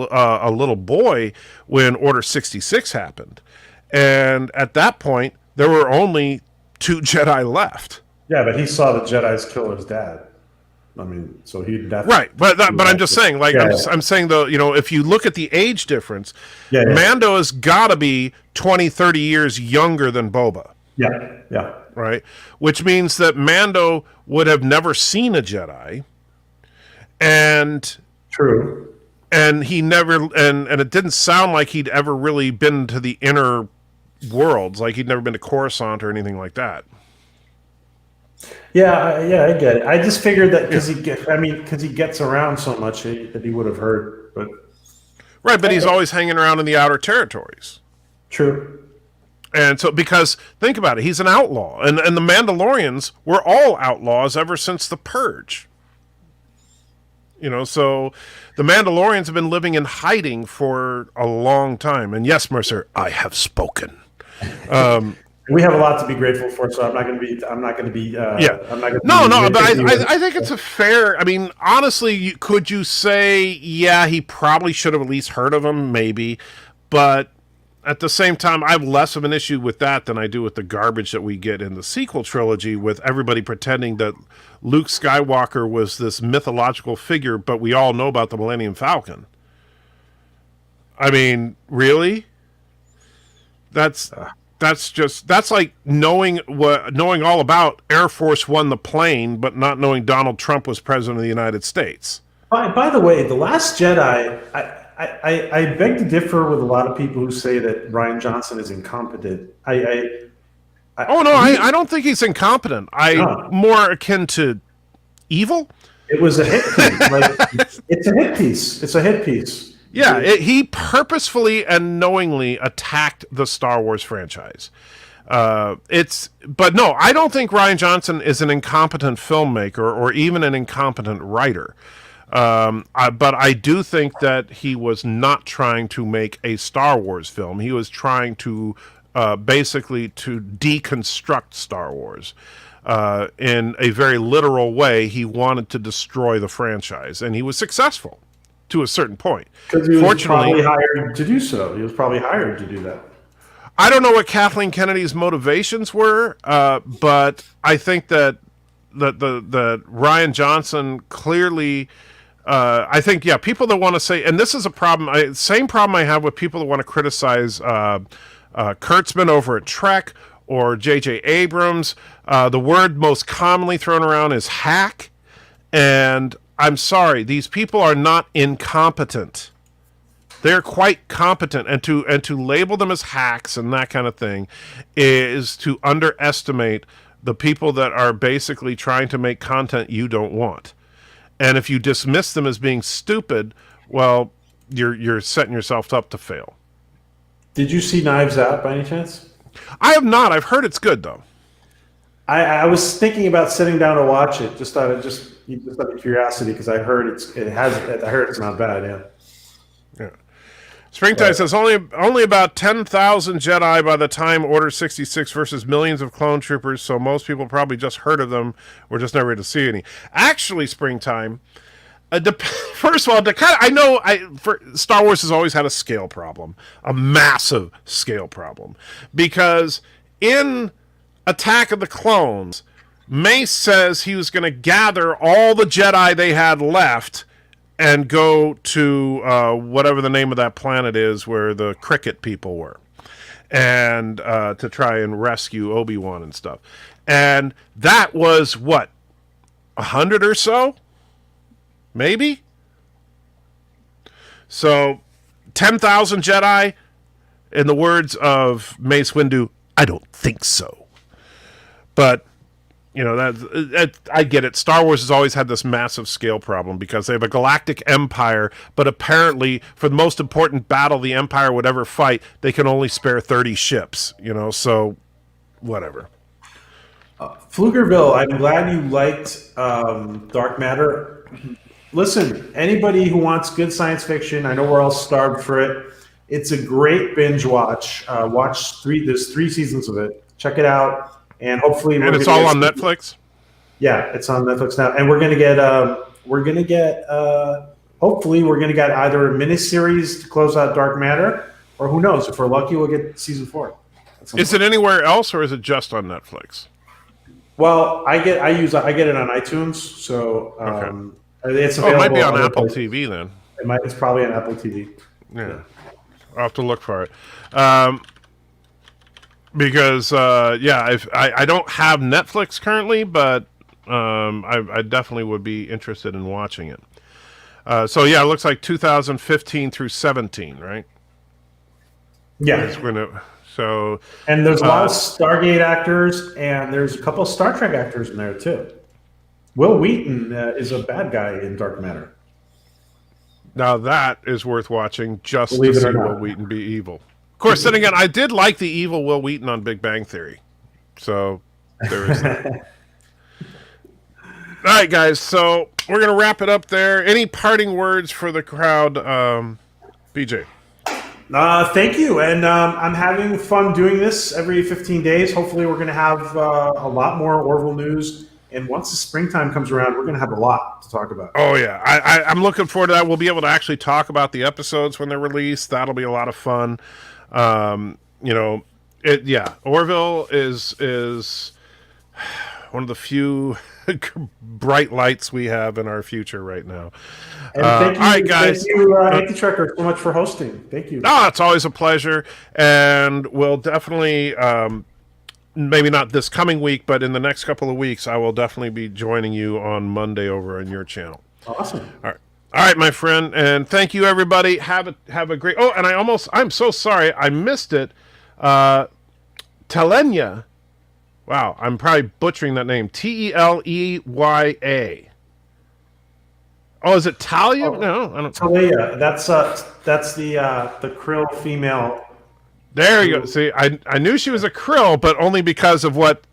little boy when Order 66 happened, and at that point there were only 2 Jedi left. Yeah, but he saw the Jedi's kill his dad. I mean, so he definitely... Right, but I'm just saying, like, I'm saying, though, if you look at the age difference, Mando has got to be 20, 30 years younger than Boba. Yeah. Right? Which means that Mando would have never seen a Jedi. And... True. And he never... And it didn't sound like he'd ever really been to the inner worlds. Like, he'd never been to Coruscant or anything like that. Yeah, I get it. I just figured that because he gets around so much that he would have heard, but right. But he's always hanging around in the outer territories. True. And so, because think about it, he's an outlaw, and the Mandalorians were all outlaws ever since the Purge. So the Mandalorians have been living in hiding for a long time. And yes, Mercer, I have spoken. We have a lot to be grateful for, so I'm not going to be. I'm not going to be. No. But I think it's a fair. I mean, honestly, could you say, yeah, he probably should have at least heard of him, maybe, but at the same time, I have less of an issue with that than I do with the garbage that we get in the sequel trilogy, with everybody pretending that Luke Skywalker was this mythological figure, but we all know about the Millennium Falcon. I mean, really? That's like knowing all about Air Force One, the plane, but not knowing Donald Trump was president of the United States. By the way, The Last Jedi, I beg to differ with a lot of people who say that Rian Johnson is incompetent. I don't think he's incompetent. More akin to evil. It was a hit piece. It's a hit piece. It's a hit piece. Yeah, he purposefully and knowingly attacked the Star Wars franchise. But no, I don't think Rian Johnson is an incompetent filmmaker or even an incompetent writer. But I do think that he was not trying to make a Star Wars film. He was trying to basically to deconstruct Star Wars. In a very literal way. He wanted to destroy the franchise, and he was successful to a certain point. Because he was probably hired to do so. He was probably hired to do that. I don't know what Kathleen Kennedy's motivations were, but I think that Rian Johnson clearly... I think, people that want to say, and this is a problem, same problem I have with people that want to criticize Kurtzman over at Trek or J.J. Abrams. The word most commonly thrown around is hack, and I'm sorry, these people are not incompetent. They're quite competent, and to label them as hacks and that kind of thing is to underestimate the people that are basically trying to make content you don't want. And if you dismiss them as being stupid, well, you're setting yourself up to fail. Did you see Knives Out by any chance? I have not. I've heard it's good though. I was thinking about sitting down to watch it, just out of curiosity, because I heard it's not bad. Yeah. Springtime says only about 10,000 Jedi by the time Order 66 versus millions of clone troopers, so most people probably just heard of them. We're just never to see any. Actually, Springtime, first of all, Star Wars has always had a scale problem, a massive scale problem, because in Attack of the Clones, Mace says he was going to gather all the Jedi they had left and go to whatever the name of that planet is where the cricket people were, and to try and rescue Obi-Wan and stuff. And that was, 100 or so? Maybe? So, 10,000 Jedi, in the words of Mace Windu, I don't think so. But... I get it. Star Wars has always had this massive scale problem because they have a galactic empire, but apparently for the most important battle the Empire would ever fight, they can only spare 30 ships, so whatever. Pflugerville, I'm glad you liked Dark Matter. Listen, anybody who wants good science fiction, I know we're all starved for it. It's a great binge watch. There's 3 seasons of it. Check it out. And hopefully, it's all on Netflix. Yeah, it's on Netflix now, and we're gonna get hopefully we're gonna get either a miniseries to close out Dark Matter, or who knows, if we're lucky, we'll get season 4. Is it anywhere else, or is it just on Netflix? Well, I get it on iTunes, so it's available. It might be on Apple TV then. It's probably on Apple TV. Yeah, I'll have to look for it. Because I don't have Netflix currently, but I definitely would be interested in watching it. It looks like 2015 through 17, right? Yeah. And there's a lot of Stargate actors, and there's a couple of Star Trek actors in there too. Will Wheaton is a bad guy in Dark Matter. Now that is worth watching, just to see Will Wheaton be evil. Of course, then again, I did like the evil Will Wheaton on Big Bang Theory. So, there is that. All right, guys. So, we're going to wrap it up there. Any parting words for the crowd, BJ? Thank you. And I'm having fun doing this every 15 days. Hopefully, we're going to have a lot more Orville news. And once the springtime comes around, we're going to have a lot to talk about. Oh, yeah. I'm looking forward to that. We'll be able to actually talk about the episodes when they're released. That'll be a lot of fun. You know, Orville is one of the few bright lights we have in our future right now. And thank you, all right, guys. Thank you, Anti-Trekker, so much for hosting. Thank you. Oh, it's always a pleasure, and we'll definitely, maybe not this coming week, but in the next couple of weeks, I will definitely be joining you on Monday over on your channel. Awesome. All right, my friend, and thank you, everybody. Have a great. Oh, and I'm so sorry, I missed it. Telenya. Wow, I'm probably butchering that name. Teleya. Oh, is it Talia? Oh, no, I don't. Talia. That's the Krill female. There you go. See, I knew she was a Krill, but only because of what.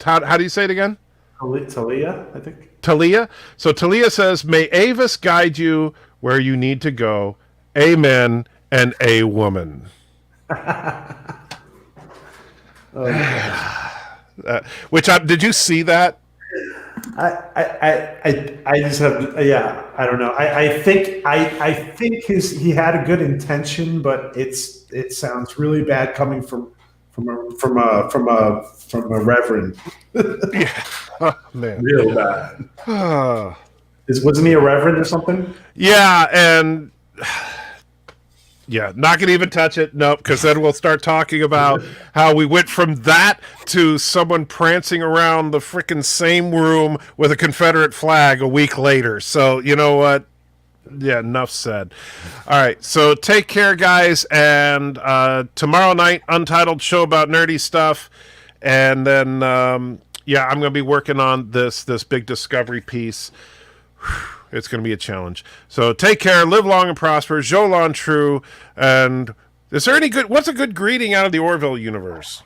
How do you say it again? Talia, I think. Talia. So Talia says, "May Avis guide you where you need to go. Amen." And a woman. Which did you see that? I just have I don't know. I think he had a good intention, but it sounds really bad coming from a reverend. Yeah, oh, man, real bad. Wasn't he a reverend or something? Yeah, and. Yeah, not going to even touch it. Nope, because then we'll start talking about how we went from that to someone prancing around the frickin' same room with a Confederate flag a week later. So, you know what? Yeah, enough said. All right, so take care, guys. And tomorrow night, Untitled show about nerdy stuff. And then, I'm going to be working on this big discovery piece. It's going to be a challenge. So take care, live long and prosper, Jolan True. And is there any good? What's a good greeting out of the Orville universe?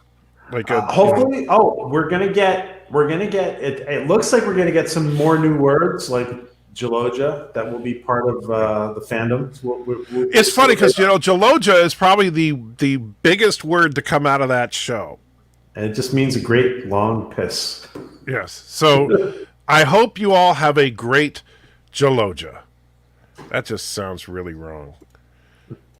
Like hopefully, we're gonna get it. It looks like we're gonna get some more new words like Jaloja that will be part of the fandom. It's funny because Jaloja is probably the biggest word to come out of that show, and it just means a great long piss. Yes. So I hope you all have a great Jaloja. That just sounds really wrong.